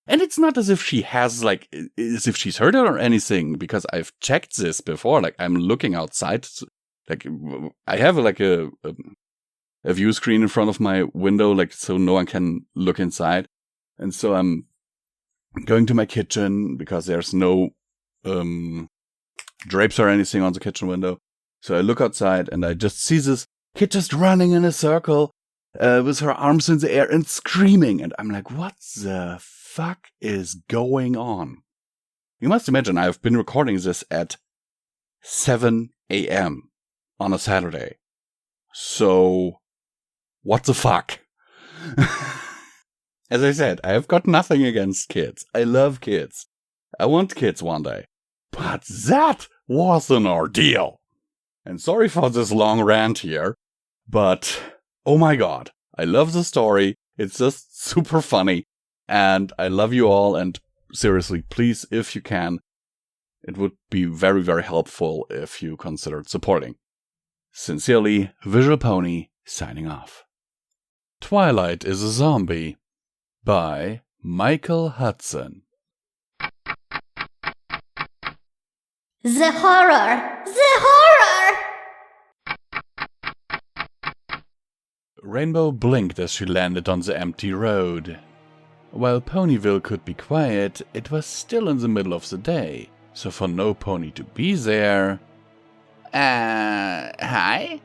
And it's not as if she has, like, as if she's hurt or anything, because I've checked this before. Like, I'm looking outside. Like, I have, like, a view screen in front of my window, like, so no one can look inside. And so I'm going to my kitchen because there's no drapes or anything on the kitchen window. So I look outside and I just see this kid just running in a circle with her arms in the air and screaming. And I'm like, what the fuck is going on? You must imagine I've been recording this at 7 a.m. on a Saturday. So, what the fuck? As I said, I have got nothing against kids. I love kids. I want kids one day. But that was an ordeal. And sorry for this long rant here, but oh my god, I love the story. It's just super funny, and I love you all, and seriously, please, if you can, it would be very, very helpful if you considered supporting. Sincerely, Visual Pony, signing off. Twilight is a Zombie by Michael Hudson. The horror! The horror! Rainbow blinked as she landed on the empty road. While Ponyville could be quiet, it was still in the middle of the day, so for no pony to be there... Hi?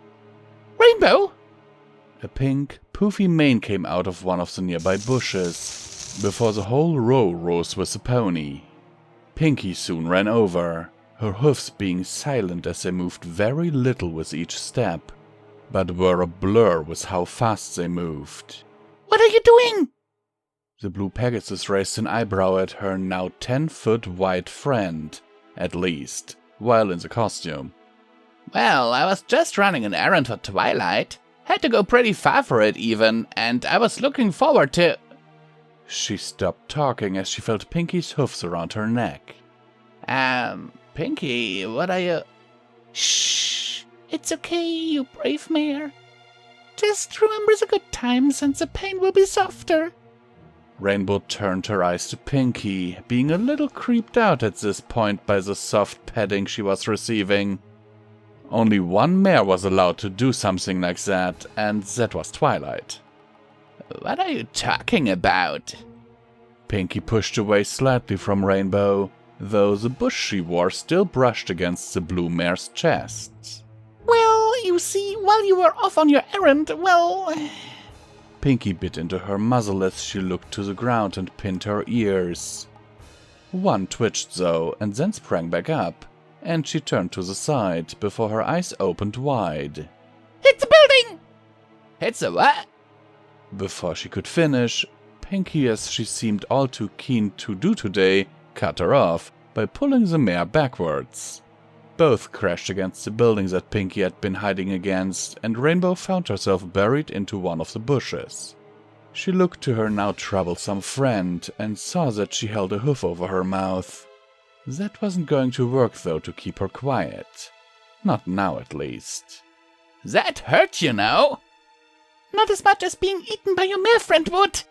Rainbow? A pink, poofy mane came out of one of the nearby bushes, before the whole row rose with the pony. Pinky soon ran over, her hoofs being silent as they moved very little with each step, but were a blur with how fast they moved. What are you doing? The blue Pegasus raised an eyebrow at her now 10-foot wide friend, at least, while in the costume. Well, I was just running an errand for Twilight. Had to go pretty far for it even, and I was looking forward to... She stopped talking as she felt Pinky's hoofs around her neck. Pinky, what are you... Shh! It's okay, you brave mare. Just remember the good times and the pain will be softer. Rainbow turned her eyes to Pinky, being a little creeped out at this point by the soft petting she was receiving. Only one mare was allowed to do something like that, and that was Twilight. What are you talking about? Pinky pushed away slightly from Rainbow, though the bush she wore still brushed against the blue mare's chest. Well, you see, while you were off on your errand, well... Pinky bit into her muzzle as she looked to the ground and pinned her ears. One twitched though, and then sprang back up, and she turned to the side before her eyes opened wide. It's a building! It's a what? Before she could finish, Pinky, as she seemed all too keen to do today, cut her off by pulling the mare backwards. Both crashed against the buildings that Pinky had been hiding against, and Rainbow found herself buried into one of the bushes. She looked to her now troublesome friend and saw that she held a hoof over her mouth. That wasn't going to work though to keep her quiet. Not now at least. That hurt, you know. Not as much as being eaten by your mare friend would.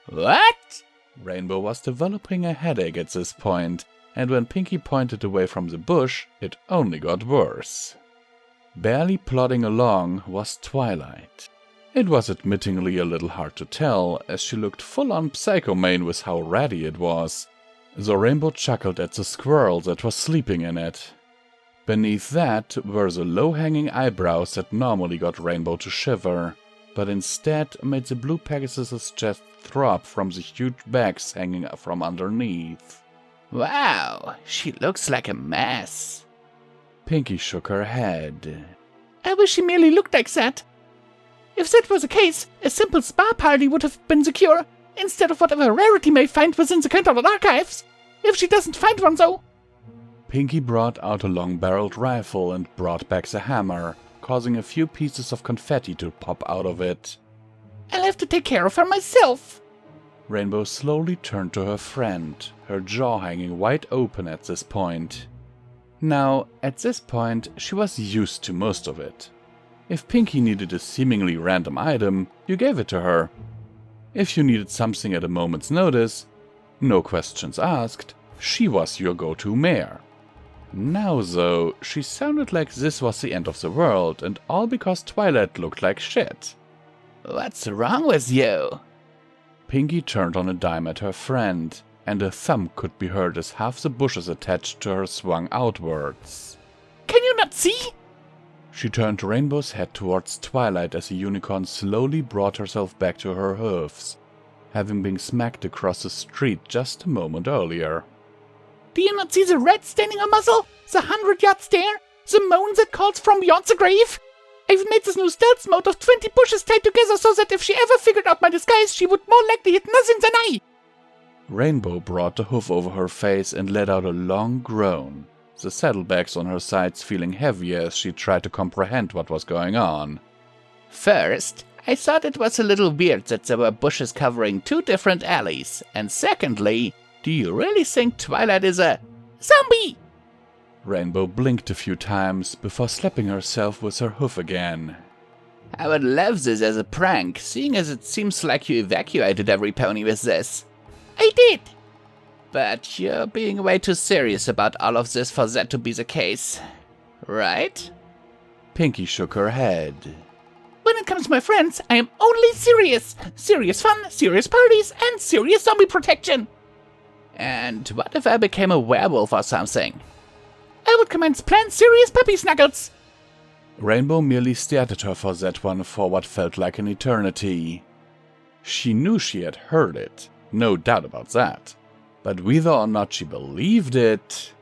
What? Rainbow was developing a headache at this point, and when Pinky pointed away from the bush, it only got worse. Barely plodding along was Twilight. It was admittingly a little hard to tell, as she looked full-on Psychomane with how ratty it was, though Rainbow chuckled at the squirrel that was sleeping in it. Beneath that were the low-hanging eyebrows that normally got Rainbow to shiver, but instead made the blue Pegasus's chest throb from the huge bags hanging from underneath. Wow, she looks like a mess. Pinky shook her head. I wish she merely looked like that. If that was the case, a simple spa party would have been the cure, instead of whatever rarity may find within the Coulthard archives. If she doesn't find one, though. Pinky brought out a long-barreled rifle and brought back the hammer, causing a few pieces of confetti to pop out of it. I'll have to take care of her myself. Rainbow slowly turned to her friend, her jaw hanging wide open at this point. Now, at this point, she was used to most of it. If Pinky needed a seemingly random item, you gave it to her. If you needed something at a moment's notice, no questions asked, she was your go-to mare. Now though, she sounded like this was the end of the world, and all because Twilight looked like shit. What's wrong with you? Pinky turned on a dime at her friend, and a thump could be heard as half the bushes attached to her swung outwards. Can you not see? She turned Rainbow's head towards Twilight as the unicorn slowly brought herself back to her hoofs, having been smacked across the street just a moment earlier. Do you not see the red staining her muzzle? The 100-yard stare? The moan that calls from beyond the grave? I've made this new stealth mode of 20 bushes tied together so that if she ever figured out my disguise, she would more likely hit nothing than I. Rainbow brought the hoof over her face and let out a long groan, the saddlebags on her sides feeling heavier as she tried to comprehend what was going on. First, I thought it was a little weird that there were bushes covering 2 different alleys, and secondly, do you really think Twilight is a zombie? Rainbow blinked a few times before slapping herself with her hoof again. I would love this as a prank, seeing as it seems like you evacuated every pony with this. I did. But you're being way too serious about all of this for that to be the case, right? Pinky shook her head. When it comes to my friends, I am only serious. Serious fun, serious parties, and serious zombie protection. And what if I became a werewolf or something? I would commence planned serious puppy snuggles. Rainbow merely stared at her for that one for what felt like an eternity. She knew she had heard it, no doubt about that. But whether or not she believed it...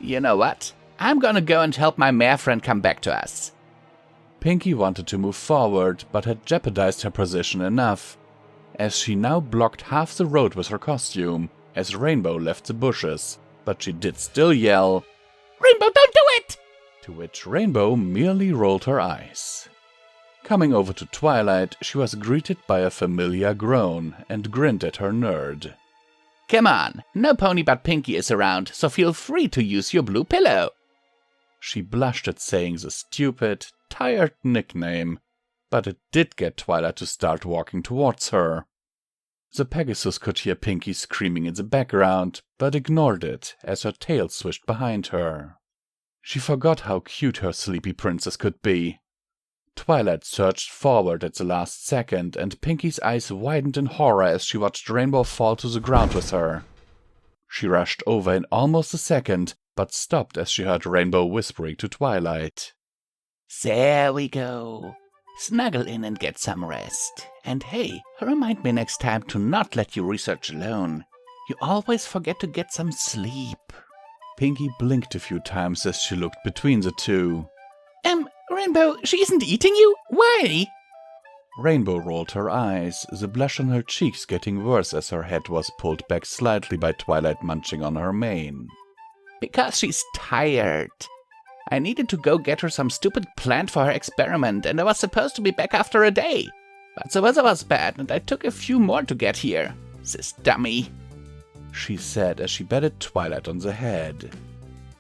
You know what? I'm gonna go and help my mare friend come back to us. Pinky wanted to move forward, but had jeopardized her position enough, as she now blocked half the road with her costume, as Rainbow left the bushes, but she did still yell, Rainbow, don't do it! To which Rainbow merely rolled her eyes. Coming over to Twilight, she was greeted by a familiar groan, and grinned at her nerd. Come on, no pony but Pinky is around, so feel free to use your blue pillow. She blushed at saying the stupid, tired nickname, but it did get Twilight to start walking towards her. The Pegasus could hear Pinky screaming in the background, but ignored it as her tail swished behind her. She forgot how cute her sleepy princess could be. Twilight surged forward at the last second, and Pinky's eyes widened in horror as she watched Rainbow fall to the ground with her. She rushed over in almost a second, but stopped as she heard Rainbow whispering to Twilight. There we go. Snuggle in and get some rest. And hey, remind me next time to not let you research alone. You always forget to get some sleep. Pinky blinked a few times as she looked between the two. Rainbow, she isn't eating you? Why? Rainbow rolled her eyes, the blush on her cheeks getting worse as her head was pulled back slightly by Twilight munching on her mane. Because she's tired. I needed to go get her some stupid plant for her experiment, and I was supposed to be back after a day. But the weather was bad, and I took a few more to get here. This dummy, she said as she batted Twilight on the head.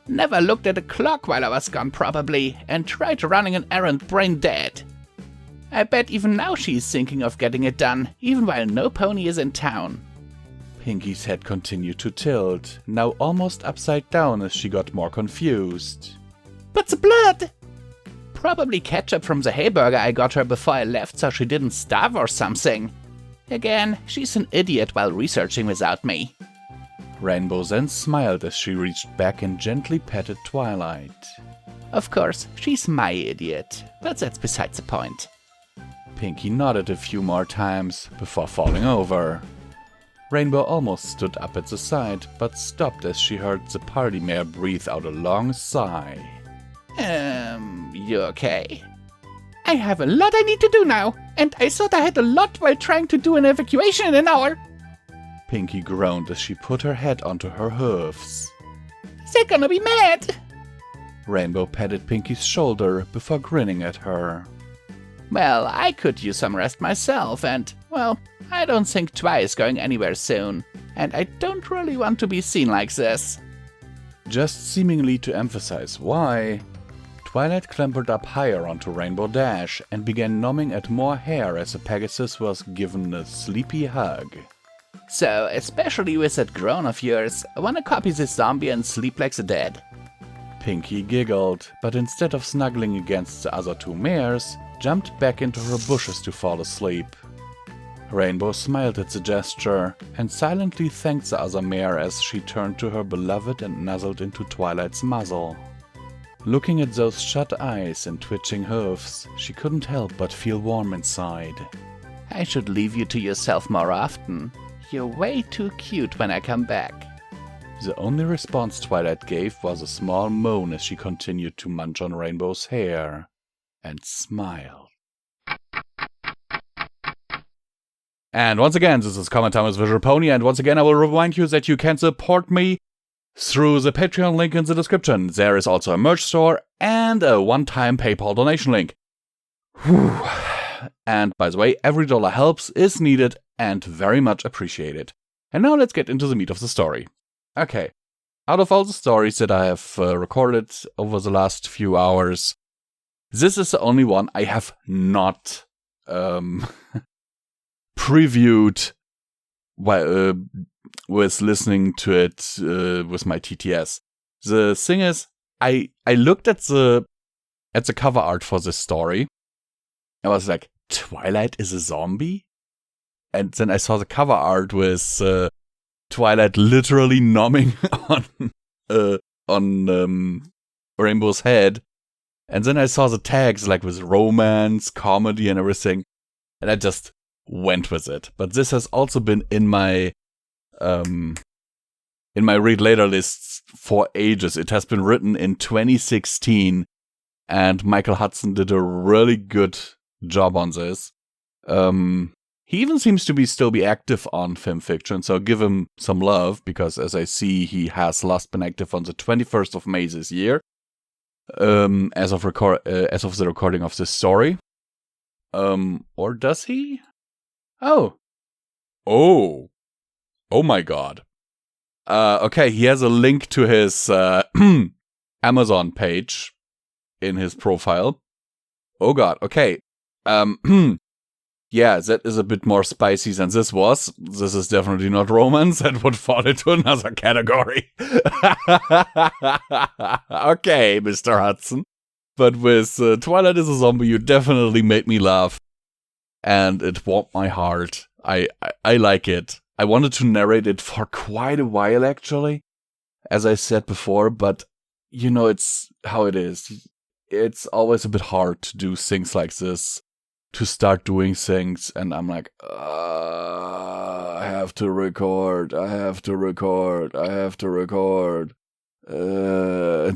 Never looked at a clock while I was gone, probably, and tried running an errand brain dead. I bet even now she's thinking of getting it done, even while no pony is in town. Pinky's head continued to tilt, now almost upside down as she got more confused. But the blood! Probably ketchup from the hayburger I got her before I left so she didn't starve or something. Again, she's an idiot while researching without me. Rainbow then smiled as she reached back and gently patted Twilight. Of course, she's my idiot, but that's besides the point. Pinky nodded a few more times before falling over. Rainbow almost stood up at the side, but stopped as she heard the party mare breathe out a long sigh. You okay? I have a lot I need to do now, and I thought I had a lot while trying to do an evacuation in an hour. Pinky groaned as she put her head onto her hoofs. They're gonna be mad. Rainbow patted Pinky's shoulder before grinning at her. Well, I could use some rest myself, and, well, I don't think Twi's going anywhere soon. And I don't really want to be seen like this. Just seemingly to emphasize why, Twilight clambered up higher onto Rainbow Dash and began gnawing at more hair as the Pegasus was given a sleepy hug. So, especially with that groan of yours, I wanna copy this zombie and sleep like the dead. Pinky giggled, but instead of snuggling against the other two mares, jumped back into her bushes to fall asleep. Rainbow smiled at the gesture and silently thanked the other mare as she turned to her beloved and nuzzled into Twilight's muzzle. Looking at those shut eyes and twitching hooves, she couldn't help but feel warm inside. I should leave you to yourself more often. You're way too cute when I come back. The only response Twilight gave was a small moan as she continued to munch on Rainbow's hair and smiled. And once again, this is Comment Time with Visual Pony, and once again I will remind you that you can support me through the Patreon link in the description. There is also a merch store and a one-time PayPal donation link. Whew. And by the way, every dollar helps, is needed, and very much appreciated. And now let's get into the meat of the story. Okay, out of all the stories that I have recorded over the last few hours, this is the only one I have not previewed with listening to it with my TTS. The thing is, I looked at the cover art for this story. I was like, Twilight is a zombie? And then I saw the cover art with Twilight literally nomming on Rainbow's head. And then I saw the tags like with romance, comedy and everything. And I just went with it. But this has also been in my read later lists for ages. It has been written in 2016 and Michael Hudson did a really good job on this. He even seems to still be active on FimFiction, so give him some love, because as I see, he has last been active on the 21st of May this year, as of the recording of this story. Or does he? Oh my god. Okay, he has a link to his Amazon page in his profile. Oh god, okay. Yeah, that is a bit more spicy than this was. This is definitely not romance. That would fall into another category. Okay, Mr. Hudson. But with Twilight is a Zombie, you definitely made me laugh. And it warmed my heart. I like it. I wanted to narrate it for quite a while, actually. As I said before, but, you know, it's how it is. It's always a bit hard to do things like this. To start doing things, and I'm like, I have to record. And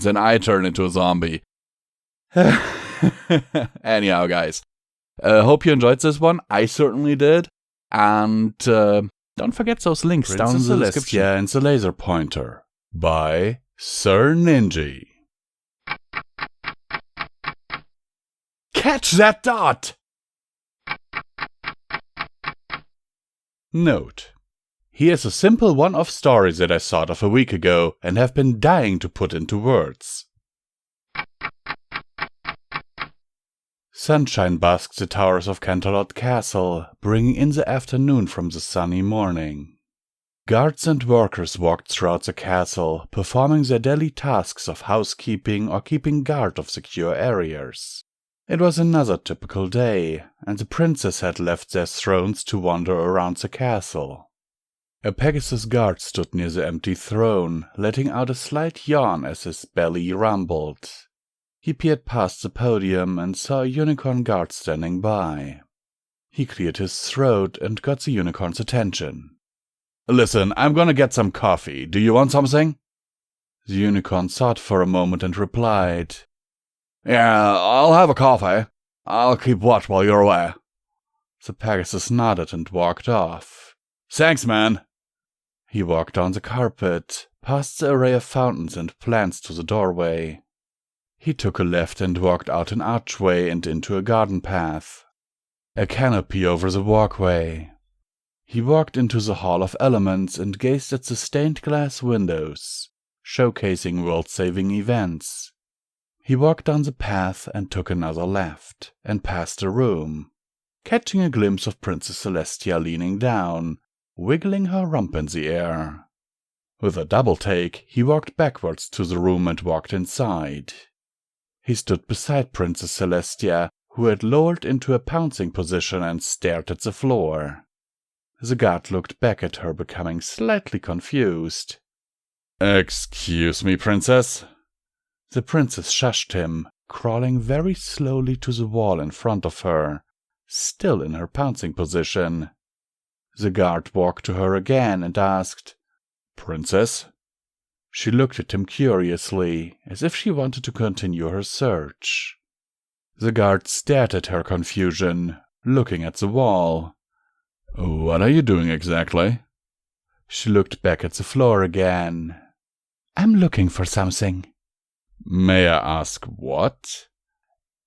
then I turn into a zombie. Anyhow, guys, hope you enjoyed this one. I certainly did. And don't forget those links down in the description. And the Laser Pointer by Sir Ninja. Catch that dot! Note: here's a simple one-off story that I thought of a week ago and have been dying to put into words. Sunshine basked the towers of Canterlot Castle, bringing in the afternoon from the sunny morning. Guards and workers walked throughout the castle, performing their daily tasks of housekeeping or keeping guard of secure areas. It was another typical day, and the princes had left their thrones to wander around the castle. A Pegasus guard stood near the empty throne, letting out a slight yawn as his belly rumbled. He peered past the podium and saw a unicorn guard standing by. He cleared his throat and got the unicorn's attention. "Listen, I'm gonna get some coffee. Do you want something?" The unicorn thought for a moment and replied, "Yeah, I'll have a coffee. I'll keep watch while you're away." The Pegasus nodded and walked off. "Thanks, man." He walked down the carpet, past the array of fountains and plants to the doorway. He took a left and walked out an archway and into a garden path. A canopy over the walkway. He walked into the Hall of Elements and gazed at the stained glass windows, showcasing world-saving events. He walked down the path and took another left, and passed a room, catching a glimpse of Princess Celestia leaning down, wiggling her rump in the air. With a double take, he walked backwards to the room and walked inside. He stood beside Princess Celestia, who had lowered into a pouncing position and stared at the floor. The guard looked back at her, becoming slightly confused. Excuse me, Princess? The princess shushed him, crawling very slowly to the wall in front of her, still in her pouncing position. The guard walked to her again and asked, Princess? She looked at him curiously, as if she wanted to continue her search. The guard stared at her confusion, looking at the wall. What are you doing exactly? She looked back at the floor again. I'm looking for something. May I ask what?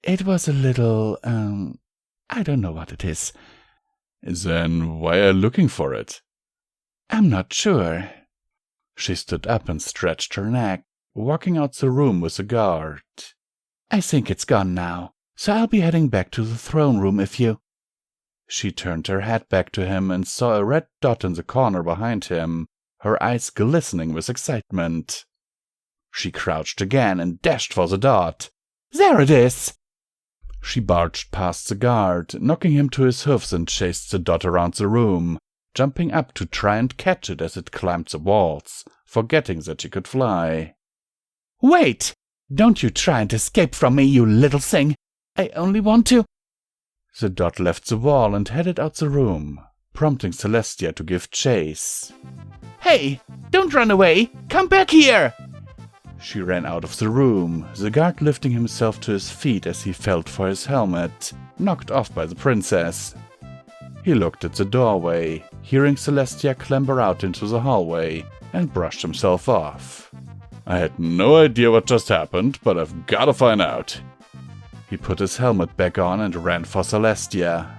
It was a little, I don't know what it is. Then why are you looking for it? I'm not sure. She stood up and stretched her neck, walking out the room with the guard. I think it's gone now, so I'll be heading back to the throne room if you... She turned her head back to him and saw a red dot in the corner behind him, her eyes glistening with excitement. She crouched again and dashed for the dot. There it is! She barged past the guard, knocking him to his hoofs, and chased the dot around the room, jumping up to try and catch it as it climbed the walls, forgetting that she could fly. Wait! Don't you try and escape from me, you little thing! I only want to... The dot left the wall and headed out the room, prompting Celestia to give chase. Hey! Don't run away! Come back here! She ran out of the room, the guard lifting himself to his feet as he felt for his helmet, knocked off by the princess. He looked at the doorway, hearing Celestia clamber out into the hallway, and brushed himself off. I had no idea what just happened, but I've gotta find out. He put his helmet back on and ran for Celestia.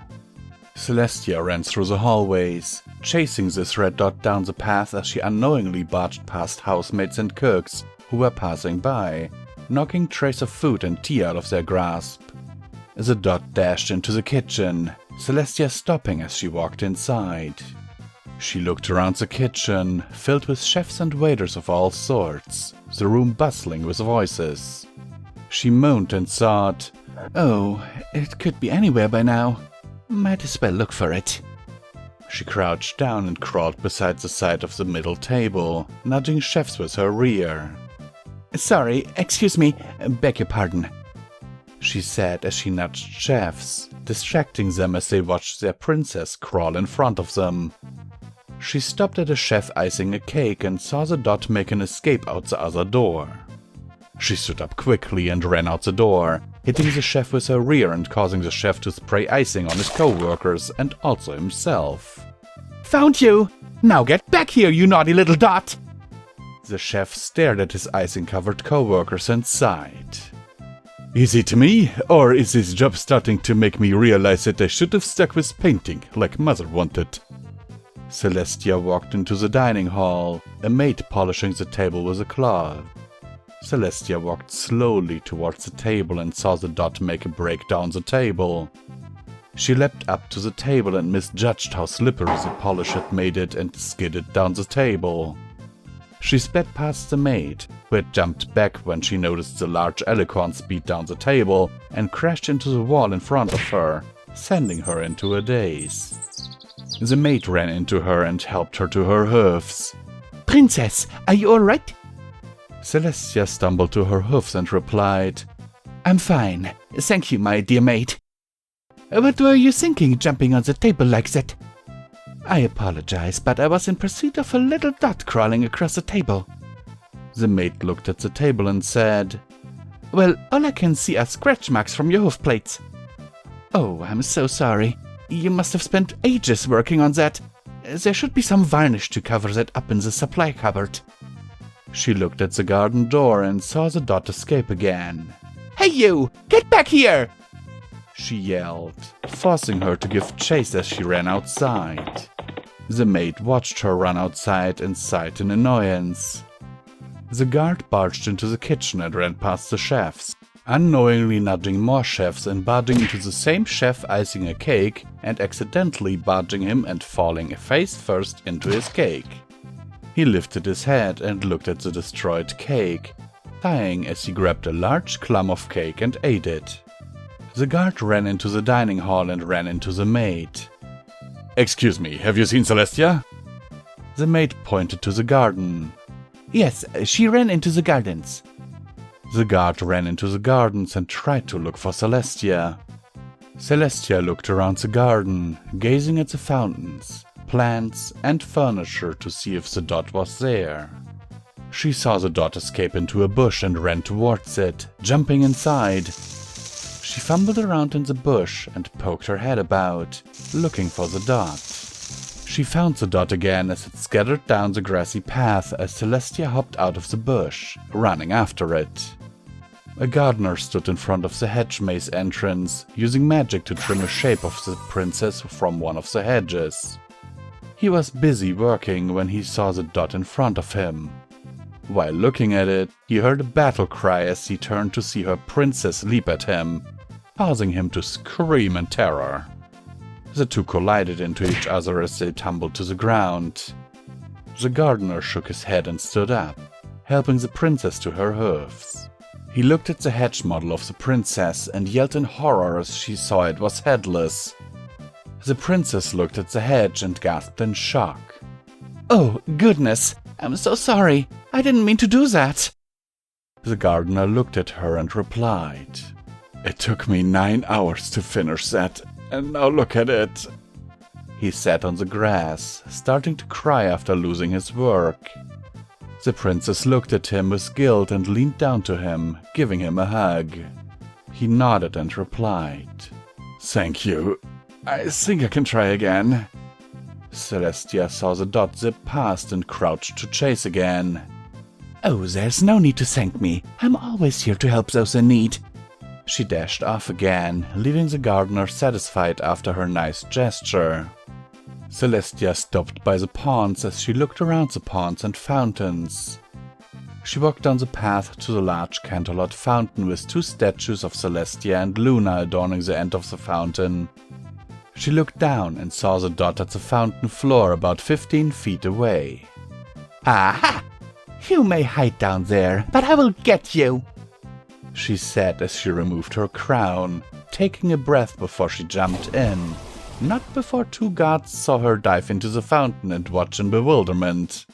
Celestia ran through the hallways, chasing this red dot down the path as she unknowingly barged past housemaids and cooks who were passing by, knocking trays of food and tea out of their grasp. The dot dashed into the kitchen, Celestia stopping as she walked inside. She looked around the kitchen, filled with chefs and waiters of all sorts, the room bustling with voices. She moaned and thought, oh, it could be anywhere by now. Might as well look for it. She crouched down and crawled beside the side of the middle table, nudging chefs with her rear. Sorry, excuse me, beg your pardon, she said as she nudged chefs, distracting them as they watched their princess crawl in front of them. She stopped at a chef icing a cake and saw the dot make an escape out the other door. She stood up quickly and ran out the door, hitting the chef with her rear and causing the chef to spray icing on his co-workers and also himself. Found you! Now get back here, you naughty little dot! The chef stared at his icing-covered co-workers and sighed. Is it me, or is this job starting to make me realize that I should have stuck with painting, like Mother wanted? Celestia walked into the dining hall, a maid polishing the table with a cloth. Celestia walked slowly towards the table and saw the dot make a break down the table. She leapt up to the table and misjudged how slippery the polish had made it and skidded down the table. She sped past the maid, who had jumped back when she noticed the large alicorn speed down the table and crashed into the wall in front of her, sending her into a daze. The maid ran into her and helped her to her hoofs. Princess, are you alright? Celestia stumbled to her hoofs and replied, I'm fine, thank you, my dear maid. What were you thinking, jumping on the table like that? I apologize, but I was in pursuit of a little dot crawling across the table. The maid looked at the table and said, Well, all I can see are scratch marks from your hoof plates. Oh, I'm so sorry. You must have spent ages working on that. There should be some varnish to cover that up in the supply cupboard. She looked at the garden door and saw the dot escape again. Hey you! Get back here! She yelled, forcing her to give chase as she ran outside. The maid watched her run outside and sighed in annoyance. The guard barged into the kitchen and ran past the chefs, unknowingly nudging more chefs and barging into the same chef icing a cake and accidentally barging him and falling face first into his cake. He lifted his head and looked at the destroyed cake, sighing as he grabbed a large clump of cake and ate it. The guard ran into the dining hall and ran into the maid. Excuse me, have you seen Celestia? The maid pointed to the garden. Yes, she ran into the gardens. The guard ran into the gardens and tried to look for Celestia. Celestia looked around the garden, gazing at the fountains, plants, and furniture to see if the dot was there. She saw the dot escape into a bush and ran towards it, jumping inside. She fumbled around in the bush and poked her head about, looking for the dot. She found the dot again as it scattered down the grassy path as Celestia hopped out of the bush, running after it. A gardener stood in front of the hedge maze entrance, using magic to trim a shape of the princess from one of the hedges. He was busy working when he saw the dot in front of him. While looking at it, he heard a battle cry as he turned to see her princess leap at him, causing him to scream in terror. The two collided into each other as they tumbled to the ground. The gardener shook his head and stood up, helping the princess to her hooves. He looked at the hedge model of the princess and yelled in horror as she saw it was headless. The princess looked at the hedge and gasped in shock. Oh, goodness! I'm so sorry! I didn't mean to do that! The gardener looked at her and replied, "It took me 9 hours to finish that, and now look at it." He sat on the grass, starting to cry after losing his work. The princess looked at him with guilt and leaned down to him, giving him a hug. He nodded and replied, "Thank you. I think I can try again." Celestia saw the dot zip past and crouched to chase again. Oh, there's no need to thank me. I'm always here to help those in need. She dashed off again, leaving the gardener satisfied after her nice gesture. Celestia stopped by the ponds as she looked around the ponds and fountains. She walked down the path to the large canterlot fountain with 2 statues of Celestia and Luna adorning the end of the fountain. She looked down and saw the dot at the fountain floor about 15 feet away. Aha! You may hide down there, but I will get you! She said as she removed her crown, taking a breath before she jumped in. Not before 2 guards saw her dive into the fountain and watch in bewilderment.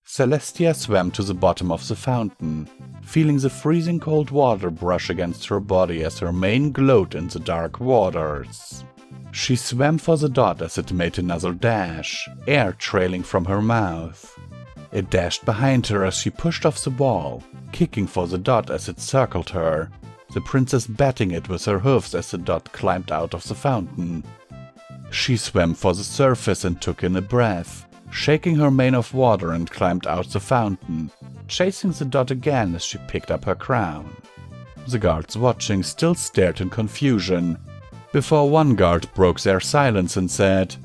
Celestia swam to the bottom of the fountain, feeling the freezing cold water brush against her body as her mane glowed in the dark waters. She swam for the dot as it made another dash, air trailing from her mouth. It dashed behind her as she pushed off the wall, kicking for the dot as it circled her, the princess batting it with her hooves as the dot climbed out of the fountain. She swam for the surface and took in a breath, shaking her mane of water and climbed out the fountain, chasing the dot again as she picked up her crown. The guards watching still stared in confusion, before one guard broke their silence and said,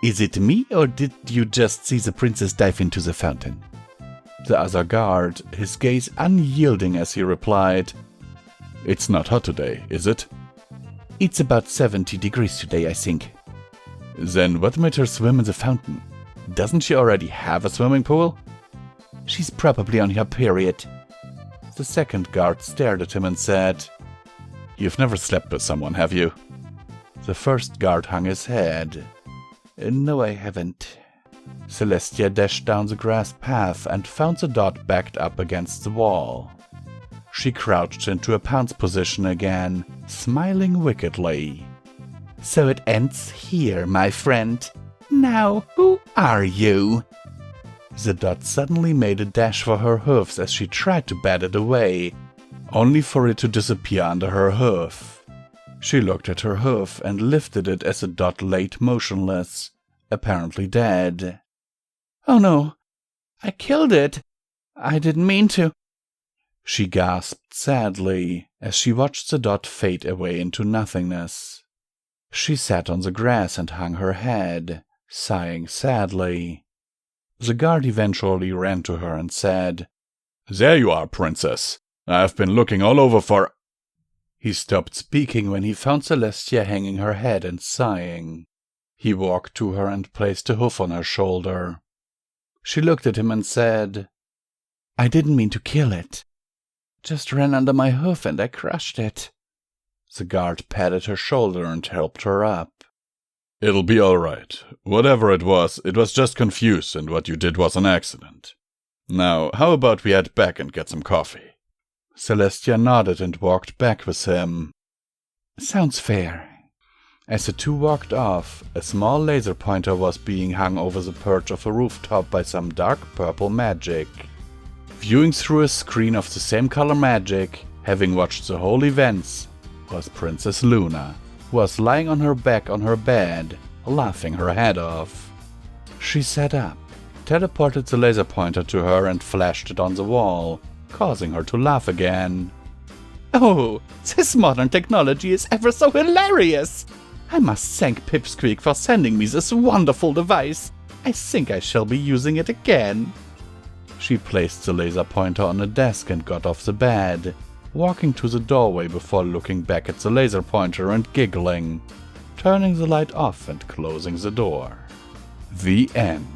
"Is it me, or did you just see the princess dive into the fountain?" The other guard, his gaze unyielding as he replied, "It's not hot today, is it?" It's about 70 degrees today, I think. Then what made her swim in the fountain? Doesn't she already have a swimming pool? She's probably on her period. The second guard stared at him and said, "You've never slept with someone, have you?" The first guard hung his head. No, I haven't. Celestia dashed down the grass path and found the dot backed up against the wall. She crouched into a pounce position again, smiling wickedly. So it ends here, my friend. Now, who are you? The dot suddenly made a dash for her hooves as she tried to bat it away, only for it to disappear under her hoof. She looked at her hoof and lifted it as the dot laid motionless, apparently dead. Oh no, I killed it. I didn't mean to. She gasped sadly as she watched the dot fade away into nothingness. She sat on the grass and hung her head, sighing sadly. The guard eventually ran to her and said, "There you are, princess. I've been looking all over for—" He stopped speaking when he found Celestia hanging her head and sighing. He walked to her and placed a hoof on her shoulder. She looked at him and said, "I didn't mean to kill it. Just ran under my hoof and I crushed it." The guard patted her shoulder and helped her up. "It'll be all right. Whatever it was just confused, and what you did was an accident. Now, how about we head back and get some coffee?" Celestia nodded and walked back with him. "Sounds fair." As the two walked off, a small laser pointer was being hung over the perch of a rooftop by some dark purple magic. Viewing through a screen of the same color magic, having watched the whole events, was Princess Luna, who was lying on her back on her bed, laughing her head off. She sat up, teleported the laser pointer to her and flashed it on the wall, causing her to laugh again. "Oh, this modern technology is ever so hilarious! I must thank Pipsqueak for sending me this wonderful device. I think I shall be using it again." She placed the laser pointer on a desk and got off the bed, walking to the doorway before looking back at the laser pointer and giggling, turning the light off and closing the door. The end.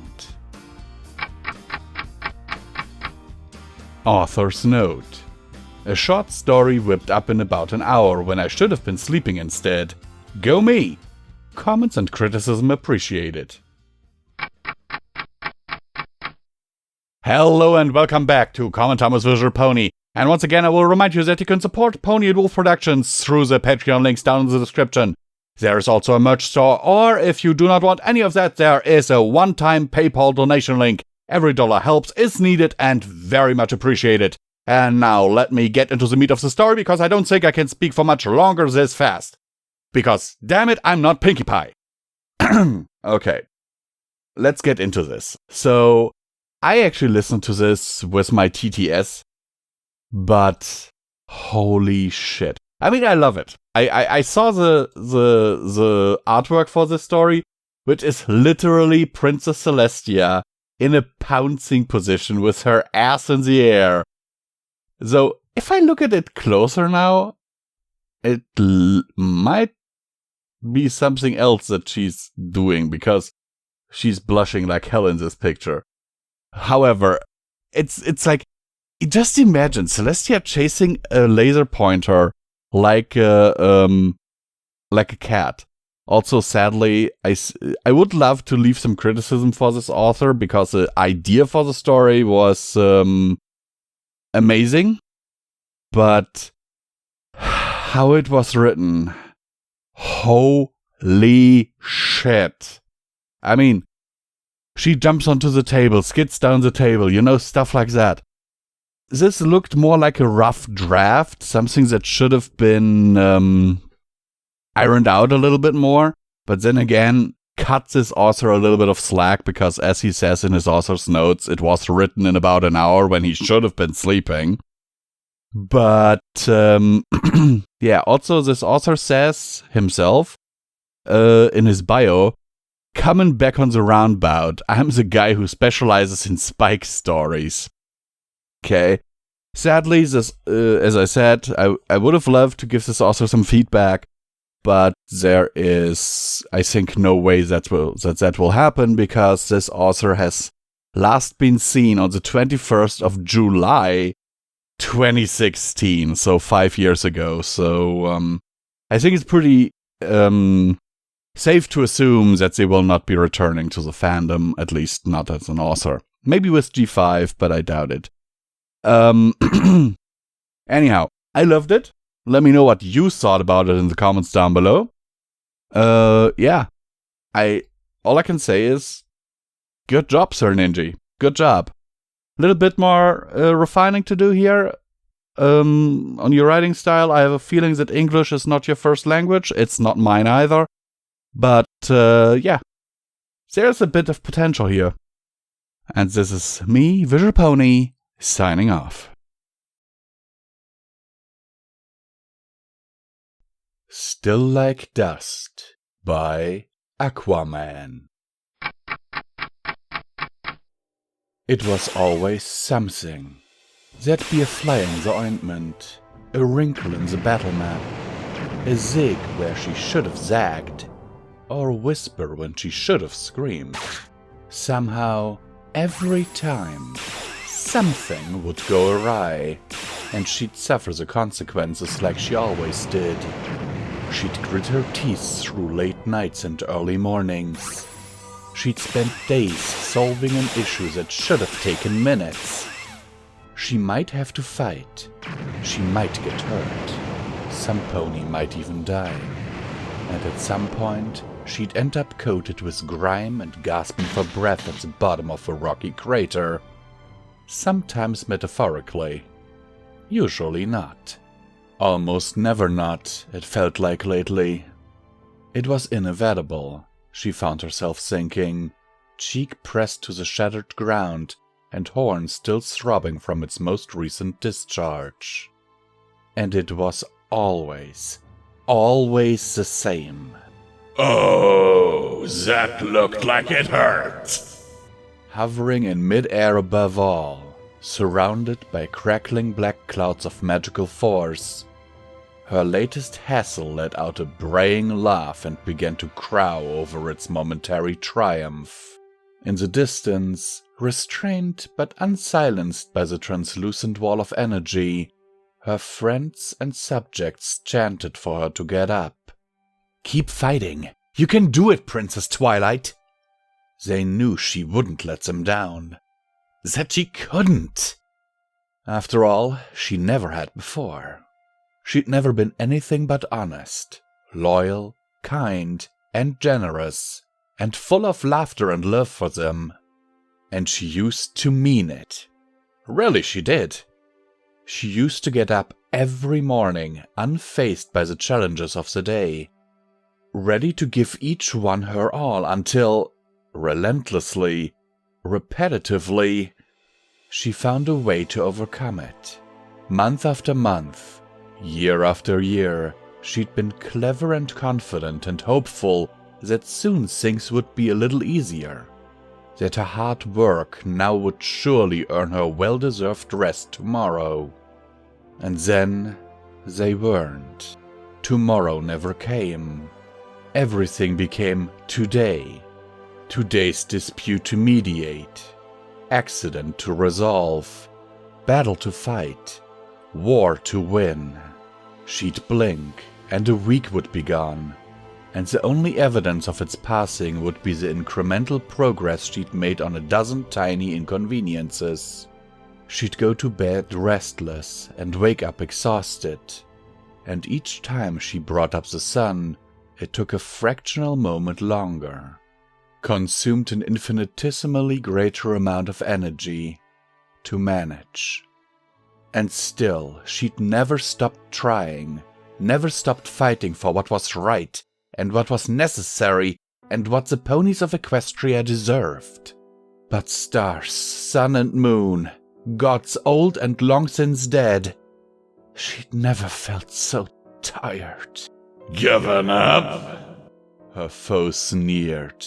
Author's note. A short story whipped up in about an hour when I should have been sleeping instead. Go me! Comments and criticism appreciated. Hello and welcome back to Comment Time with Visual Pony. And once again I will remind you that you can support Pony and Wolf Productions through the Patreon links down in the description. There is also a merch store, or if you do not want any of that, there is a one-time PayPal donation link. Every dollar helps, is needed, and very much appreciated. And now let me get into the meat of the story, because I don't think I can speak for much longer this fast. Because, damn it, I'm not Pinkie Pie. Okay, let's get into this. So, I actually listened to this with my TTS, but holy shit. I mean, I love it. I saw the artwork for this story, which is literally Princess Celestia in a pouncing position with her ass in the air. So, if I look at it closer now, it might be something else that she's doing, because she's blushing like hell in this picture. However, it's like, just imagine Celestia chasing a laser pointer like a cat. Also, sadly, I would love to leave some criticism for this author, because the idea for the story was amazing, but how it was written, holy shit. I mean, she jumps onto the table, skids down the table, stuff like that. This looked more like a rough draft, something that should have been ironed out a little bit more, but then again, cut this author a little bit of slack, because as he says in his author's notes, it was written in about an hour when he should have been sleeping. But, yeah, also this author says himself, in his bio, "Coming back on the roundabout, I'm the guy who specializes in spike stories." Okay. Sadly, this, as I said, I would have loved to give this author some feedback, but there is, I think, no way that will happen, because this author has last been seen on the 21st of July, 2016, so 5 years ago. So, I think it's pretty safe to assume that they will not be returning to the fandom, at least not as an author. Maybe with G5, but I doubt it. Anyhow, I loved it. Let me know what you thought about it in the comments down below. Yeah. All I can say is, good job, Sir Ninja. Good job. A little bit more refining to do here. On your writing style, I have a feeling that English is not your first language. It's not mine either. But, yeah. There's a bit of potential here. And this is me, Visual Pony, signing off. Still Like Dust by Aquaman. It was always something. There'd be a fly in the ointment, a wrinkle in the battle map, a zig where she should have zagged, or a whisper when she should have screamed. Somehow, every time, something would go awry, and she'd suffer the consequences like she always did. She'd grit her teeth through late nights and early mornings. She'd spent days solving an issue that should have taken minutes. She might have to fight. She might get hurt. Some pony might even die. And at some point, she'd end up coated with grime and gasping for breath at the bottom of a rocky crater. Sometimes metaphorically. Usually not. Almost never not, it felt like lately. It was inevitable, she found herself thinking, cheek pressed to the shattered ground and horn still throbbing from its most recent discharge. And it was always the same. Oh, that looked like it hurt. Hovering in mid-air above all, surrounded by crackling black clouds of magical force, her latest hassle let out a braying laugh and began to crow over its momentary triumph. In the distance, restrained but unsilenced by the translucent wall of energy, her friends and subjects chanted for her to get up. Keep fighting! You can do it, Princess Twilight! They knew she wouldn't let them down. That she couldn't! After all, she never had before. She'd never been anything but honest, loyal, kind, and generous, and full of laughter and love for them. And she used to mean it. Really, she did. She used to get up every morning, unfazed by the challenges of the day, ready to give each one her all until, relentlessly, repetitively, she found a way to overcome it. Month after month, year after year, she'd been clever and confident and hopeful that soon things would be a little easier, that her hard work now would surely earn her well-deserved rest tomorrow. And then they weren't. Tomorrow never came. Everything became today. Today's dispute to mediate, accident to resolve, battle to fight, war to win. She'd blink, and a week would be gone, and the only evidence of its passing would be the incremental progress she'd made on a dozen tiny inconveniences. She'd go to bed restless and wake up exhausted, and each time she brought up the sun, it took a fractional moment longer. Consumed an infinitesimally greater amount of energy to manage. And still, she'd never stopped trying, never stopped fighting for what was right, and what was necessary, and what the ponies of Equestria deserved. But stars, sun and moon, gods old and long since dead, she'd never felt so tired. Given up? Her foe sneered,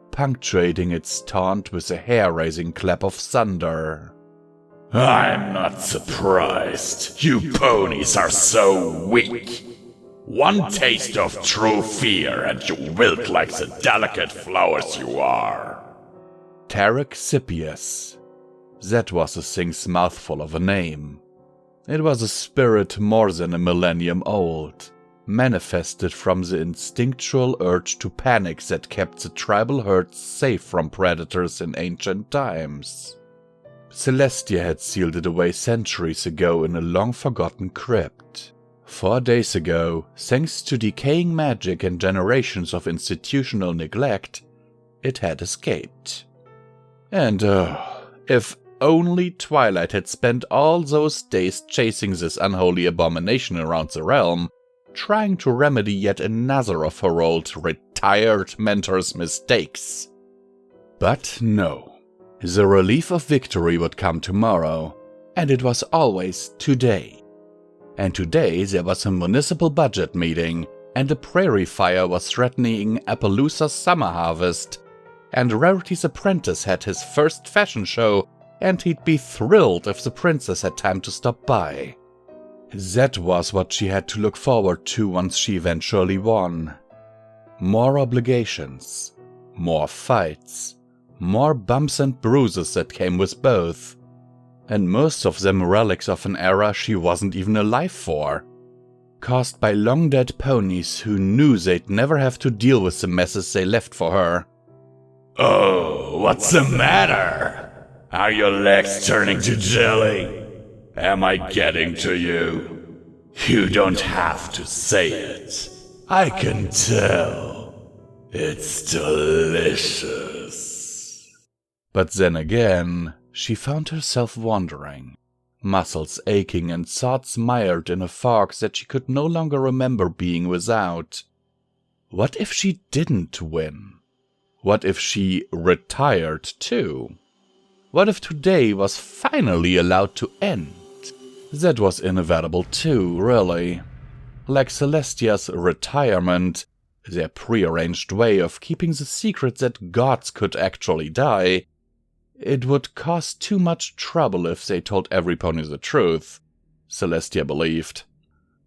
punctuating its taunt with a hair-raising clap of thunder. I'm not surprised. You ponies are so weak. One taste of true fear and you wilt like the delicate flowers you are. Tarek Scipius. That was the thing's mouthful of a name. It was a spirit more than a millennium old, manifested from the instinctual urge to panic that kept the tribal herds safe from predators in ancient times. Celestia had sealed it away centuries ago in a long-forgotten crypt. 4 days ago, thanks to decaying magic and generations of institutional neglect, it had escaped. And if only Twilight had spent all those days chasing this unholy abomination around the realm, trying to remedy yet another of her old retired mentor's mistakes. But no. The relief of victory would come tomorrow, and it was always today. And today there was a municipal budget meeting, and a prairie fire was threatening Appaloosa's summer harvest, and Rarity's apprentice had his first fashion show, and he'd be thrilled if the princess had time to stop by. That was what she had to look forward to once she eventually won. More obligations, more fights, more bumps and bruises that came with both, and most of them relics of an era she wasn't even alive for, caused by long-dead ponies who knew they'd never have to deal with the messes they left for her. Oh, what's the matter? Are your legs turning to jelly? Am I getting to you? You don't have to say it. I can tell. It's delicious. But then again, she found herself wandering, muscles aching and thoughts mired in a fog that she could no longer remember being without. What if she didn't win? What if she retired too? What if today was finally allowed to end? That was inevitable too, really. Like Celestia's retirement, their prearranged way of keeping the secret that gods could actually die, it would cause too much trouble if they told every pony the truth, Celestia believed.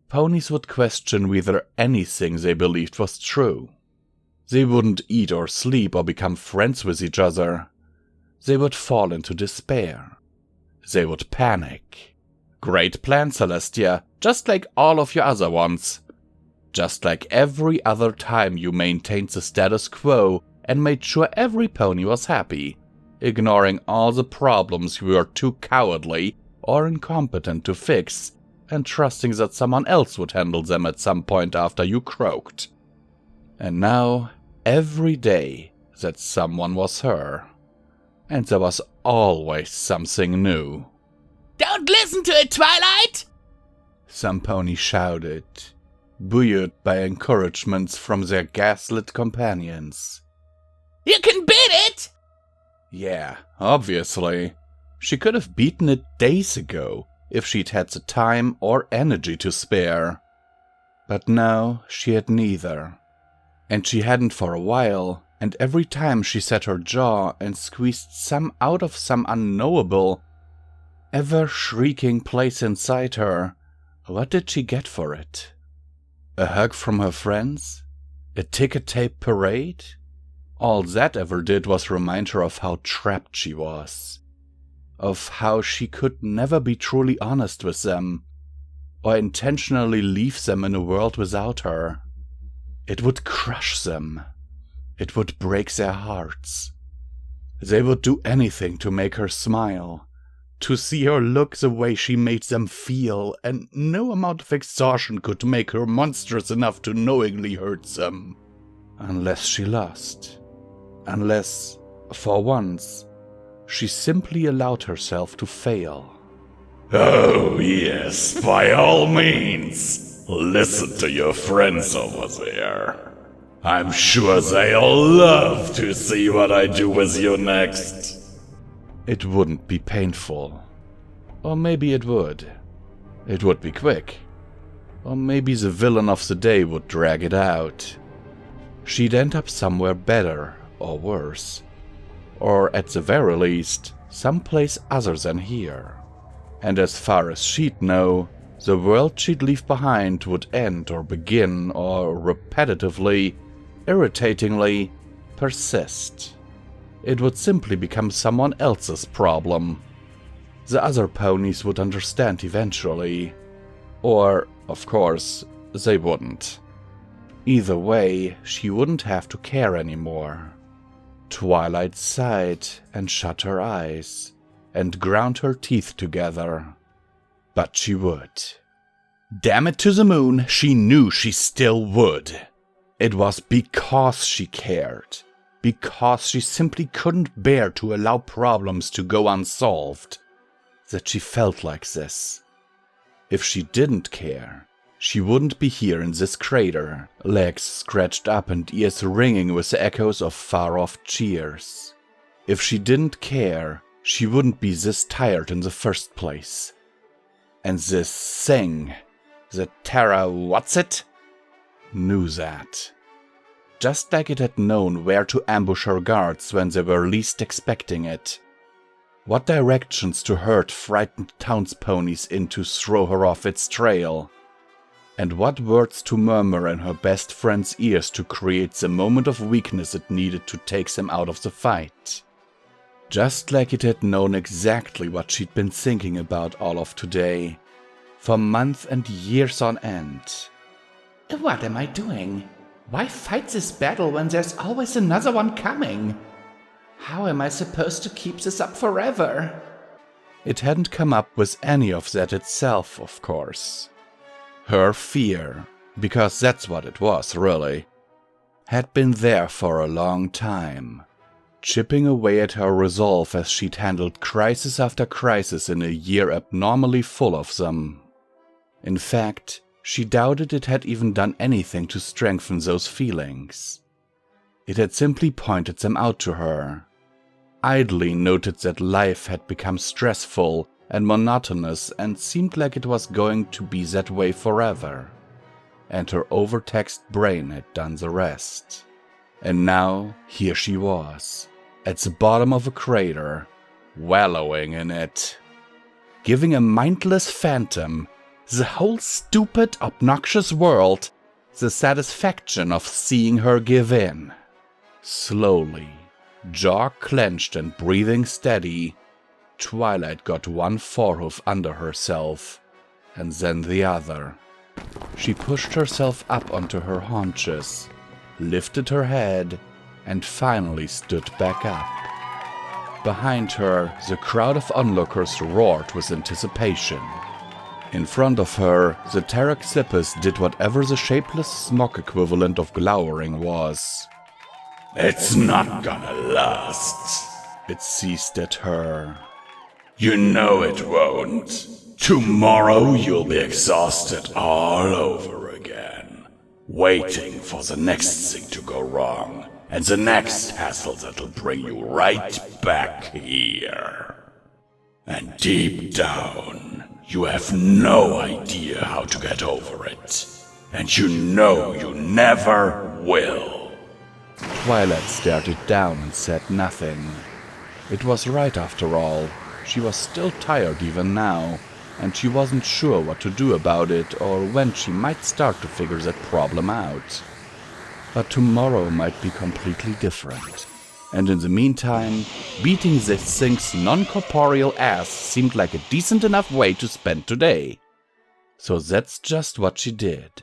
Ponies would question whether anything they believed was true. They wouldn't eat or sleep or become friends with each other. They would fall into despair. They would panic. Great plan, Celestia, just like all of your other ones. Just like every other time you maintained the status quo and made sure every pony was happy, ignoring all the problems you were too cowardly or incompetent to fix, and trusting that someone else would handle them at some point after you croaked. And now, every day, that someone was her. And there was always something new. Don't listen to it, Twilight! Some pony shouted, buoyed by encouragements from their gaslit companions. You can beat it! Yeah, obviously. She could have beaten it days ago if she'd had the time or energy to spare. But now she had neither. And she hadn't for a while, and every time she set her jaw and squeezed some out of some unknowable, ever-shrieking place inside her, what did she get for it? A hug from her friends? A ticker tape parade? All that ever did was remind her of how trapped she was. Of how she could never be truly honest with them, or intentionally leave them in a world without her. It would crush them. It would break their hearts. They would do anything to make her smile, to see her look the way she made them feel, and no amount of exhaustion could make her monstrous enough to knowingly hurt them. Unless she lost. Unless, for once, she simply allowed herself to fail. Oh yes, by all means. Listen to your friends over there. I'm sure they'll love to see what I do with you next. It wouldn't be painful. Or maybe it would. It would be quick. Or maybe the villain of the day would drag it out. She'd end up somewhere better or worse. Or at the very least, someplace other than here. And as far as she'd know, the world she'd leave behind would end or begin or repetitively, irritatingly, persist. It would simply become someone else's problem. The other ponies would understand eventually. Or, of course, they wouldn't. Either way, she wouldn't have to care anymore. Twilight sighed and shut her eyes, and ground her teeth together. But she would. Damn it to the moon, she knew she still would. It was because she cared. Because she simply couldn't bear to allow problems to go unsolved, that she felt like this. If she didn't care, she wouldn't be here in this crater, legs scratched up and ears ringing with the echoes of far-off cheers. If she didn't care, she wouldn't be this tired in the first place. And this thing, the Terra what's it? knew that. Just like it had known where to ambush her guards when they were least expecting it. What directions to herd frightened townsponies in to throw her off its trail. And what words to murmur in her best friend's ears to create the moment of weakness it needed to take them out of the fight. Just like it had known exactly what she'd been thinking about all of today, for months and years on end. What am I doing? Why fight this battle when there's always another one coming? How am I supposed to keep this up forever? It hadn't come up with any of that itself, of course. Her fear, because that's what it was, really, had been there for a long time, chipping away at her resolve as she'd handled crisis after crisis in a year abnormally full of them. In fact, she doubted it had even done anything to strengthen those feelings. It had simply pointed them out to her, idly noted that life had become stressful and monotonous and seemed like it was going to be that way forever. And her overtaxed brain had done the rest. And now, here she was, at the bottom of a crater, wallowing in it, giving a mindless phantom, the whole stupid, obnoxious world, the satisfaction of seeing her give in. Slowly, jaw clenched and breathing steady, Twilight got one forehoof under herself, and then the other. She pushed herself up onto her haunches, lifted her head, and finally stood back up. Behind her, the crowd of onlookers roared with anticipation. In front of her, the Taraxippus did whatever the shapeless smog equivalent of glowering was. It's not gonna last, it seized at her. You know it won't. Tomorrow you'll be exhausted all over again, waiting for the next thing to go wrong, and the next hassle that'll bring you right back here. And deep down, you have no idea how to get over it, and you know you never will. Twilight stared it down and said nothing. It was right after all. She was still tired even now, and she wasn't sure what to do about it or when she might start to figure that problem out. But tomorrow might be completely different. And in the meantime, beating this thing's non-corporeal ass seemed like a decent enough way to spend today. So that's just what she did.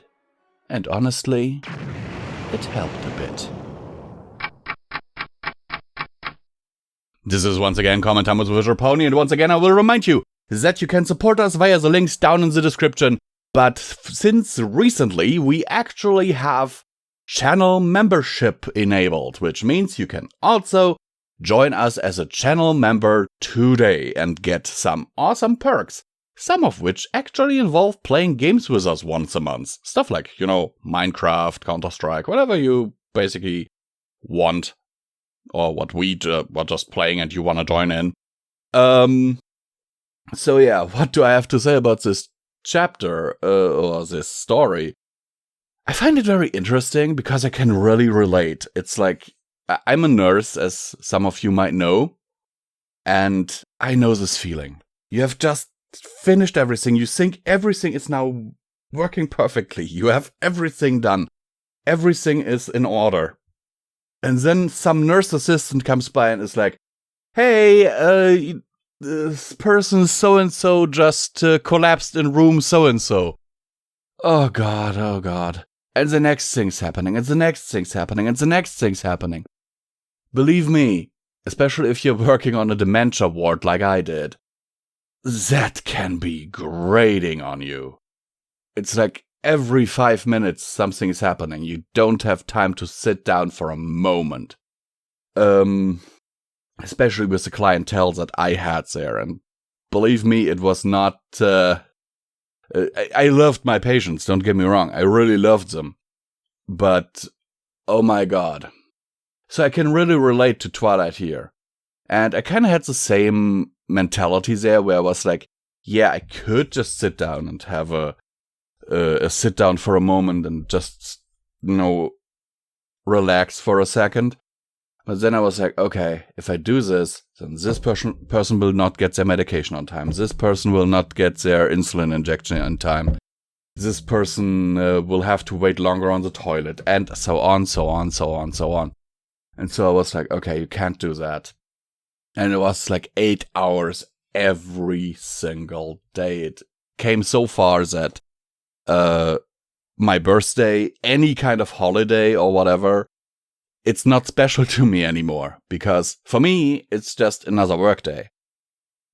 And honestly, it helped a bit. This is once again Comment Time with visualbrony, and once again I will remind you that you can support us via the links down in the description. But since recently we actually have channel membership enabled, which means you can also join us as a channel member today and get some awesome perks, some of which actually involve playing games with us once a month. Stuff like, Minecraft, Counter-Strike, whatever you basically want, or what we were just playing and you want to join in. So yeah, what do I have to say about this chapter, or this story? I find it very interesting because I can really relate. It's like, I'm a nurse, as some of you might know, and I know this feeling. You have just finished everything. You think everything is now working perfectly. You have everything done. Everything is in order. And then some nurse assistant comes by and is like, hey, this person so-and-so just collapsed in room so-and-so. Oh god, oh god. And the next thing's happening, and the next thing's happening, and the next thing's happening. Believe me, especially if you're working on a dementia ward like I did, that can be grating on you. It's like every 5 minutes something is happening. You don't have time to sit down for a moment. Especially with the clientele that I had there. And believe me, it was not... I loved my patients, don't get me wrong. I really loved them. But, oh my god. So I can really relate to Twilight here. And I kind of had the same mentality there where I was like, yeah, I could just sit down and have a sit down for a moment and just relax for a second. But then I was like, okay, if I do this, then this person will not get their medication on time. This person will not get their insulin injection on time. This person will have to wait longer on the toilet, and so on, so on, so on, so on. And so I was like, okay, you can't do that. And it was like 8 hours every single day. It came so far that my birthday, any kind of holiday or whatever, it's not special to me anymore. Because for me, it's just another work day.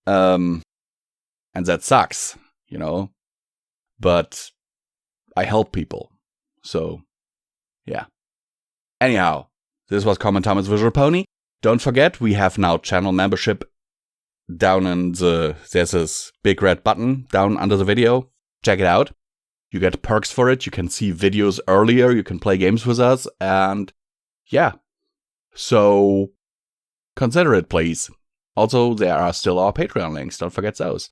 And that sucks, you know. But I help people. So, yeah. Anyhow, this was Common Thomas Visual Pony. Don't forget, we have now channel membership down in there's this big red button down under the video. Check it out. You get perks for it. You can see videos earlier. You can play games with us. And yeah. So consider it, please. Also, there are still our Patreon links. Don't forget those.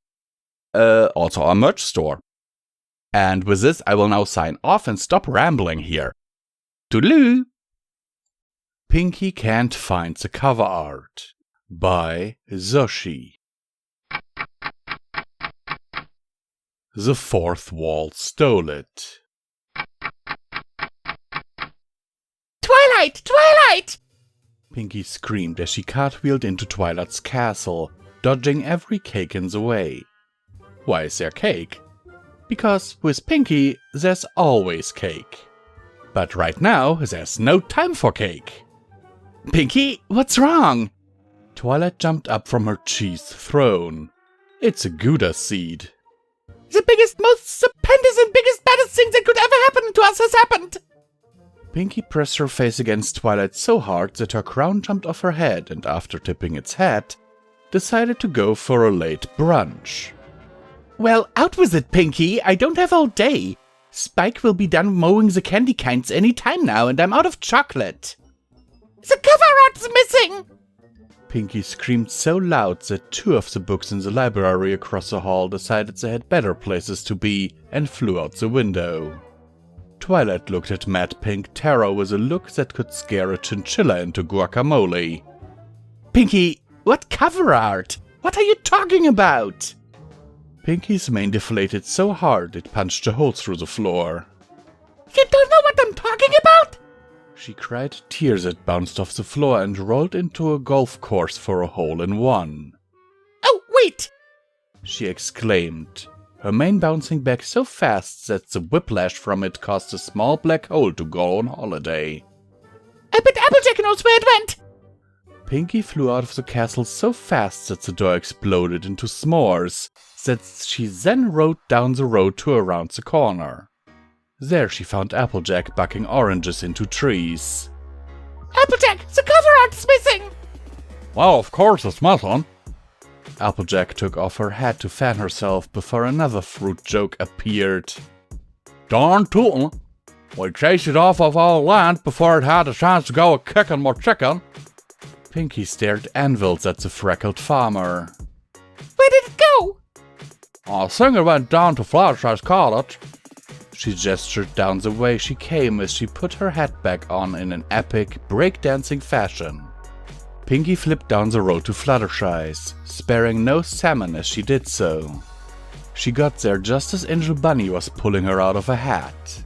Also our merch store. And with this, I will now sign off and stop rambling here. Toodaloo! Pinky Can't Find the Cover Art by Zoshi. The Fourth Wall Stole It. Twilight! Twilight! Pinky screamed as she cartwheeled into Twilight's castle, dodging every cake in the way. Why is there cake? Because with Pinky, there's always cake. But right now, there's no time for cake. Pinky, what's wrong? Twilight jumped up from her cheese throne. It's a Gouda seed. The biggest, most stupendous and biggest, baddest thing that could ever happen to us has happened! Pinky pressed her face against Twilight so hard that her crown jumped off her head, and after tipping its hat, decided to go for a late brunch. Well, out with it, Pinky. I don't have all day. Spike will be done mowing the candy canes any time now, and I'm out of chocolate. The cover art's missing! Pinky screamed so loud that 2 of the books in the library across the hall decided they had better places to be and flew out the window. Twilight looked at Mad Pink Terror with a look that could scare a chinchilla into guacamole. Pinky, what cover art? What are you talking about? Pinky's mane deflated so hard it punched a hole through the floor. You don't know what I'm talking about? She cried tears that bounced off the floor and rolled into a golf course for a hole-in-one. Oh, wait! She exclaimed, her mane bouncing back so fast that the whiplash from it caused a small black hole to go on holiday. I bet Applejack knows where it went! Pinky flew out of the castle so fast that the door exploded into s'mores, that she then rode down the road to around the corner. There she found Applejack bucking oranges into trees. Applejack, the cover art's missing! Well, of course it's missing. Applejack took off her hat to fan herself before another fruit joke appeared. Darn tootin'. We chased it off of our land before it had a chance to go a-kicking more chicken. Pinky stared anvils at the freckled farmer. Where did it go? I think it went down to Fluttershy's cottage. She gestured down the way she came as she put her hat back on in an epic, breakdancing fashion. Pinky flipped down the road to Fluttershy's, sparing no salmon as she did so. She got there just as Angel Bunny was pulling her out of a hat.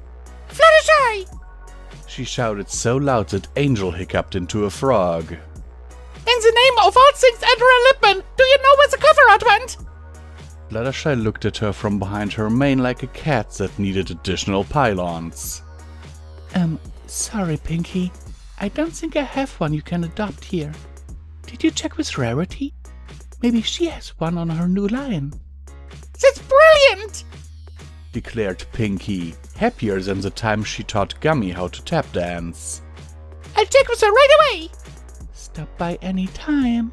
Fluttershy! She shouted so loud that Angel hiccuped into a frog. In the name of all things Admiral Lipman, do you know where the cover art went? Fluttershy looked at her from behind her mane like a cat that needed additional pylons. Sorry, Pinky. I don't think I have one you can adopt here. Did you check with Rarity? Maybe she has one on her new line. That's brilliant! Declared Pinky, happier than the time she taught Gummy how to tap dance. I'll check with her right away! Stop by any time,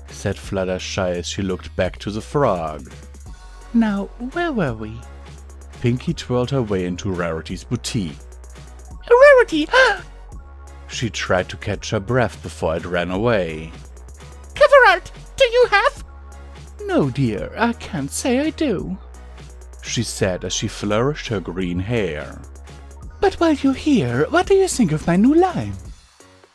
said Fluttershy as she looked back to the frog. Now, where were we? Pinky twirled her way into Rarity's boutique. Rarity! She tried to catch her breath before it ran away. Cover art, do you have? No, dear, I can't say I do, she said as she flourished her green hair. But while you're here, what do you think of my new line?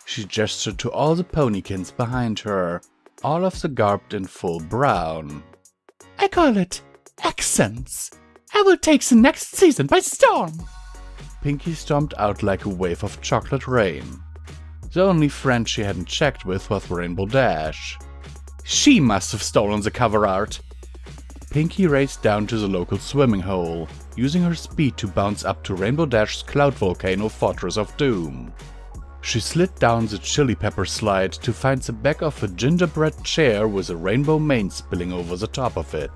She gestured to all the ponykins behind her, all of them garbed in full brown. I call it accents. I will take the next season by storm. Pinky stormed out like a wave of chocolate rain. The only friend she hadn't checked with was Rainbow Dash. She must have stolen the cover art. Pinky raced down to the local swimming hole, using her speed to bounce up to Rainbow Dash's cloud volcano Fortress of Doom. She slid down the chili pepper slide to find the back of a gingerbread chair with a rainbow mane spilling over the top of it.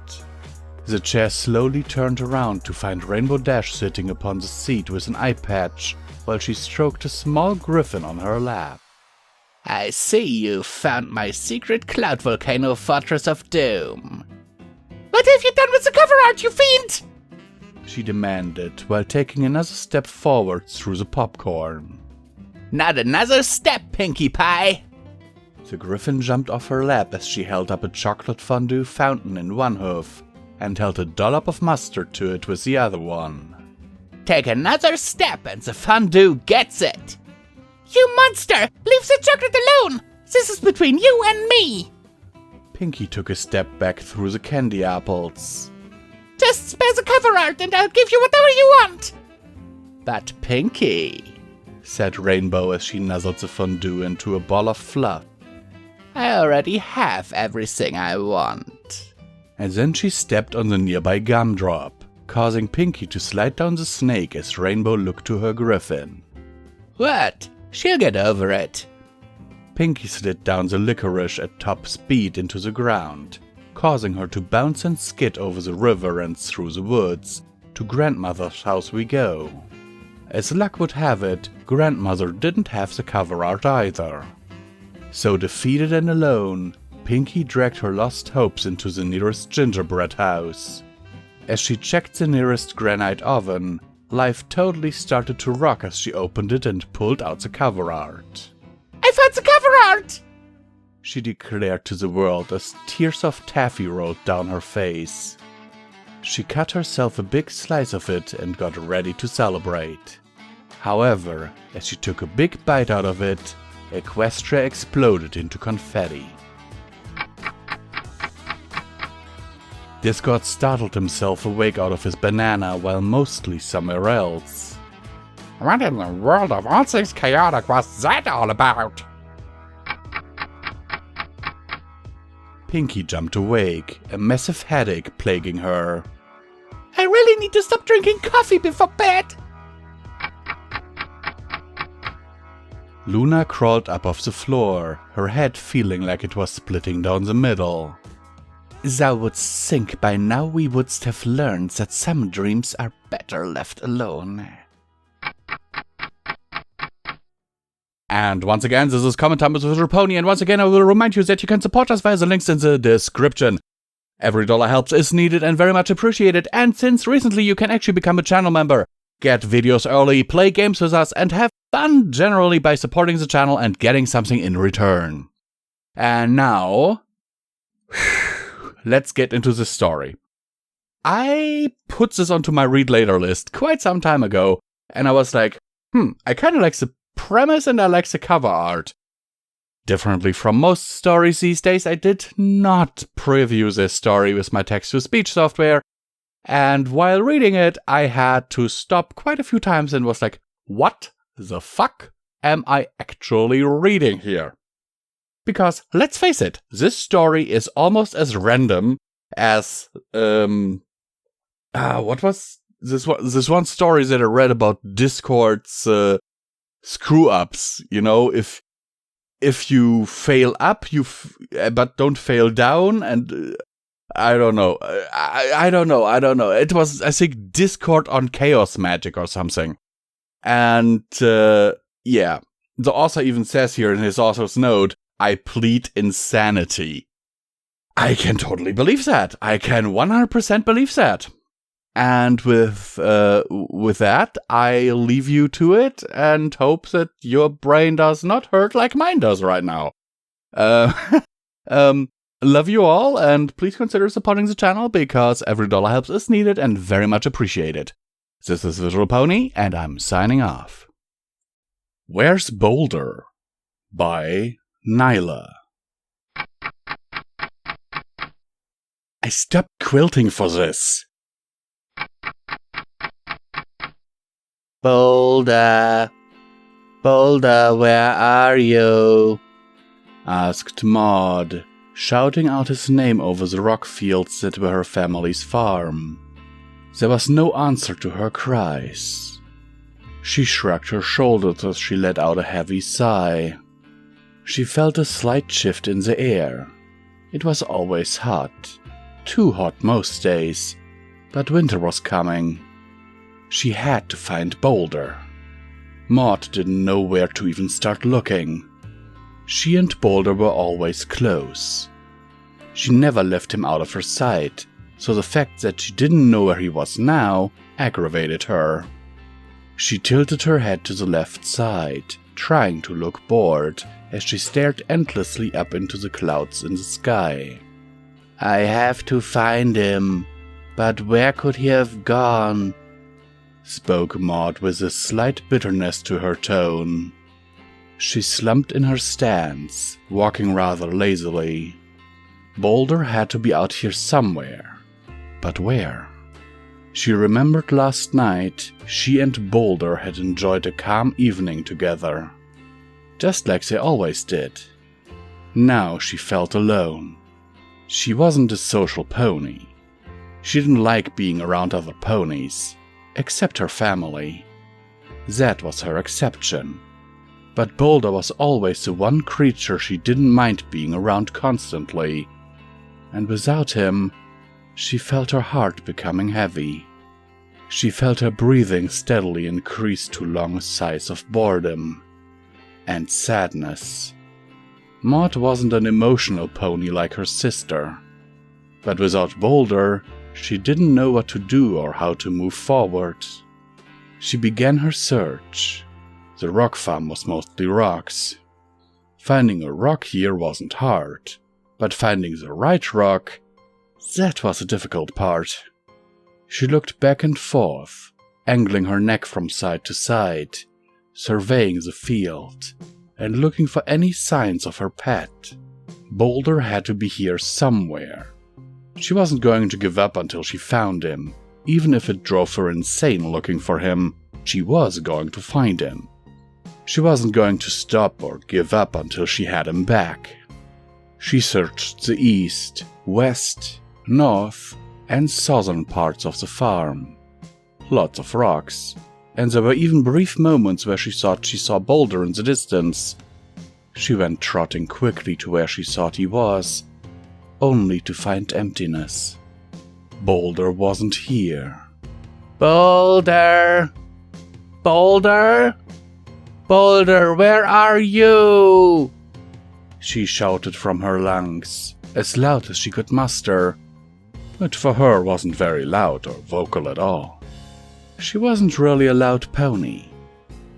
The chair slowly turned around to find Rainbow Dash sitting upon the seat with an eye patch, while she stroked a small griffin on her lap. I see you found my secret cloud volcano Fortress of Doom. What have you done with the cover art, you fiend? She demanded, while taking another step forward through the popcorn. Not another step, Pinkie Pie! The griffin jumped off her lap as she held up a chocolate fondue fountain in one hoof, and held a dollop of mustard to it with the other one. Take another step and the fondue gets it! You monster! Leave the chocolate alone! This is between you and me! Pinky took a step back through the candy apples. Just spare the cover art and I'll give you whatever you want! But Pinky, said Rainbow as she nuzzled the fondue into a ball of fluff. I already have everything I want. And then she stepped on the nearby gumdrop, causing Pinky to slide down the snake as Rainbow looked to her griffin. What? She'll get over it. Pinky slid down the licorice at top speed into the ground, causing her to bounce and skid over the river and through the woods. To Grandmother's house we go. As luck would have it, Grandmother didn't have the cover art either. So defeated and alone, Pinky dragged her lost hopes into the nearest gingerbread house. As she checked the nearest granite oven, life totally started to rock as she opened it and pulled out the cover art. I found the cover art! She declared to the world as tears of taffy rolled down her face. She cut herself a big slice of it and got ready to celebrate. However, as she took a big bite out of it, Equestria exploded into confetti. Discord startled himself awake out of his banana while mostly somewhere else. What in the world of all things chaotic was that all about? Pinky jumped awake, a massive headache plaguing her. I really need to stop drinking coffee before bed. Luna crawled up off the floor, her head feeling like it was splitting down the middle. Thou wouldst think by now we wouldst have learned that some dreams are better left alone. And once again, this is Comment Time with Visual Pony, and once again I will remind you that you can support us via the links in the description. Every dollar helps is needed and very much appreciated, and since recently you can actually become a channel member, get videos early, play games with us, and have fun generally by supporting the channel and getting something in return. And now, let's get into the story. I put this onto my read later list quite some time ago, and I was like, I kind of like the premise and I like the cover art. Differently from most stories these days, I did not preview this story with my text-to-speech software, and while reading it, I had to stop quite a few times and was like, what the fuck am I actually reading here? Because, let's face it, this story is almost as random as, what was this one story that I read about Discord's, screw-ups, you know, if you fail up, but don't fail down, and I don't know. I don't know. It was, I think, Discord on Chaos Magic or something. And, yeah. The author even says here in his author's note, I plead insanity. I can totally believe that. I can 100% believe that. And with that, I leave you to it and hope that your brain does not hurt like mine does right now. Love you all, and please consider supporting the channel because every dollar helps is needed and very much appreciated. This is visualbrony, and I'm signing off. Where's Boulder? By Nyla. I stopped quilting for this. Boulder, Boulder, where are you? Asked Maud, shouting out his name over the rock fields that were her family's farm. There was no answer to her cries. She shrugged her shoulders as she let out a heavy sigh. She felt a slight shift in the air. It was always hot. Too hot most days. But winter was coming. She had to find Boulder. Maud didn't know where to even start looking. She and Boulder were always close. She never left him out of her sight, so the fact that she didn't know where he was now aggravated her. She tilted her head to the left side, trying to look bored as she stared endlessly up into the clouds in the sky. I have to find him, but where could he have gone? Spoke Maud with a slight bitterness to her tone. She slumped in her stance, walking rather lazily. Boulder had to be out here somewhere. But where? She remembered last night she and Boulder had enjoyed a calm evening together. Just like they always did. Now she felt alone. She wasn't a social pony. She didn't like being around other ponies, except her family. That was her exception. But Boulder was always the one creature she didn't mind being around constantly. And without him, she felt her heart becoming heavy. She felt her breathing steadily increase to long sighs of boredom and sadness. Maud wasn't an emotional pony like her sister, but without Boulder, she didn't know what to do or how to move forward. She began her search. The rock farm was mostly rocks. Finding a rock here wasn't hard, but finding the right rock, that was a difficult part. She looked back and forth, angling her neck from side to side, surveying the field, and looking for any signs of her pet. Boulder had to be here somewhere. She wasn't going to give up until she found him. Even if it drove her insane looking for him, she was going to find him. She wasn't going to stop or give up until she had him back. She searched the east, west, north, and southern parts of the farm. Lots of rocks, and there were even brief moments where she thought she saw Boulder in the distance. She went trotting quickly to where she thought he was, only to find emptiness. Boulder wasn't here. Boulder! Boulder! Boulder, where are you? She shouted from her lungs, as loud as she could muster, which for her wasn't very loud or vocal at all. She wasn't really a loud pony.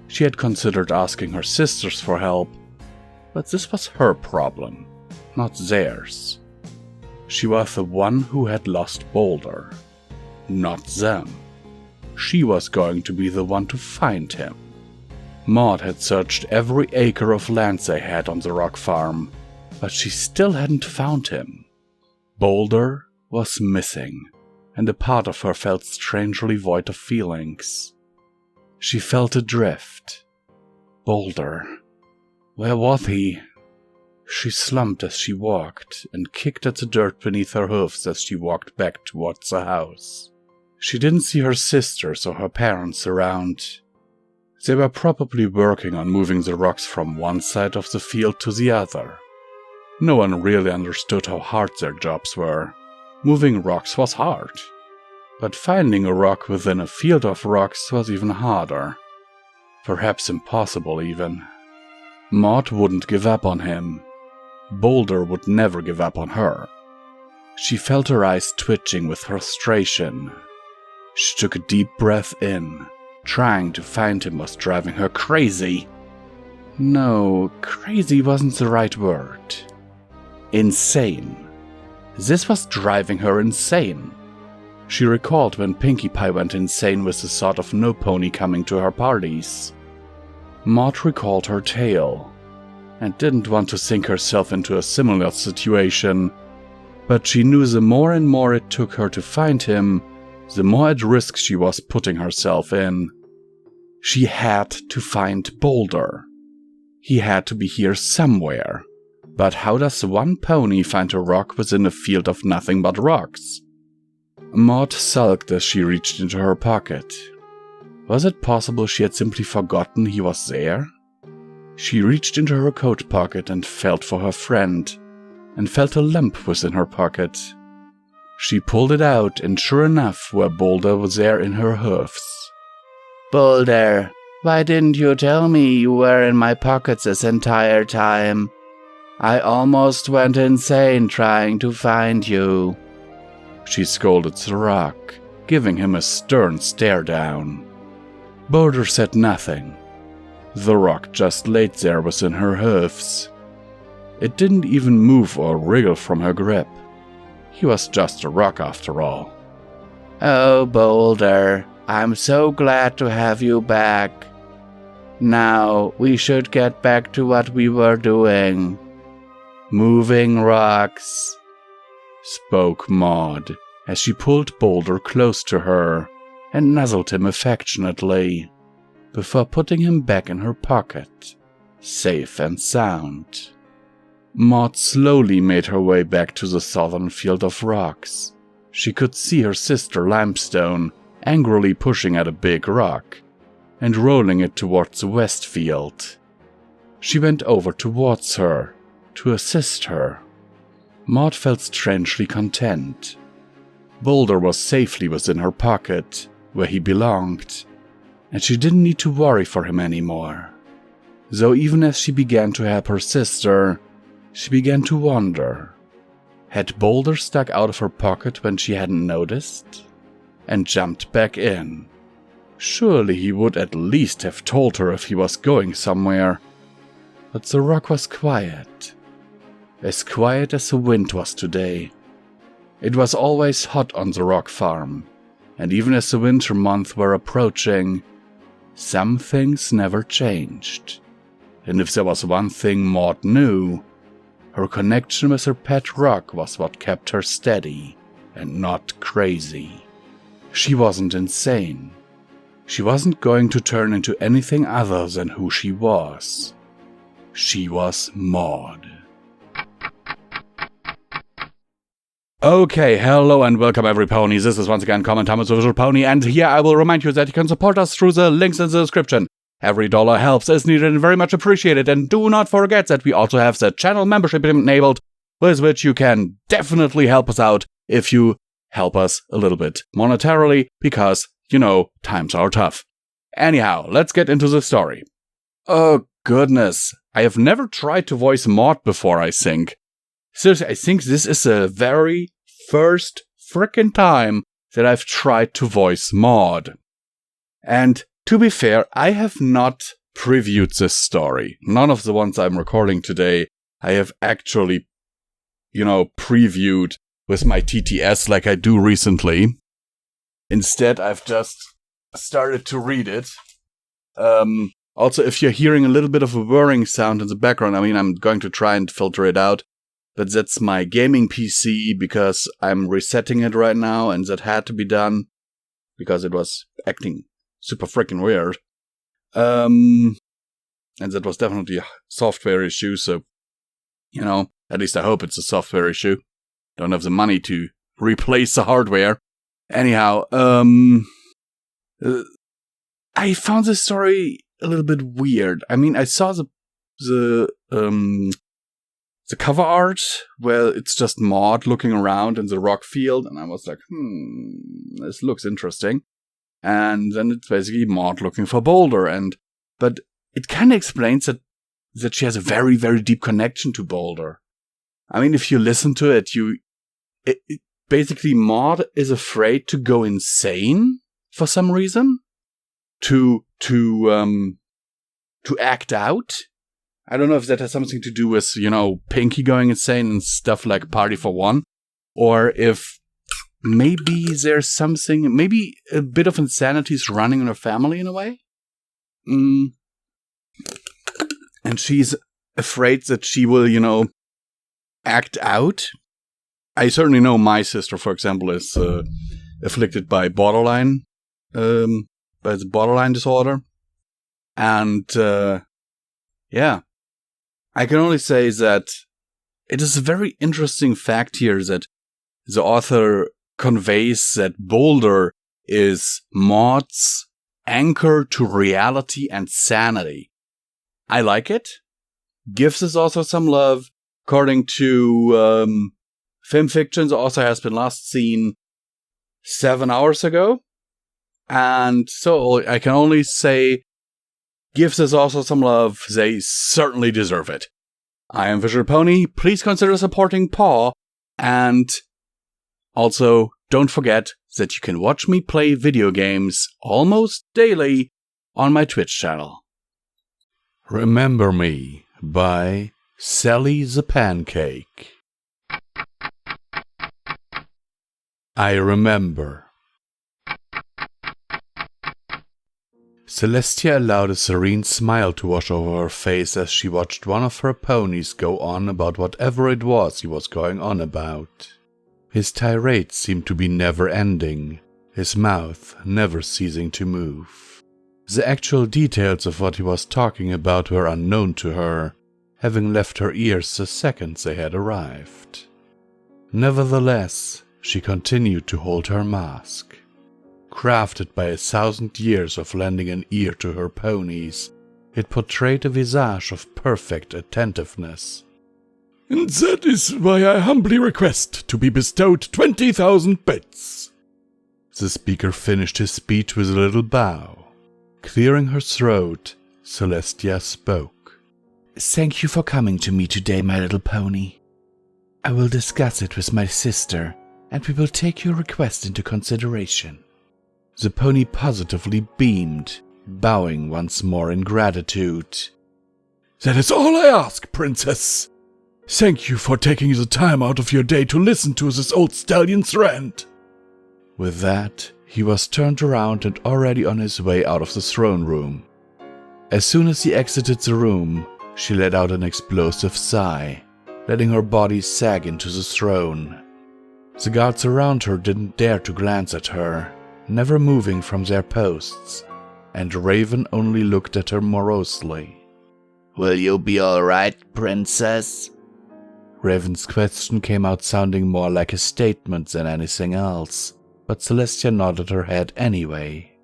She had considered asking her sisters for help, but this was her problem, not theirs. She was the one who had lost Boulder, not them. She was going to be the one to find him. Maud had searched every acre of land they had on the rock farm, but she still hadn't found him. Boulder was missing, and a part of her felt strangely void of feelings. She felt adrift. Boulder. Where was he? She slumped as she walked, and kicked at the dirt beneath her hoofs as she walked back towards the house. She didn't see her sisters or her parents around. They were probably working on moving the rocks from one side of the field to the other. No one really understood how hard their jobs were. Moving rocks was hard. But finding a rock within a field of rocks was even harder. Perhaps impossible even. Maud wouldn't give up on him. Boulder would never give up on her. She felt her eyes twitching with frustration. She took a deep breath in. Trying to find him was driving her crazy. No, crazy wasn't the right word. Insane. This was driving her insane. She recalled when Pinkie Pie went insane with the thought of no pony coming to her parties. Maud recalled her tale, and didn't want to sink herself into a similar situation, but she knew the more and more it took her to find him, the more at risk she was putting herself in. She had to find Boulder. He had to be here somewhere. But how does one pony find a rock within a field of nothing but rocks? Maud sulked as she reached into her pocket. Was it possible she had simply forgotten he was there? She reached into her coat pocket and felt for her friend, and felt a lump within her pocket. She pulled it out, and sure enough, where Boulder was there in her hoofs. Boulder, why didn't you tell me you were in my pockets this entire time? I almost went insane trying to find you. She scolded the rock, giving him a stern stare down. Boulder said nothing. The rock just laid there within her hoofs. It didn't even move or wriggle from her grip. He was just a rock after all. Oh, Boulder, I'm so glad to have you back. Now, we should get back to what we were doing. Moving rocks, spoke Maud, as she pulled Boulder close to her and nuzzled him affectionately, before putting him back in her pocket, safe and sound. Maud slowly made her way back to the southern field of rocks. She could see her sister Limestone angrily pushing at a big rock and rolling it towards the west field. She went over towards her to assist her. Maud felt strangely content. Boulder was safely within her pocket, where he belonged, and she didn't need to worry for him anymore. Though even as she began to help her sister, she began to wonder. Had Boulder stuck out of her pocket when she hadn't noticed? And jumped back in. Surely he would at least have told her if he was going somewhere. But the rock was quiet. As quiet as the wind was today. It was always hot on the rock farm, and even as the winter months were approaching, some things never changed. And if there was one thing Maud knew, her connection with her pet rock was what kept her steady and not crazy. She wasn't insane. She wasn't going to turn into anything other than who she was. She was Maud. Okay, hello and welcome every ponies. This is once again Common Thomas Visual Pony, and here I will remind you that you can support us through the links in the description. Every dollar helps, is needed, and very much appreciated. And do not forget that we also have the channel membership enabled, with which you can definitely help us out if you help us a little bit monetarily, because, you know, times are tough. Anyhow, let's get into the story. Oh goodness, I have never tried to voice Maud before, I think. Seriously, I think this is the very first frickin' time that I've tried to voice Maud. And to be fair, I have not previewed this story. None of the ones I'm recording today I have actually, previewed with my TTS like I do recently. Instead, I've just started to read it. Also, if you're hearing a little bit of a whirring sound in the background, I'm going to try and filter it out. But that's my gaming PC because I'm resetting it right now, and that had to be done because it was acting super freaking weird. And that was definitely a software issue, so, at least I hope it's a software issue. Don't have the money to replace the hardware. Anyhow, I found this story a little bit weird. I saw the cover art where it's just Maud looking around in the rock field, and I was like, this looks interesting. And then it's basically Maud looking for Boulder, but it kind of explains that she has a very, very deep connection to Boulder. If you listen to it, basically Maud is afraid to go insane for some reason, to act out. I don't know if that has something to do with, Pinkie going insane and stuff like Party for One, or if maybe there's something, maybe a bit of insanity is running in her family in a way. And she's afraid that she will, act out. I certainly know my sister, for example, is afflicted by borderline, by the borderline disorder. And, yeah, I can only say that it is a very interesting fact here that the author conveys that Boulder is Maud's anchor to reality and sanity. I like it. Gives us also some love. According to Film Fiction, the author has been last seen 7 hours ago. And so I can only say, gives us also some love. They certainly deserve it. I am Visual Pony. Please consider supporting Paw. And also, don't forget that you can watch me play video games almost daily on my Twitch channel. Remember Me by Sally the Pancake. I remember. Celestia allowed a serene smile to wash over her face as she watched one of her ponies go on about whatever it was he was going on about. His tirade seemed to be never-ending, his mouth never ceasing to move. The actual details of what he was talking about were unknown to her, having left her ears the second they had arrived. Nevertheless, she continued to hold her mask. Crafted by 1,000 years of lending an ear to her ponies, it portrayed a visage of perfect attentiveness. And that is why I humbly request to be bestowed 20,000 bits. The speaker finished his speech with a little bow. Clearing her throat, Celestia spoke. Thank you for coming to me today, my little pony. I will discuss it with my sister, and we will take your request into consideration. The pony positively beamed, bowing once more in gratitude. That is all I ask, Princess. Thank you for taking the time out of your day to listen to this old stallion's rant. With that, he was turned around and already on his way out of the throne room. As soon as he exited the room, she let out an explosive sigh, letting her body sag into the throne. The guards around her didn't dare to glance at her, never moving from their posts, and Raven only looked at her morosely. Will you be all right, princess? Raven's question came out sounding more like a statement than anything else, but Celestia nodded her head anyway.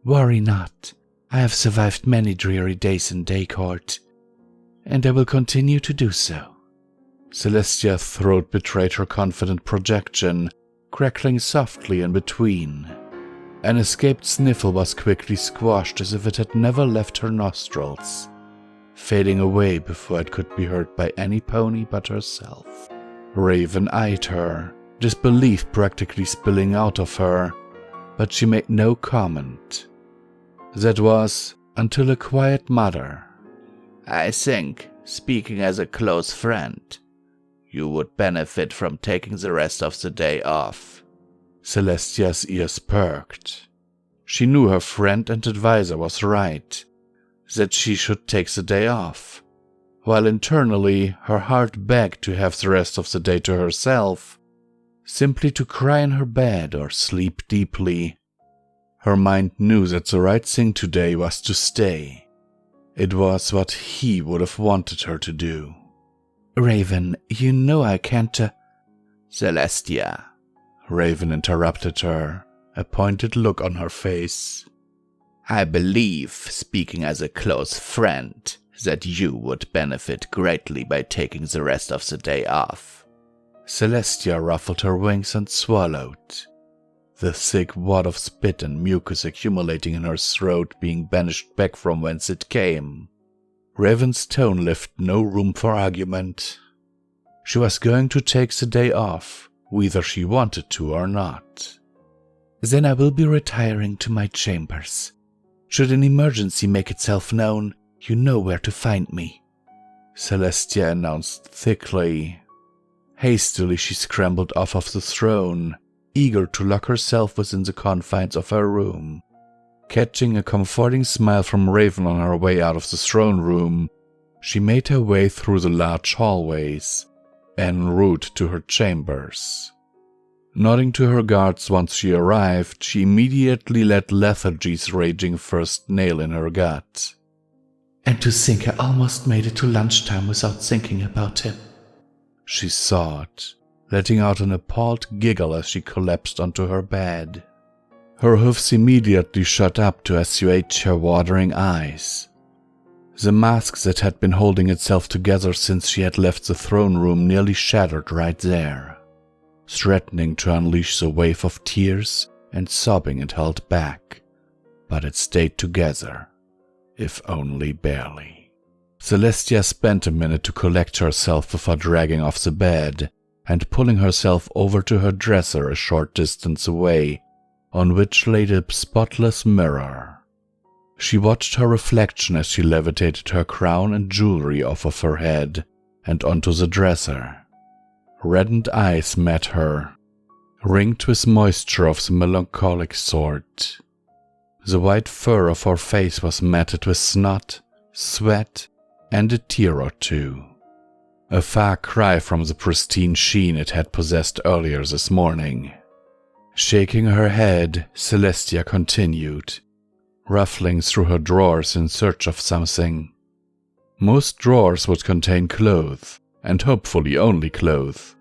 Worry not. I have survived many dreary days in Day Court, and I will continue to do so. Celestia's throat betrayed her confident projection, crackling softly in between. An escaped sniffle was quickly squashed as if it had never left her nostrils, fading away before it could be heard by any pony but herself. Raven eyed her, disbelief practically spilling out of her, but she made no comment. That was until a quiet mutter. I think, speaking as a close friend, you would benefit from taking the rest of the day off. Celestia's ears perked. She knew her friend and advisor was right, that she should take the day off, while internally her heart begged to have the rest of the day to herself, simply to cry in her bed or sleep deeply. Her mind knew that the right thing today was to stay. It was what he would have wanted her to do. Raven, you know I can't... Celestia. Raven interrupted her, a pointed look on her face. I believe, speaking as a close friend, that you would benefit greatly by taking the rest of the day off. Celestia ruffled her wings and swallowed, the thick wad of spit and mucus accumulating in her throat being banished back from whence it came. Raven's tone left no room for argument. She was going to take the day off, whether she wanted to or not. Then I will be retiring to my chambers. Should an emergency make itself known, you know where to find me, Celestia announced thickly. Hastily she scrambled off of the throne, eager to lock herself within the confines of her room. Catching a comforting smile from Raven on her way out of the throne room, she made her way through the large hallways, en route to her chambers. Nodding to her guards once she arrived, she immediately let lethargy's raging first nail in her gut. And to think I almost made it to lunchtime without thinking about him, she sobbed, letting out an appalled giggle as she collapsed onto her bed. Her hoofs immediately shot up to assuage her watering eyes. The mask that had been holding itself together since she had left the throne room nearly shattered right there, threatening to unleash the wave of tears and sobbing it held back, but it stayed together, if only barely. Celestia spent a minute to collect herself before dragging off the bed and pulling herself over to her dresser a short distance away, on which lay the spotless mirror. She watched her reflection as she levitated her crown and jewelry off of her head and onto the dresser. Reddened eyes met her, ringed with moisture of the melancholic sort. The white fur of her face was matted with snot, sweat, and a tear or two. A far cry from the pristine sheen it had possessed earlier this morning. Shaking her head, Celestia continued, ruffling through her drawers in search of something. Most drawers would contain clothes, and hopefully only clothes.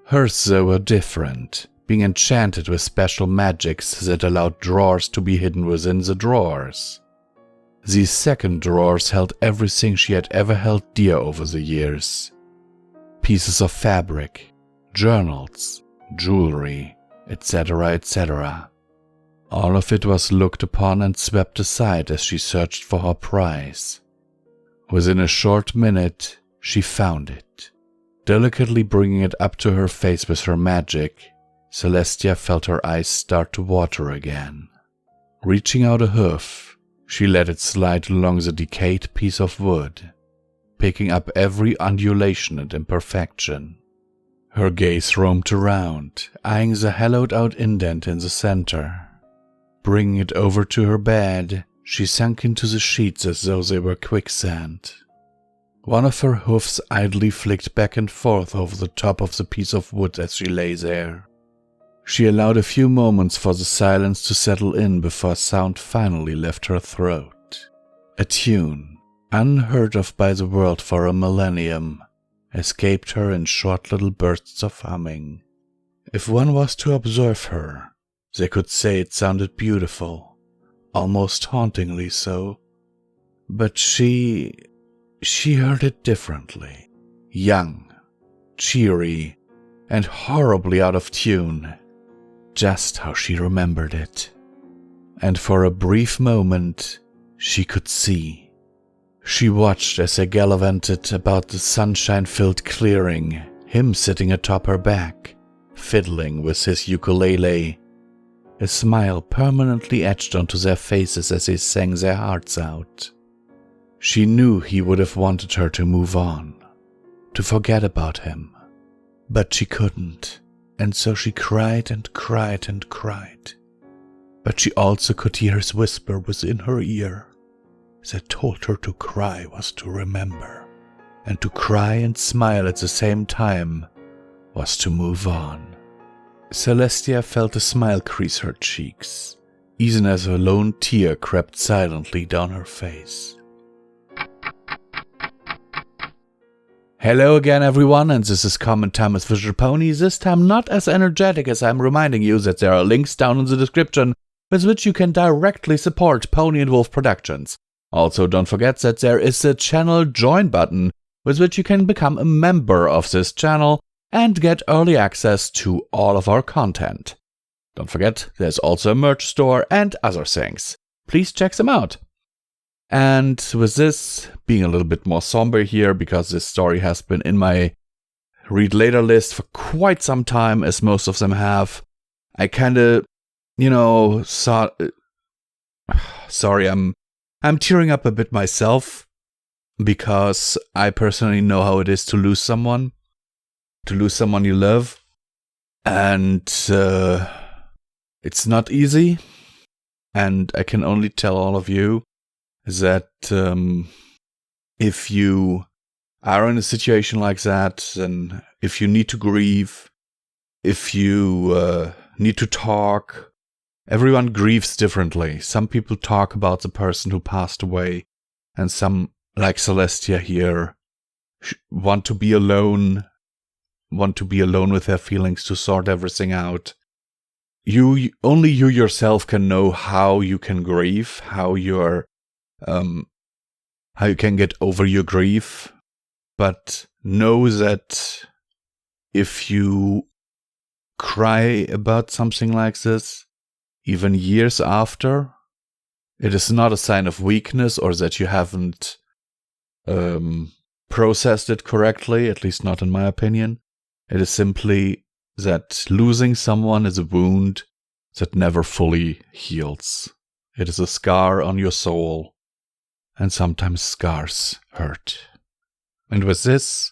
Hers, though, were different, being enchanted with special magics that allowed drawers to be hidden within the drawers. These second drawers held everything she had ever held dear over the years. Pieces of fabric, journals, jewelry, etc., etc. All of it was looked upon and swept aside as she searched for her prize. Within a short minute, she found it. Delicately bringing it up to her face with her magic, Celestia felt her eyes start to water again. Reaching out a hoof, she let it slide along the decayed piece of wood, picking up every undulation and imperfection. Her gaze roamed around, eyeing the hollowed-out indent in the center. Bringing it over to her bed, she sank into the sheets as though they were quicksand. One of her hoofs idly flicked back and forth over the top of the piece of wood as she lay there. She allowed a few moments for the silence to settle in before sound finally left her throat. A tune, unheard of by the world for a millennium, escaped her in short little bursts of humming. If one was to observe her, they could say it sounded beautiful, almost hauntingly so. But she heard it differently. Young, cheery, and horribly out of tune. Just how she remembered it. And for a brief moment, she could see. She watched as they gallivanted about the sunshine-filled clearing, him sitting atop her back, fiddling with his ukulele. A smile permanently etched onto their faces as they sang their hearts out. She knew he would have wanted her to move on, to forget about him. But she couldn't, and so she cried and cried and cried. But she also could hear his whisper within her ear that told her to cry was to remember, and to cry and smile at the same time was to move on. Celestia felt a smile crease her cheeks, even as a lone tear crept silently down her face. Hello again everyone, and this is Common Time with Visual Pony, this time not as energetic as I'm reminding you that there are links down in the description with which you can directly support Pony and Wolf Productions. Also don't forget that there is a channel join button with which you can become a member of this channel and get early access to all of our content. Don't forget, there's also a merch store and other things. Please check them out. And with this being a little bit more somber here, because this story has been in my read later list for quite some time, as most of them have, I kinda, sorry, I'm tearing up a bit myself, because I personally know how it is to lose someone you love. And it's not easy. And I can only tell all of you that if you are in a situation like that, and if you need to grieve, if you need to talk, everyone grieves differently. Some people talk about the person who passed away, and some, like Celestia here, want to be alone with their feelings, to sort everything out. Only you yourself can know how you can grieve, how you can get over your grief. But know that if you cry about something like this, even years after, it is not a sign of weakness or that you haven't processed it correctly, at least not in my opinion. It is simply that losing someone is a wound that never fully heals. It is a scar on your soul, and sometimes scars hurt. And with this,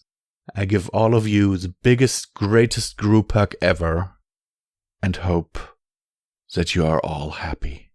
I give all of you the biggest, greatest group hug ever, and hope that you are all happy.